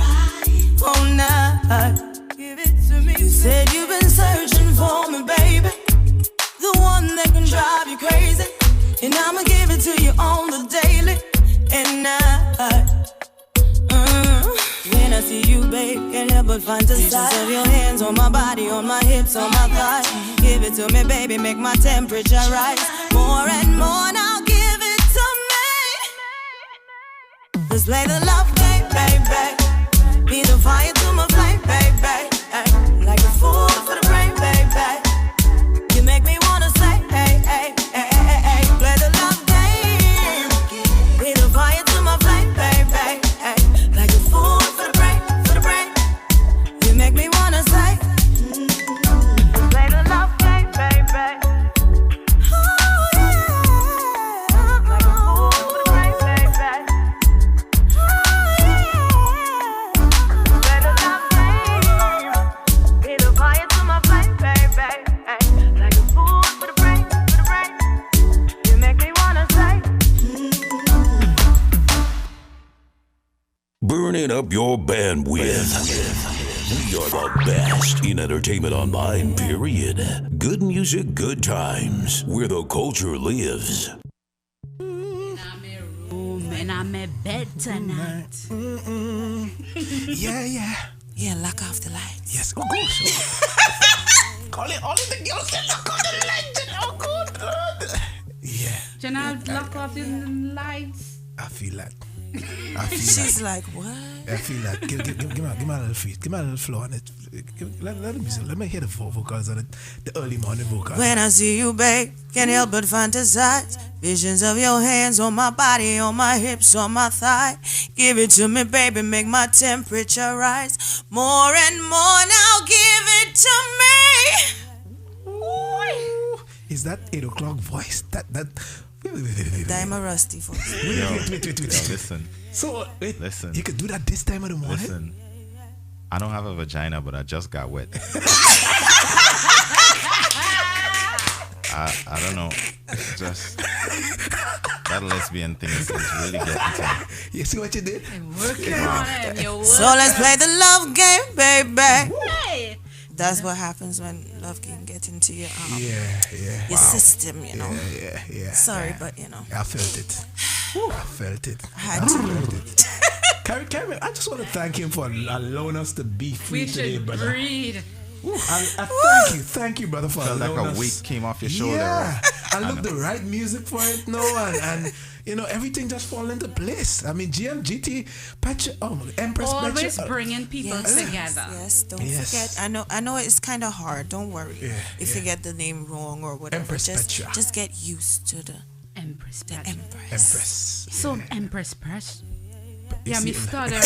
All night. Give it to me. You said you've been searching for me, baby. The one that can drive you crazy. And I'ma give it to you on the daily and night. When I see you, babe, can't help but fantasize of your hands on my body, on my hips, on my thighs. Give it to me, baby, make my temperature rise. More and more, now give it to me. Let's play the love game, baby. Be the fire to my flame, baby. Like a fool for the brain, baby. You make me wanna say, hey, hey, hey, hey, hey. Play the love game. Be the fire to my flame, baby. Like a fool for the brain, for the brain. You make me wanna say, play the love game, baby. Oh yeah. Like a fool for the brain, baby. Oh yeah. Play the love game. Be the fire to my flame, baby. Like a fool for the brain, for the brain. You make me wanna say. Burning up your bandwidth. We are the best in entertainment online, period. Good music, good times, where the culture lives. In my room, and I'm in bed tonight. Yeah, yeah. Yeah, lock off the lights. Yes, oh gosh. Call it all of the girls that lock off the lights. Oh good. Yeah. Janelle, lock off the lights. I feel that. She's like, what? I feel like give me a little feet, give me a little flow on it. Let me hear the vocals on it, the early morning vocals. When I see you, babe, can't help but fantasize. Visions of your hands on my body, on my hips, on my thigh. Give it to me, baby, make my temperature rise. More and more, now give it to me. Ooh, is that 8 o'clock voice? That. I'm a rusty for Wait. Listen. So, listen. You could do that this time of the morning? Listen. I don't have a vagina, but I just got wet. I don't know. It's just that lesbian thing is really getting to me. You see what you did? I'm working on it. So let's play the love game, baby. Hey. That's what happens when love can get into your your system, you know. Yeah. Sorry, but you know. I felt it. I felt it. I had to. Carrie, I just want to thank him for allowing us to be free today, brother. Breathe. I thank you, brother, for Felt like allowing a us. weight came off your shoulder. Yeah, Right? I love the right music for it now, and you know everything just fall into place. I mean, GMGT, Empress, always bringing people together. Yes, don't forget. I know it's kind of hard. Don't worry if you get the name wrong or whatever. Empress just get used to the Empress. Empress. So Empress Press. Yeah, see- me stuttering.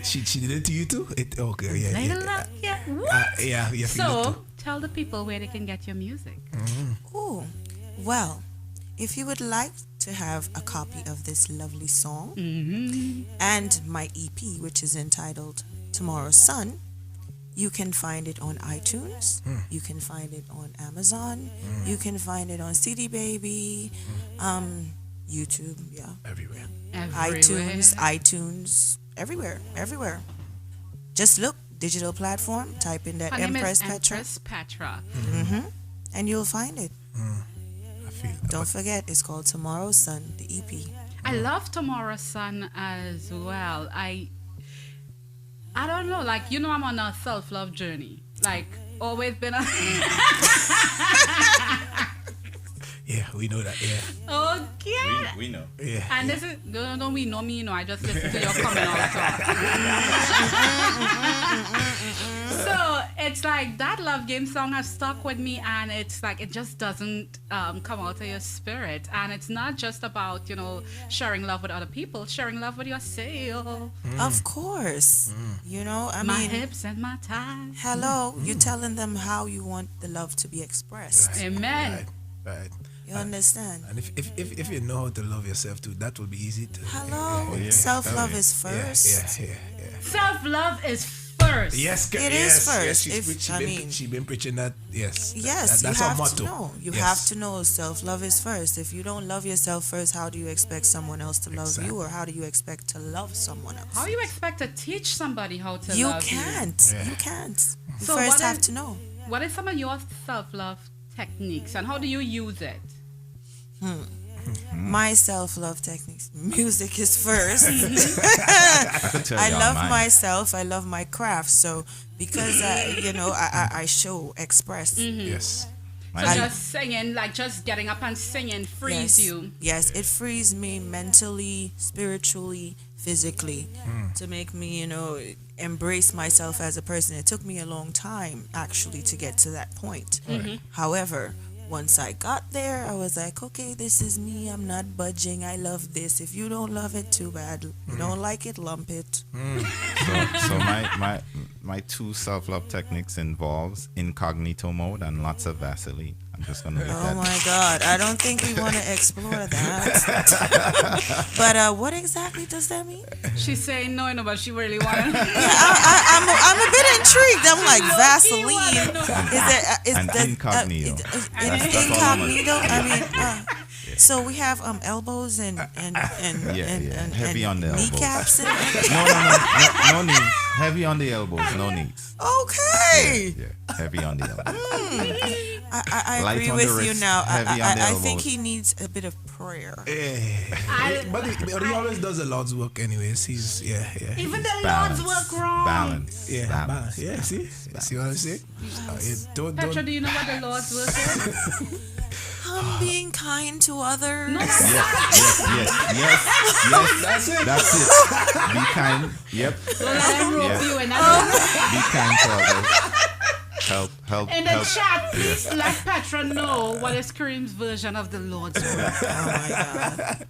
She did it to you too? Okay, yeah. Yeah. Yeah. So tell the people where they can get your music. Oh, well, if you would like to have a copy of this lovely song and my EP, which is entitled Tomorrow's Sun, You can find it on iTunes. You can find it on Amazon. You can find it on CD Baby, YouTube, everywhere. iTunes, everywhere. Just look, digital platform, type in that Her name Empress is Petra. Empress Petra. And you'll find it. I feel. Don't forget, it's called Tomorrow's Sun, the EP. I love Tomorrow's Sun as well. I don't know, like, you know, I'm on a self-love journey. Like, always been a... Yeah, we know that, yeah. Okay. We know. Yeah. And this is, no, we know me, you know, I just listen to your comment all the time. So, it's like, that Love Game song has stuck with me, and it's like, it just doesn't come out of your spirit. And it's not just about, you know, sharing love with other people, sharing love with yourself. Of course. You know, I my mean... hips and my thighs. Hello, you're telling them how you want the love to be expressed. Amen. Right. You understand? And if you know how to love yourself too, that will be easy to. Hello, self-love is first. Yeah. Self-love is first. Yes, it is first. She's been preaching that. Yes. Yes, that's you our have motto. to know. You have to know self-love is first. If you don't love yourself first, how do you expect someone else to love you, or how do you expect to love someone else? How do you expect to teach somebody how to you love can't. you? You can't. You So first what have is- to know. What is some of your self-love techniques, and how do you use it? My self-love techniques. Music is first. I y'all love mine. myself. I love my craft. So because I show, express. Yes. So just singing, like just getting up and singing, frees you. Yes, it frees me mentally, spiritually, physically, to make me, embrace myself as a person. It took me a long time actually to get to that point. However, once I got there, I was like, okay, this is me. I'm not budging. I love this. If you don't love it, too bad. You don't like it, lump it. So my two self-love techniques involves incognito mode and lots of Vaseline. I'm just gonna leave that. Oh my God, I don't think we want to explore that. But what exactly does that mean? She's saying no, but she really wants. I'm a bit intrigued. I'm like, Vaseline. Is And that incognito. incognito? I mean, so we have elbows and heavy on the elbows. kneecaps. No knees. Heavy on the elbows, no knees. Okay. Yeah, heavy on the elbows. I Light agree on the with you wrist, now. heavy on the I think elbows. he needs a bit of prayer. But he always does the Lord's work anyways. He's Even the Balance. Lord's work wrong. Balance. Yeah, Balance. yeah. See what I'm saying? Petra, do you know what the Lord's work is? Being kind to others. Yes. That's it. Be kind. Yep. Don't let them rope you in. Be kind to others. Help. In the help. chat, please let Petra know what is Kareem's version of the Lord's work. Oh my God.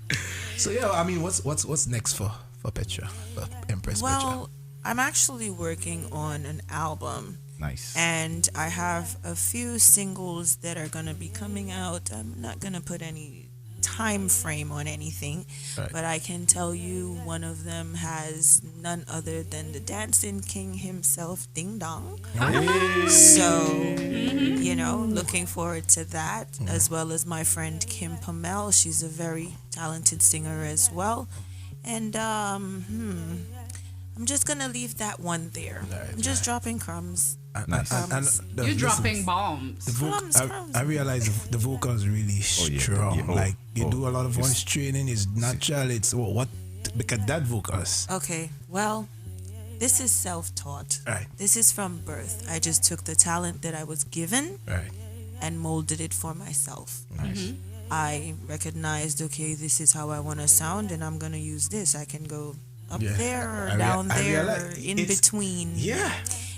So yeah, I mean, what's next for Petra, for Empress Petra? Well, I'm actually working on an album. Nice. And I have a few singles that are going to be coming out. I'm not going to put any time frame on anything, but I can tell you one of them has none other than the Dancing King himself, Ding Dong. So, looking forward to that, as well as my friend Kim Pamel. She's a very talented singer as well. And I'm just going to leave that one there. I'm just dropping crumbs. Nice. You're dropping bombs. I realize the vocals really strong. Like you do a lot of voice training. It's natural. It's what because that vocals. Okay, well, this is self-taught. Right. This is from birth. I just took the talent that I was given and molded it for myself. Nice. I recognized, okay, this is how I want to sound, and I'm gonna use this. I can go up there or down there or in between. Yeah.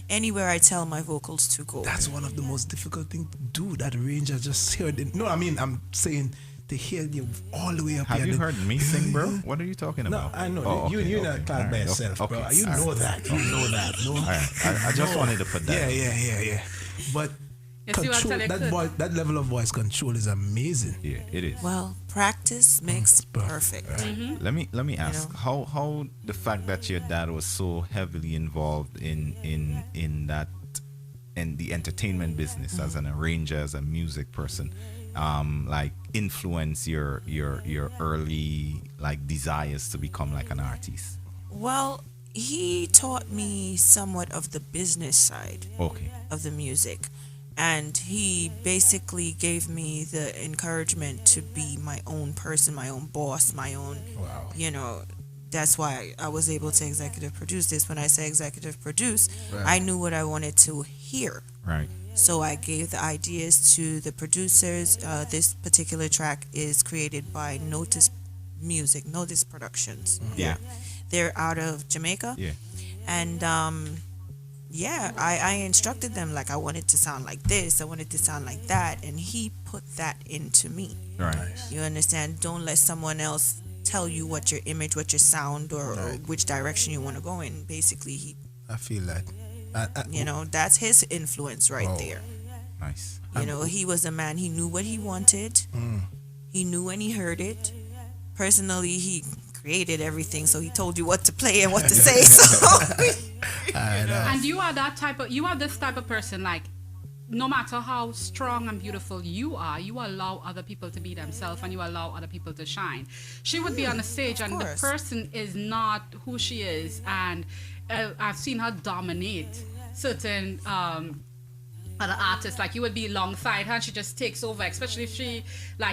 Anywhere I tell my vocals to go. That's one of the most difficult things to do. That range, I just heard it. No, I mean, I'm saying to hear you all the way up here. Have you heard me sing, bro? What are you talking No, about? I know. Oh, You're okay, not class by yourself, bro. okay. You know that. You know that. No? All right. I just wanted to put that. Yeah. But Yes, you are control, telling that good. voice, that level of voice control is amazing. Yeah, it is. Well, practice makes perfect. Let me ask how the fact that your dad was so heavily involved in that in the entertainment business as an arranger, as a music person, like influence your early like desires to become like an artist. Well, he taught me somewhat of the business side of the music. And he basically gave me the encouragement to be my own person, my own boss, my own, you know, that's why I was able to executive produce this. When I say executive produce, I knew what I wanted to hear. Right. So I gave the ideas to the producers. This particular track is created by Notice Music, Notice Productions. Yeah. They're out of Jamaica. Yeah. And I instructed them, like, I want it to sound like this, I want it to sound like that, and he put that into me. Right. You understand? Don't let someone else tell you what your image, what your sound, or which direction you want to go in. Basically, I feel that. You know, that's his influence right there. Nice. You know, he was a man, he knew what he wanted. He knew when he heard it. Personally, he created everything, so he told you what to play and what to say. So And you are this type of person, like, no matter how strong and beautiful you are, you allow other people to be themselves and you allow other people to shine. She would be on the stage and the person is not who she is, and I've seen her dominate certain other artists. Like, you would be alongside her and she just takes over, especially if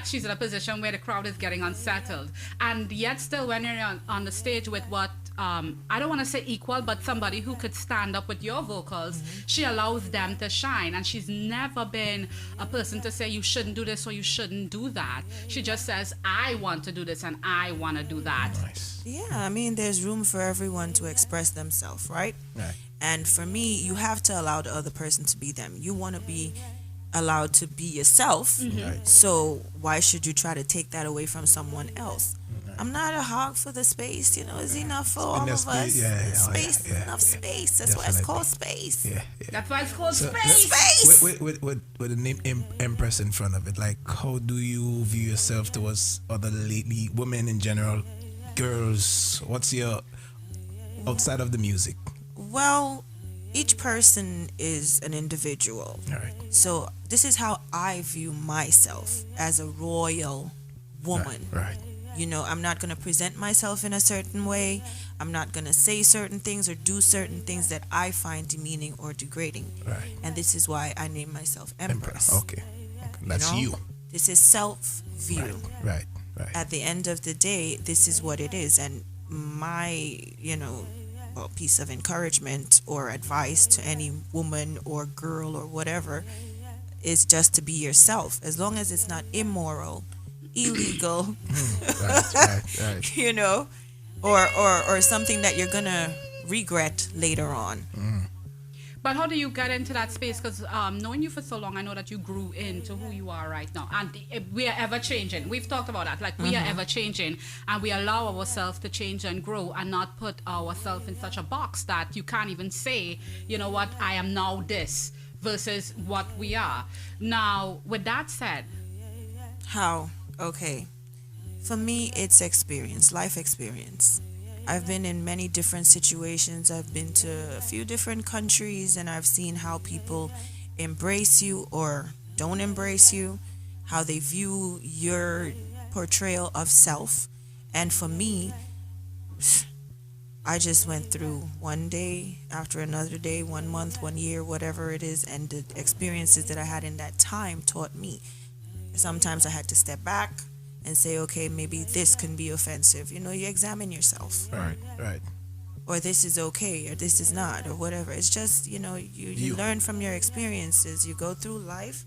she's in a position where the crowd is getting unsettled. And yet still, when you're on the stage with what I don't want to say equal, but somebody who could stand up with your vocals, she allows them to shine. And she's never been a person to say you shouldn't do this or you shouldn't do that. She just says, I want to do this and I want to do that. yeah, I mean, there's room for everyone to express themselves, right? And for me, you have to allow the other person to be them. You want to be allowed to be yourself. So why should you try to take that away from someone else? I'm not a hog for the space, you know. It's enough for all of us. Space, enough space. That's why it's called space. That's why it's called space. With the name Empress in front of it, like, how do you view yourself towards other lady, women in general, girls? What's your outside of the music? Well, each person is an individual. So this is how I view myself as a royal woman. You know, I'm not going to present myself in a certain way. I'm not going to say certain things or do certain things that I find demeaning or degrading. And this is why I name myself Empress. Okay. That's you. This is self-view. Right. At the end of the day, this is what it is. And my, piece of encouragement or advice to any woman or girl or whatever is just to be yourself. As long as it's not immoral, illegal, you know, or something that you're gonna regret later on. But how do you get into that space? Because knowing you for so long, I know that you grew into who you are right now. And we are ever changing. We've talked about that. Like, we are ever changing. And we allow ourselves to change and grow and not put ourselves in such a box that you can't even say, you know what, I am now this versus what we are. Now, with that said. How? Okay. For me, it's experience, life experience. I've been in many different situations. I've been to a few different countries and I've seen how people embrace you or don't embrace you, how they view your portrayal of self. And for me, I just went through one day after another day, 1 month, 1 year, whatever it is, and the experiences that I had in that time taught me. Sometimes I had to step back and say, okay, maybe this can be offensive. You know, you examine yourself. Right. Or this is okay, or this is not, or whatever. It's just, you know, you learn from your experiences. You go through life.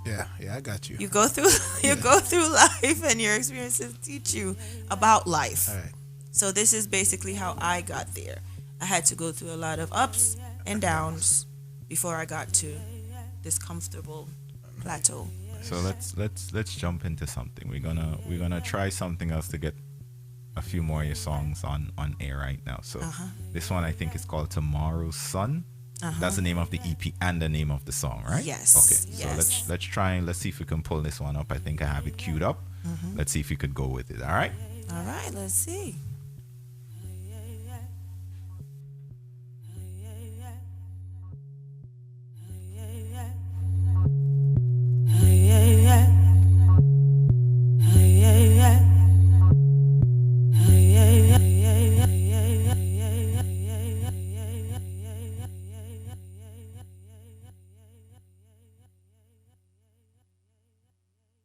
Yeah, I got you. You go through life, and your experiences teach you about life. So this is basically how I got there. I had to go through a lot of ups and downs before I got to this comfortable plateau. So let's jump into something. We're gonna try something else to get a few more of your songs on air right now. So this one I think is called Tomorrow's Sun. That's the name of the EP and the name of the song, right? Yes. Okay. So Yes. let's try and let's see if we can pull this one up. I think I have it queued up. Let's see if we could go with it. All right. All right, let's see.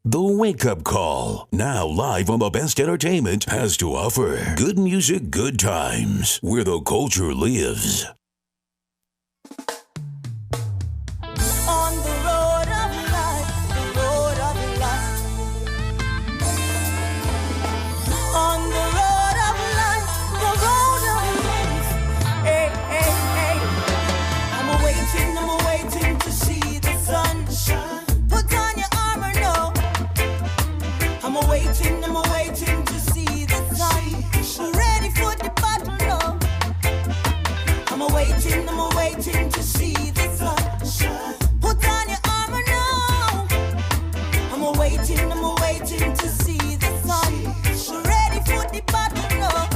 The Wake Up Call, now live on the best entertainment has to offer. Good music, good times, where the culture lives. On the road of life, the road of life. On the road of life, the road of life. Hey, hey, hey. I'm waiting to see the sunshine. Put on your armor now. I'm waiting to see the sun. Ready for the battle now. I'm waiting to see the sunshine. Put on your armor now. I'm waiting to see the sun. Ready for the battle now.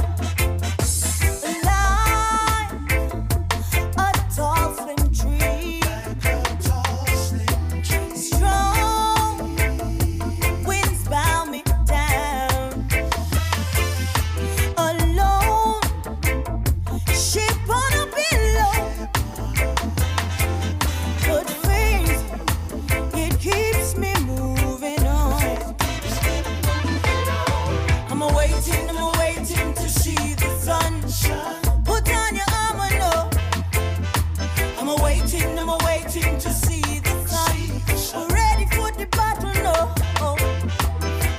Like a tall slim tree, strong winds bow me down. Alone, ship on a billow. But faith, it keeps me moving on. I'm waiting to see the sunshine. Put on your armor now. I'm waiting to see the sun. Ready for the battle now.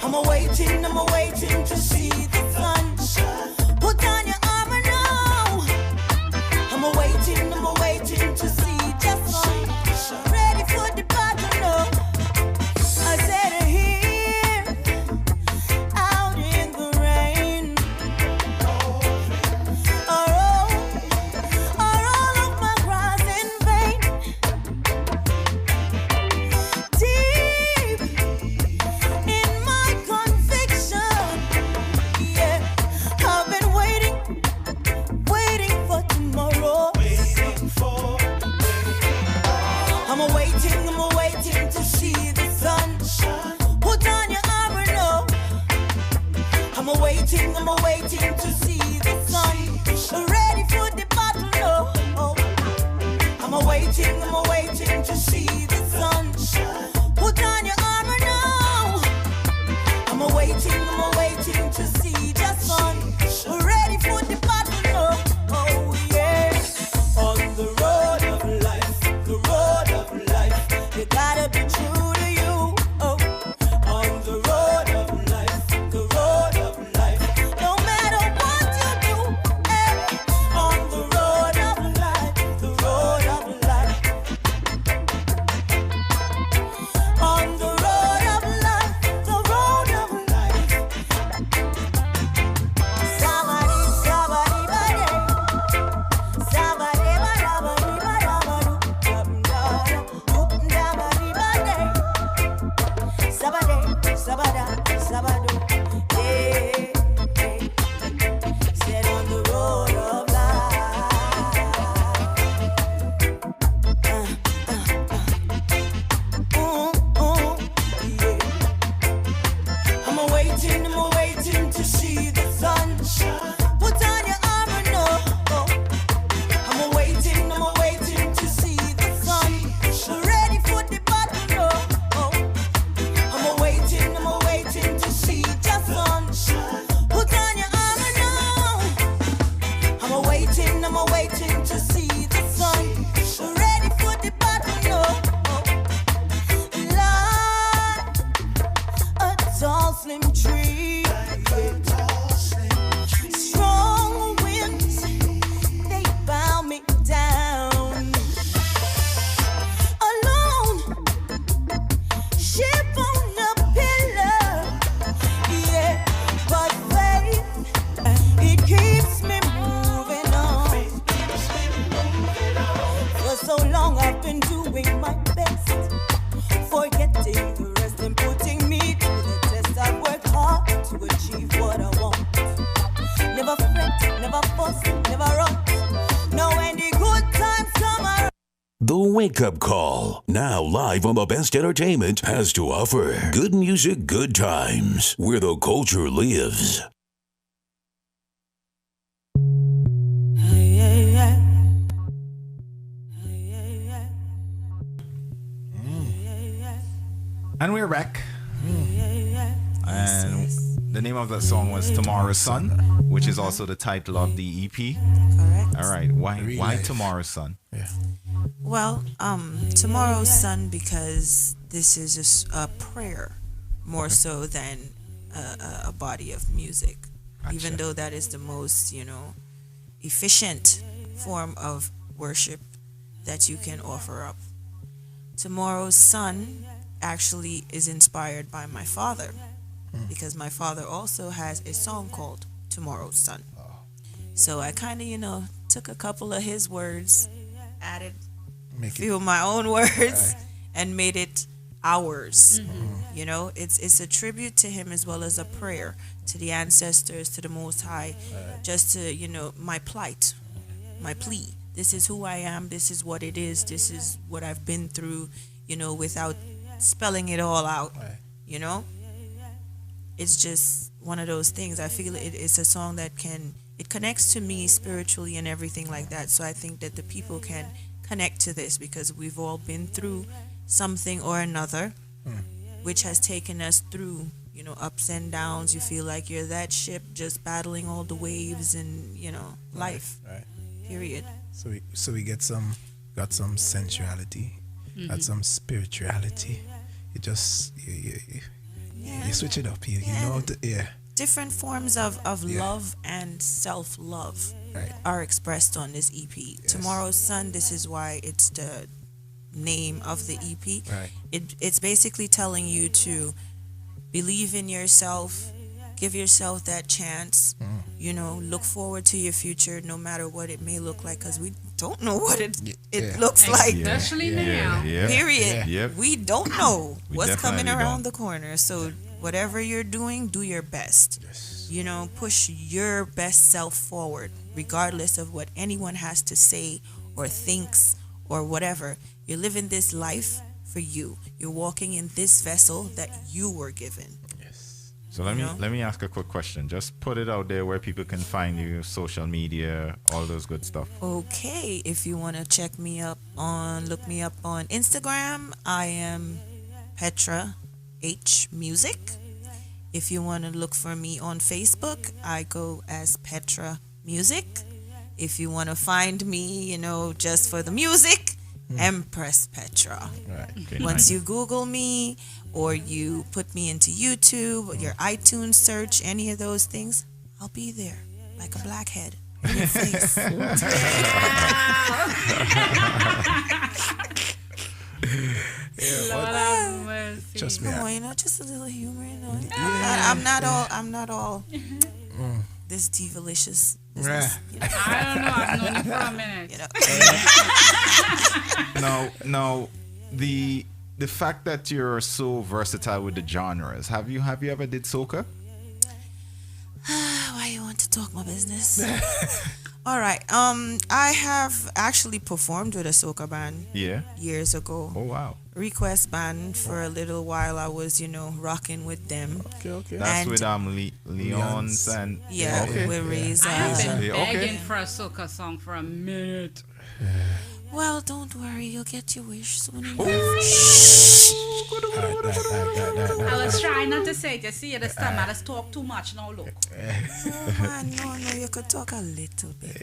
I'm waiting to see the sunshine. Put on your armor now. I'm waiting to see just sun. Ready for the battle now. I said here, out in the rain. Are all of my cries in vain? Deep in my conviction, yeah, I've been waiting for tomorrow. I'm waiting to see the sunshine. Put on your armor now. I'm waiting to see the sun. Ready for the battle now. I'm waiting to see the sunshine. Put on your armor now. I'm waiting to see the sun. Ready for the battle now. Oh yeah. On the road of life, you gotta be true to you. Oh, on the road of life, no matter what you do. On the road of life, and doing my best. Forgetting the rest and putting me through the test. I've worked hard to achieve what I want. Never fret, never fuss, never run. Now when the good times come around. The Wake Up Call, now live on the best entertainment, has to offer good music, good times, where the culture lives. And we're back. And the name of that song was Tomorrow's Sun, which is also the title of the EP. Correct. All right. Why Tomorrow's Sun? Yeah. Well, Tomorrow's Sun, because this is a prayer more so than a body of music. Gotcha. Even though that is the most, efficient form of worship that you can offer up. Tomorrow's Sun actually is inspired by my father, because my father also has a song called Tomorrow's Sun. So I kind of, took a couple of his words, added a few of my own words, and made it ours. It's a tribute to him as well as a prayer to the ancestors, to the Most High, just to, my plight, my plea. This is who I am. This is what it is. This is what I've been through, without spelling it all out. It's just one of those things. I feel it's a song that it connects to me spiritually and everything like that. So I think that the people can connect to this because we've all been through something or another, which has taken us through, ups and downs. You feel like you're that ship just battling all the waves and, life. Right. Period. So we got some sensuality, got some spirituality. You just you switch it up. You know Different forms of love and self-love are expressed on this EP. Yes. Tomorrow's Sun, this is why it's the name of the EP. Right. It's basically telling you to believe in yourself, give yourself that chance, look forward to your future no matter what it may look like, because we don't know what it looks like. Especially now. Period. Yeah. We don't know what's coming around don't. the corner. So whatever you're doing, do your best. Yes. Push your best self forward, regardless of what anyone has to say or thinks or whatever. You're living this life for you. You're walking in this vessel that you were given. So let me ask a quick question. Just put it out there where people can find you, social media, all those good stuff. Okay, if you want to look me up on Instagram, I am Petra H Music. If you want to look for me on Facebook, I go as Petra Music. If you want to find me, just for the music, Empress Petra. Right. Okay, Once you Google me or you put me into YouTube or your iTunes search, any of those things, I'll be there like a blackhead in your face. Lord have mercy. Trust me. Come on, just a little humor, I'm not all this devilicious business. I don't know. I've known you for a minute. Now, the fact that you're so versatile with the genres, have you ever did soca? Why you want to talk my business? All right. I have actually performed with a soca band. Yeah. Years ago. Oh wow. Request band for a little while. I was, rocking with them. Okay. That's with Leon's and with Razor. I have been begging for a soca song for a minute. Well, don't worry, you'll get your wish soon enough. I was trying not to say it. You see, this time I just talk too much now. Look. No, you could talk a little bit.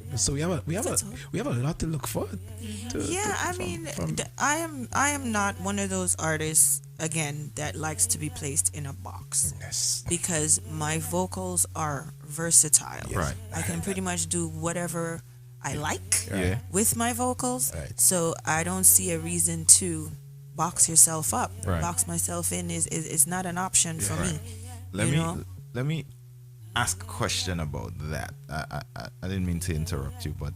Well, so we have a lot to look forward to. I am not one of those artists again that likes to be placed in a box. Yes. Because my vocals are versatile. Right. I can pretty much do whatever I like with my vocals. Right. So I don't see a reason to box yourself up. Right. Box myself in is not an option for me. Let me ask a question about that. I didn't mean to interrupt you, but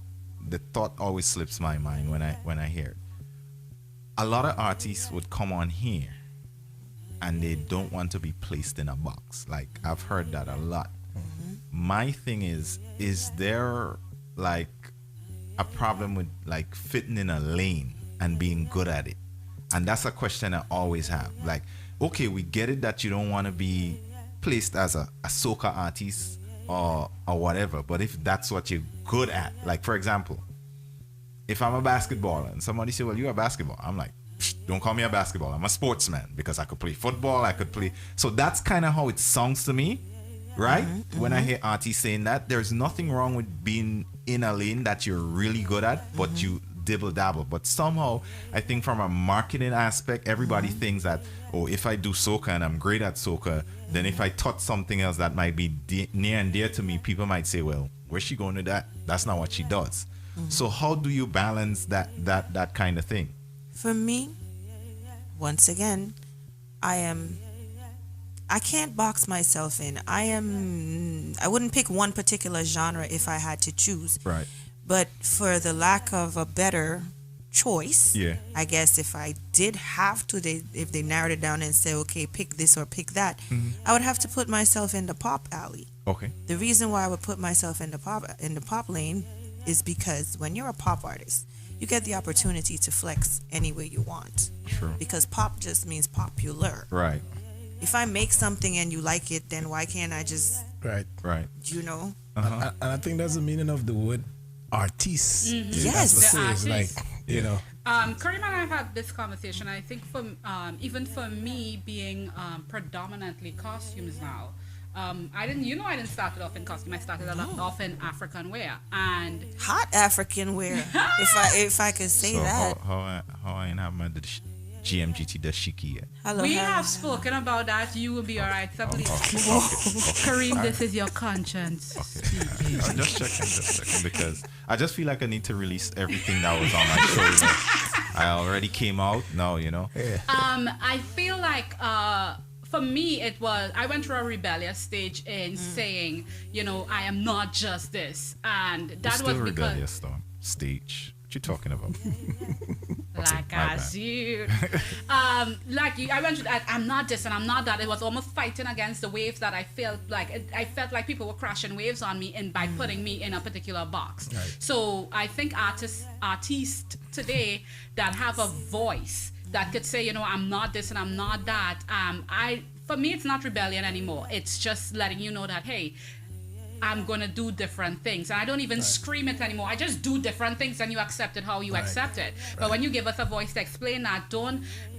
the thought always slips my mind when I hear it. A lot of artists would come on here and they don't want to be placed in a box. Like, I've heard that a lot. My thing is there like a problem with like fitting in a lane and being good at it? And that's a question I always have. Like, okay, we get it that you don't want to be placed as a soca artist or whatever, but if that's what you're good at, like for example, if I'm a basketballer and somebody say, well, you're a basketball, I'm like, don't call me a basketball, I'm a sportsman, because I could play football, I could play. So that's kind of how it sounds to me, right? When I hear artists saying that, there's nothing wrong with being in a lane that you're really good at, but you dibble dabble. But somehow I think from a marketing aspect, everybody thinks that, oh, if I do soca and I'm great at soca, then if I taught something else that might be near and dear to me, people might say, well, where's she going to that? That's not what she does. So how do you balance that kind of thing? For me, once again, I can't box myself in. I wouldn't pick one particular genre if I had to choose. Right. But for the lack of a better choice, yeah, I guess if I did have to, if they narrowed it down and say, okay, pick this or pick that, I would have to put myself in the pop alley. Okay. The reason why I would put myself in the pop lane is because when you're a pop artist, you get the opportunity to flex any way you want. True. Because pop just means popular. Right. If I make something and you like it, then why can't I just, right. you know? And I think that's the meaning of the word artiste. Yes, that's what it is, like, you know. Kareem and I have had this conversation. I think even for me being predominantly costumes now, I didn't start it off in costume. I started off in African wear and hot African wear. if I could say so that. How I have my GMGT dashiki yet? We have spoken about that. You will be all right. So please, Kareem, this is your conscience. Okay. I'm just checking because I just feel like I need to release everything that was on my shoulder. I already came out. No, you know. Yeah. I feel like for me, I went through a rebellious stage in saying, I am not just this. And that was because... rebellious though. Stage. What you talking about? Like as you. I went through that, I'm not this and I'm not that. It was almost fighting against the waves that I felt like people were crashing waves on me by putting me in a particular box. Right. So I think artists today that have a voice that could say, I'm not this and I'm not that. For me, it's not rebellion anymore. It's just letting you know that, hey, I'm going to do different things. And I don't even scream it anymore. I just do different things and you accept it how you accept it. But when you give us a voice to explain that,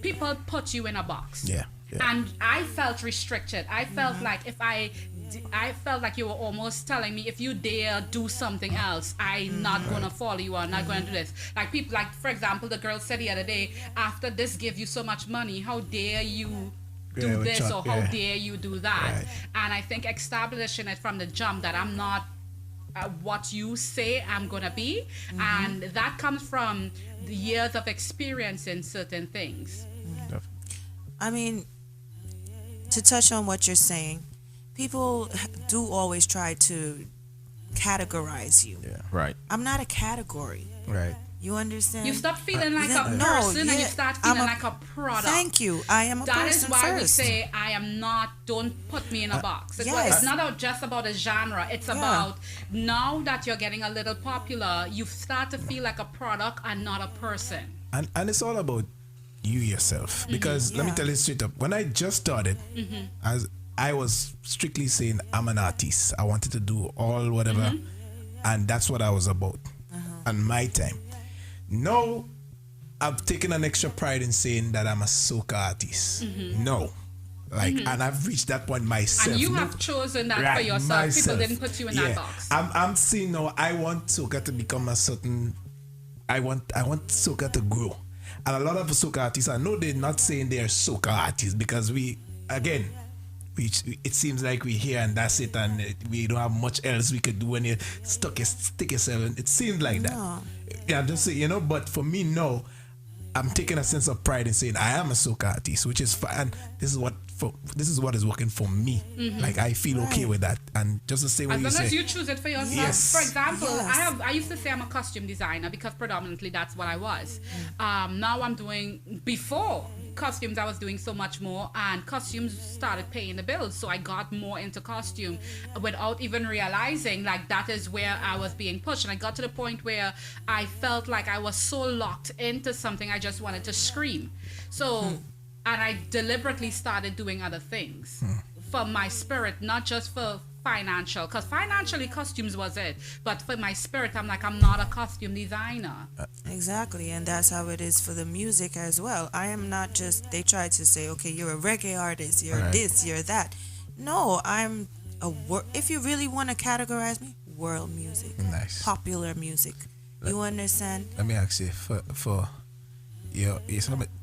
people put you in a box. Yeah. And I felt restricted. I felt like I felt like you were almost telling me, if you dare do something else, I'm not going to follow you or not going to do this. Like people, for example, the girl said the other day, after this give you so much money, how dare you do this or how dare you do that. Right. And I think establishing it from the jump that I'm not what you say I'm gonna be, and that comes from the years of experience in certain things. I mean, to touch on what you're saying, people do always try to categorize you. Yeah. Right. I'm not a category. Right. You understand? You stop feeling like a person and you start feeling like a product. Thank you. I am a person first. That is why we say I am not, don't put me in a box. It's not just about a genre. It's about now that you're getting a little popular, you start to feel like a product and not a person. And it's all about you yourself. Because let me tell you straight up, when I just started, as I was strictly saying I'm an artist. I wanted to do all whatever. And that's what I was about. And my time. No, I've taken an extra pride in saying that I'm a soca artist. No. And I've reached that point myself. And you have chosen that for yourself. Myself. People didn't put you in that box. I'm seeing now, I want soca to become a certain... I want soca to grow. And a lot of soca artists, I know they're not saying they're soca artists because it seems like we're here and that's it, and we don't have much else we could do when you stick yourself in. It seems like that. Yeah, just say, but for me, no, I'm taking a sense of pride in saying I am a soca artist, which is fine. This is what this is what is working for me. Like I feel okay with that, and just to say what as you long say. as you choose it for yourself. Yes. For example, I used to say I'm a costume designer because predominantly that's what I was. Now I'm doing, before costumes I was doing so much more, and costumes started paying the bills, so I got more into costume without even realizing like that is where I was being pushed. And I got to the point where I felt like I was so locked into something I just wanted to scream. So and I deliberately started doing other things for my spirit, not just for financial, because financially costumes was it, but for my spirit I'm like, I'm not a costume designer. Exactly, and that's how it is for the music as well. I am not just, they try to say, okay, you're a reggae artist, you're this, you're that. No, I'm if you really want to categorize me, world music, popular music. You understand? Let me ask you, for your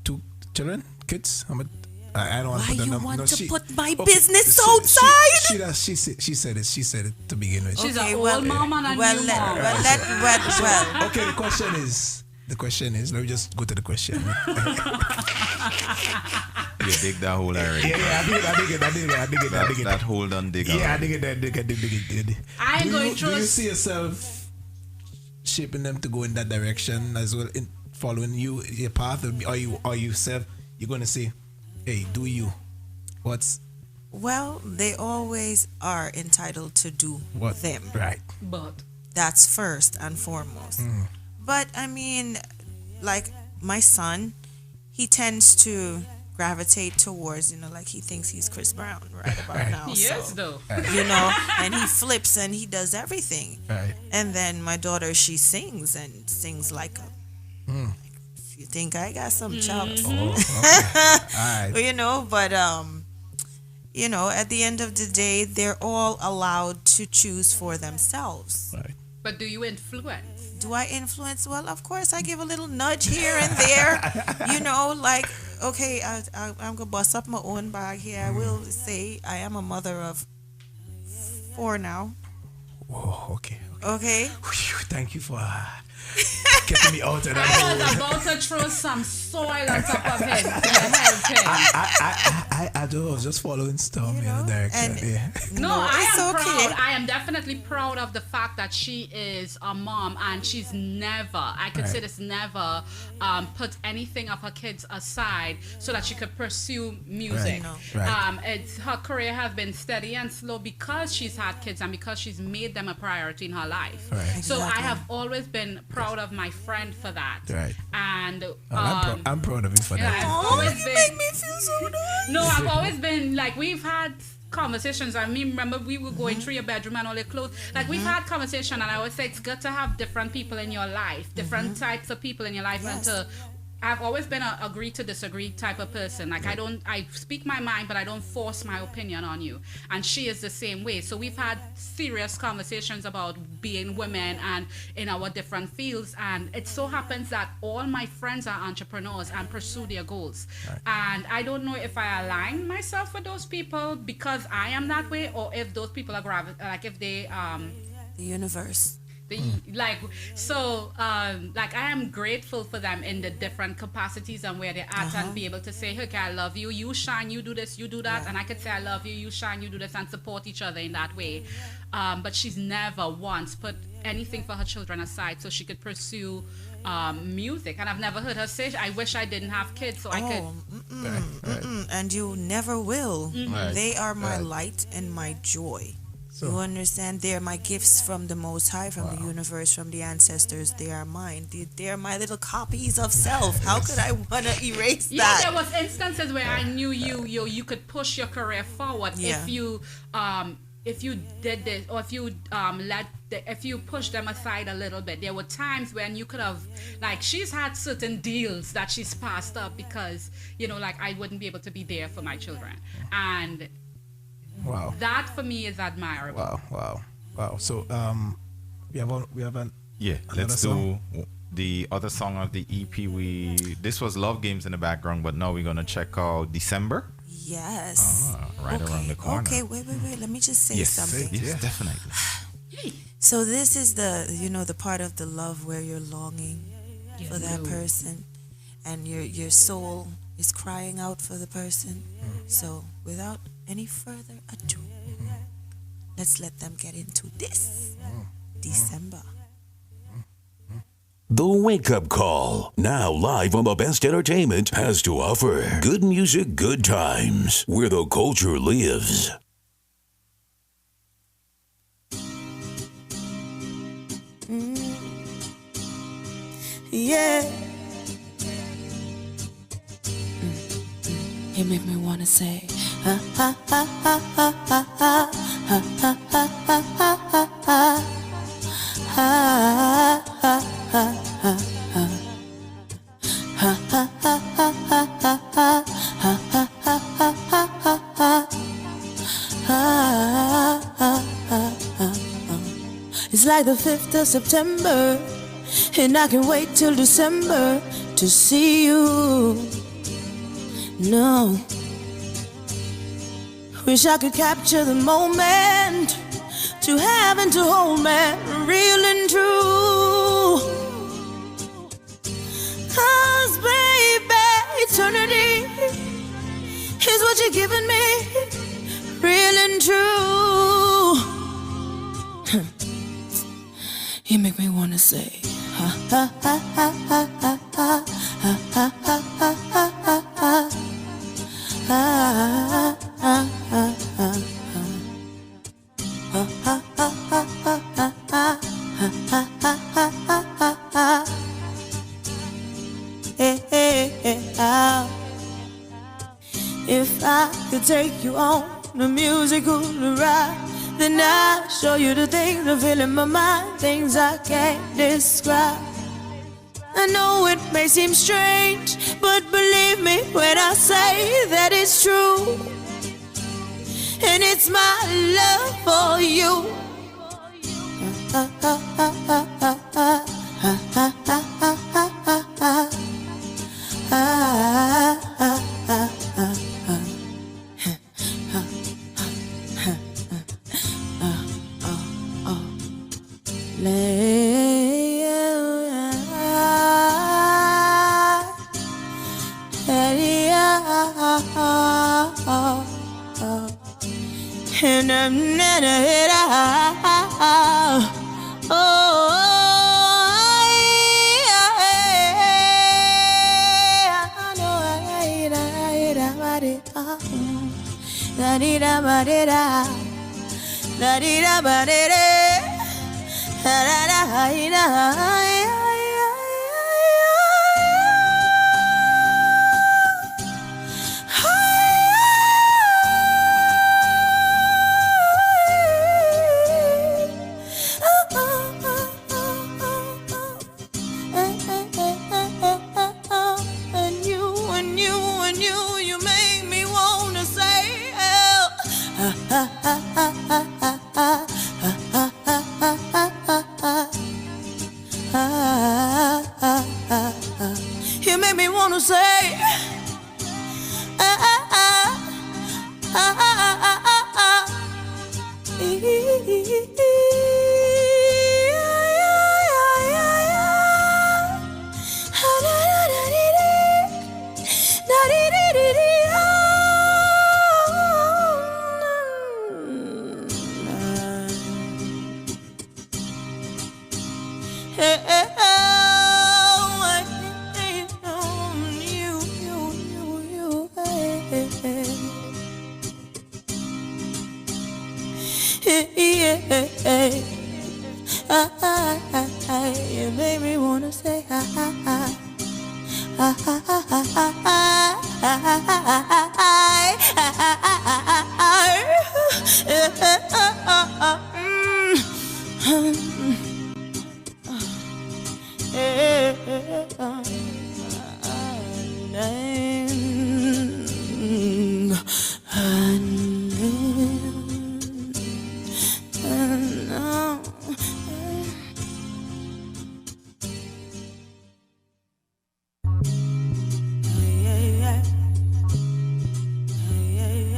two children, kids, how much? I don't want to put the number. Why you want to she, put my okay, business outside? She said it to begin with. She's an old mom and a new mom. Well. Okay, the question is, let me just go to the question. You dig that hole already. Yeah, I dig it. That hole done dig. Yeah, I dig it. I ain't going through. Do you see yourself shaping them to go in that direction as well, in following your path, or you self? You're going to say, hey, do you? Well, they always are entitled to do them. Right. But that's first and foremost. But I mean, like my son, he tends to gravitate towards, like he thinks he's Chris Brown right about now. Yes, though. And he flips and he does everything. Right. And then my daughter, she sings and sings like a. You think I got some chops? Oh, okay. All right. But at the end of the day, they're all allowed to choose for themselves. Right. But do you influence? Do I influence? Well, of course, I give a little nudge here and there. Like, okay, I'm gonna bust up my own bag here. I will say I am a mother of 4 now. Whoa, okay. Okay. Thank you for getting me out of that. I was about to throw some soil on top of him to help him. I was just following Storm in the direction. No, I am okay. proud. I am definitely proud of the fact that she is a mom and she's never, I could say this, never put anything of her kids aside so that she could pursue music. Her career has been steady and slow because she's had kids and because she's made them a priority in her life. Right. So I have always been proud of my friend for that. Right. And I'm proud of you for that. You make me feel so nice. No, I've always been like, we've had conversations. I mean, remember we were going through your bedroom and all your clothes. Like we've had conversation, and I always say it's good to have different people in your life, different types of people in your life, and to. I've always been a agree to disagree type of person. Like I speak my mind, but I don't force my opinion on you. And she is the same way. So we've had serious conversations about being women and in our different fields. And it so happens that all my friends are entrepreneurs and pursue their goals. Right. And I don't know if I align myself with those people because I am that way, or if those people are if they the universe. I am grateful for them in the different capacities and where they're at, and be able to say, okay, I love you, you shine, you do this, you do that, and I could say I love you, you shine, you do this, and support each other in that way. But she's never once put anything for her children aside so she could pursue music, and I've never heard her say, I wish I didn't have kids so I could. And you never will. They are my light and my joy. You understand? They're my gifts from the Most High, from the universe, from the ancestors. They are mine. They're my little copies of self. How could I want to erase that? Yeah, there was instances where I knew you could push your career forward if you did this, or if you if you push them aside a little bit. There were times when you could have, like, she's had certain deals that she's passed up because I wouldn't be able to be there for my children, and wow, that for me is admirable. Wow. So we have an let's do the other song of the EP. This was Love Games in the background, but now we're gonna check out December. Yes. Around the corner. Okay, wait. Let me just say something. Yes, definitely. So this is the part of the love where you're longing for that person, and your soul is crying out for the person. So without any further ado, let's let them get into this December. The Wake Up Call, now live on the best entertainment, has to offer good music, good times, where the culture lives. Yeah. You make me wanna say, ha ha ha ha ha ha ha ha ha ha ha ha ha ha ha it's like the 5th of September, and I can wait till December to see you. No, wish I could capture the moment to have and to hold me real and true. 'Cause baby, eternity is what you're giving me, real and true. You make me wanna say, ha ha ha ha ha ha ha ha ha ha ha ha ha if I could take you on a musical ride, then I'll show you the things that feel in my mind, things I can't describe. I know it may seem strange, but believe me when I say that it's true. And it's my love for you. And I'm not a hit. You make me wanna say, you make me wanna say, you make me wanna say,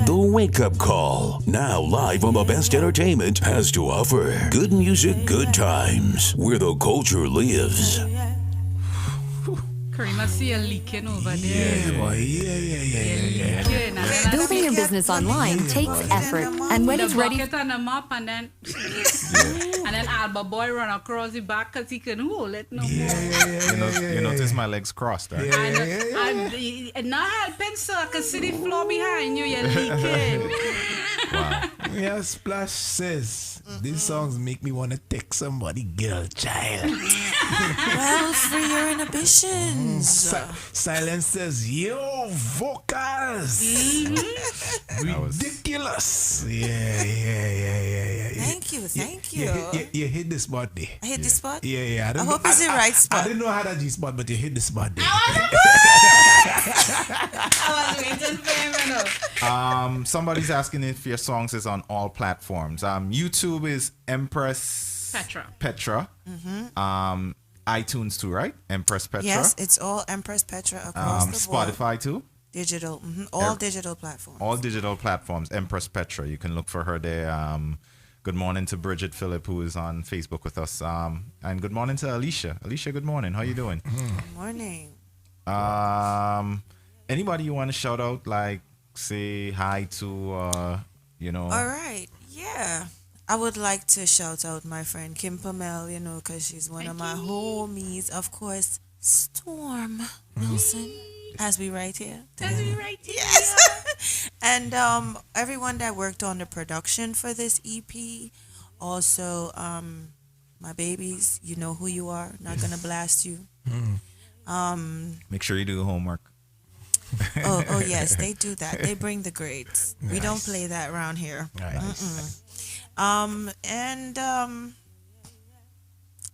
The Wake Up Call, now live on the best entertainment, has to offer good music, good times, where the culture lives. Kareem, I see you leaking over there. Yeah, boy. Yeah. Building your business online takes effort, and when it's ready, bucket and them up, and then and then Alba boy run across the back because he couldn't hold it no more. You notice my legs crossed, right? And not helping, so I can see the floor behind you. You're leaking. Wow. Yeah, Splash says these songs make me want to take somebody, girl, child. Well, free your inhibitions. Silence says, yo, vocals. Ridiculous. Yeah. Thank you. You hit the spot there. I hit the spot? Yeah. I hope it's the right spot. I didn't know how to G spot, but you hit the spot there. I was waiting for him enough. Somebody's asking if your songs is on all platforms. YouTube is Empress Petra. Mm-hmm. iTunes too, right? Empress Petra. Yes, it's all Empress Petra across the board. Spotify too. Digital, all digital platforms. All digital platforms. Empress Petra. You can look for her there. Good morning to Bridget Phillip, who is on Facebook with us. And good morning to Alicia. Alicia, good morning. How you doing? Good morning. Anybody you want to shout out, like say hi to, All right. Yeah. I would like to shout out my friend Kim Pamel, because she's one of my homies. Of course, Storm Wilson, as we write here. Yes. And everyone that worked on the production for this EP. Also, my babies, you know who you are. Not going to blast you. Make sure you do homework. Oh, yes, they do that. They bring the grades. Nice. We don't play that around here. Nice.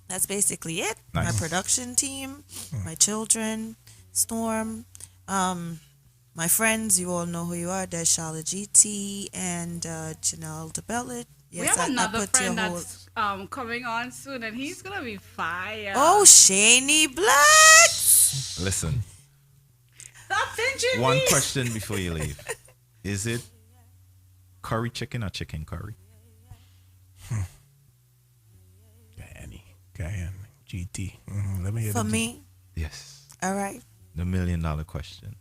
That's basically it. Nice. My production team, my children, Storm, my friends, you all know who you are. There's Charlotte GT and Janelle DeBellet. Yes, we have another friend that's coming on soon, and he's going to be fire. Oh, Shaney Black. Listen. Stop pinching One me. question before you leave. Is it curry chicken or chicken curry? Guyana, GT. Let me hear For me? Yes. All right. The $1 million question.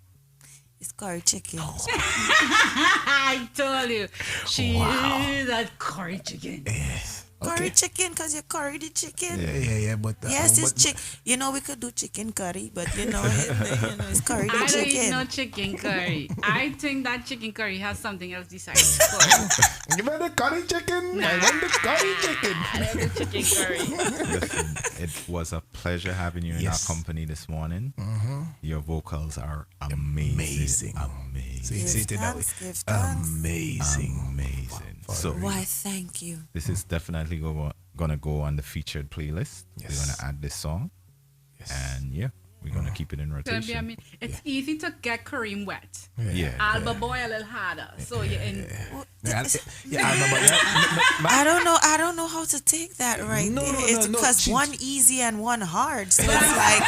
It's curry chicken. I told you. She is that curry chicken. Curry chicken, because you curry the chicken. Yeah. But yes, it's chicken. We could do chicken curry, but it's curry the I don't eat chicken. no chicken curry. I think that chicken curry has something else besides curry. Give me the curry chicken. I want the curry chicken. The chicken curry. Listen, it was a pleasure having you in our company this morning. Your vocals are amazing. Amazing. So why, thank you. This is definitely gonna go on the featured playlist. We're gonna add this song, and we're gonna keep it in rotation. It's easy to get Kareem wet. Alba boy a little harder. So you're in. I don't know how to take that right there. It's because one easy and one hard. So it's like.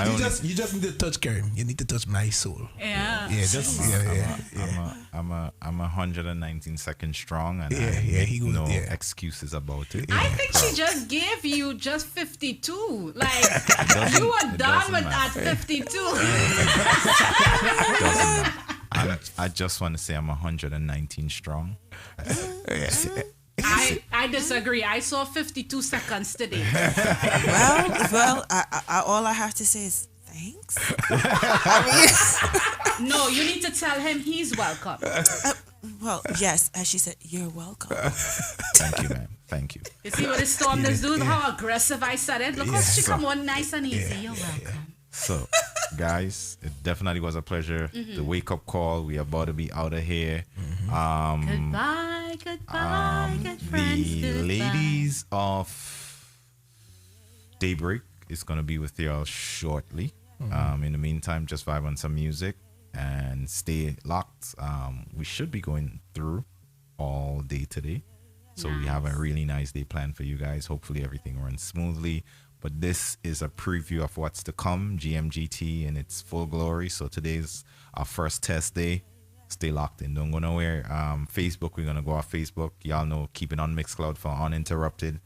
You just need to touch Kareem. You need to touch my soul. Yeah. I'm 119 seconds strong, and he goes, no excuses about it. I think she just gave you just 52. Like you were done with that 52. I just want to say I'm 119 strong. I disagree. I saw 52 seconds today. Well, I all I have to say is thanks. No, you need to tell him he's welcome. Well, yes, as she said, you're welcome. Thank you, man. Thank you. You see what the storm is doing? How aggressive I said it. Look how she come on nice and easy. You're welcome. So, guys, it definitely was a pleasure. The wake-up call. We are about to be out of here. Goodbye, good friends. The ladies of Daybreak is going to be with y'all shortly. In the meantime, just vibe on some music and stay locked. We should be going through all day today. So we have a really nice day planned for you guys. Hopefully everything runs smoothly. But this is a preview of what's to come. GMGT in its full glory. So today's our first test day. Stay locked in. Don't go nowhere. Facebook, we're going to go off Facebook. Y'all know, keep it on Mixcloud for Uninterrupted.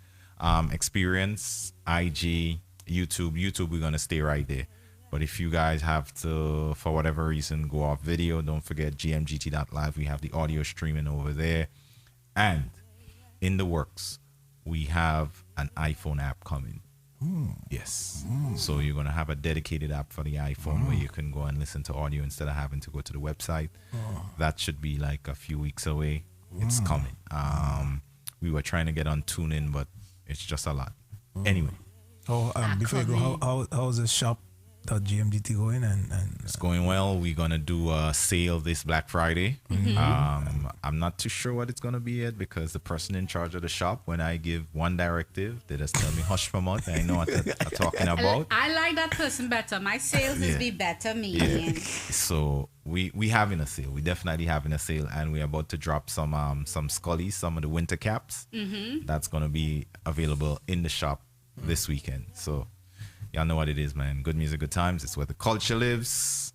experience, IG, YouTube, we're going to stay right there. But if you guys have to, for whatever reason, go off video, don't forget GMGT.LIVE. We have the audio streaming over there. And in the works, we have an iPhone app coming. Yes. So you're going to have a dedicated app for the iPhone where you can go and listen to audio instead of having to go to the website. That should be like a few weeks away. It's coming. We were trying to get on TuneIn, but it's just a lot. Anyway. Before you go, how's the shop.gmgt going? And it's going well. We're going to do a sale this Black Friday. I'm not too sure what it's going to be yet because the person in charge of the shop, when I give one directive, they just tell me hush for month. I know what I'm talking about. I like that person better. My sales is be better me. Yeah. So we having a sale. We definitely having a sale, and we're about to drop some Scullies, some of the winter caps. That's going to be available in the shop this weekend. So y'all know what it is, man. Good music, good times. It's where the culture lives.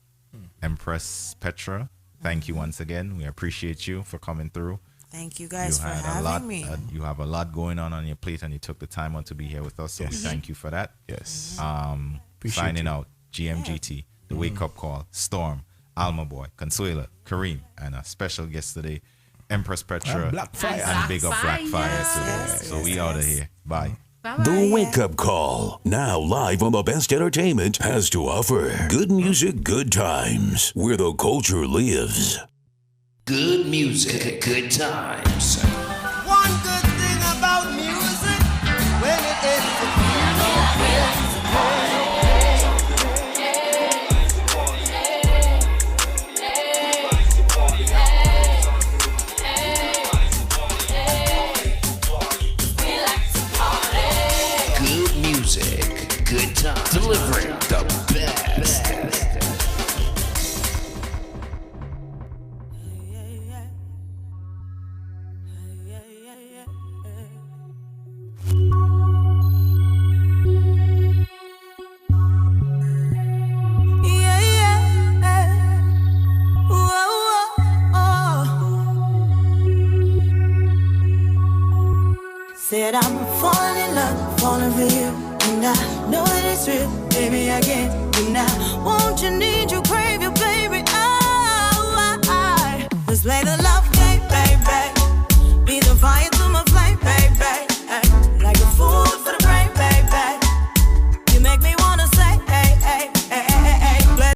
Empress Petra, thank you once again. We appreciate you for coming through. Thank you guys for having me. You have a lot going on your plate, and you took the time out to be here with us. So we thank you for that. Yes. Signing out, GMGT, The Wake Up Call, Storm, Alma Boy, Consuela, Kareem, and a special guest today, Empress Petra, and Big Up Black Fire today. So we out of here. Bye. The Wake Up Call, now live on the best entertainment has to offer. Good music, good times, where the culture lives. Good music, good times. One good thing about music, when it is Good music, good times. Delivering the best. Said I'm falling in love, falling for you, and I know that it's real, baby. I can't deny. Won't you need you?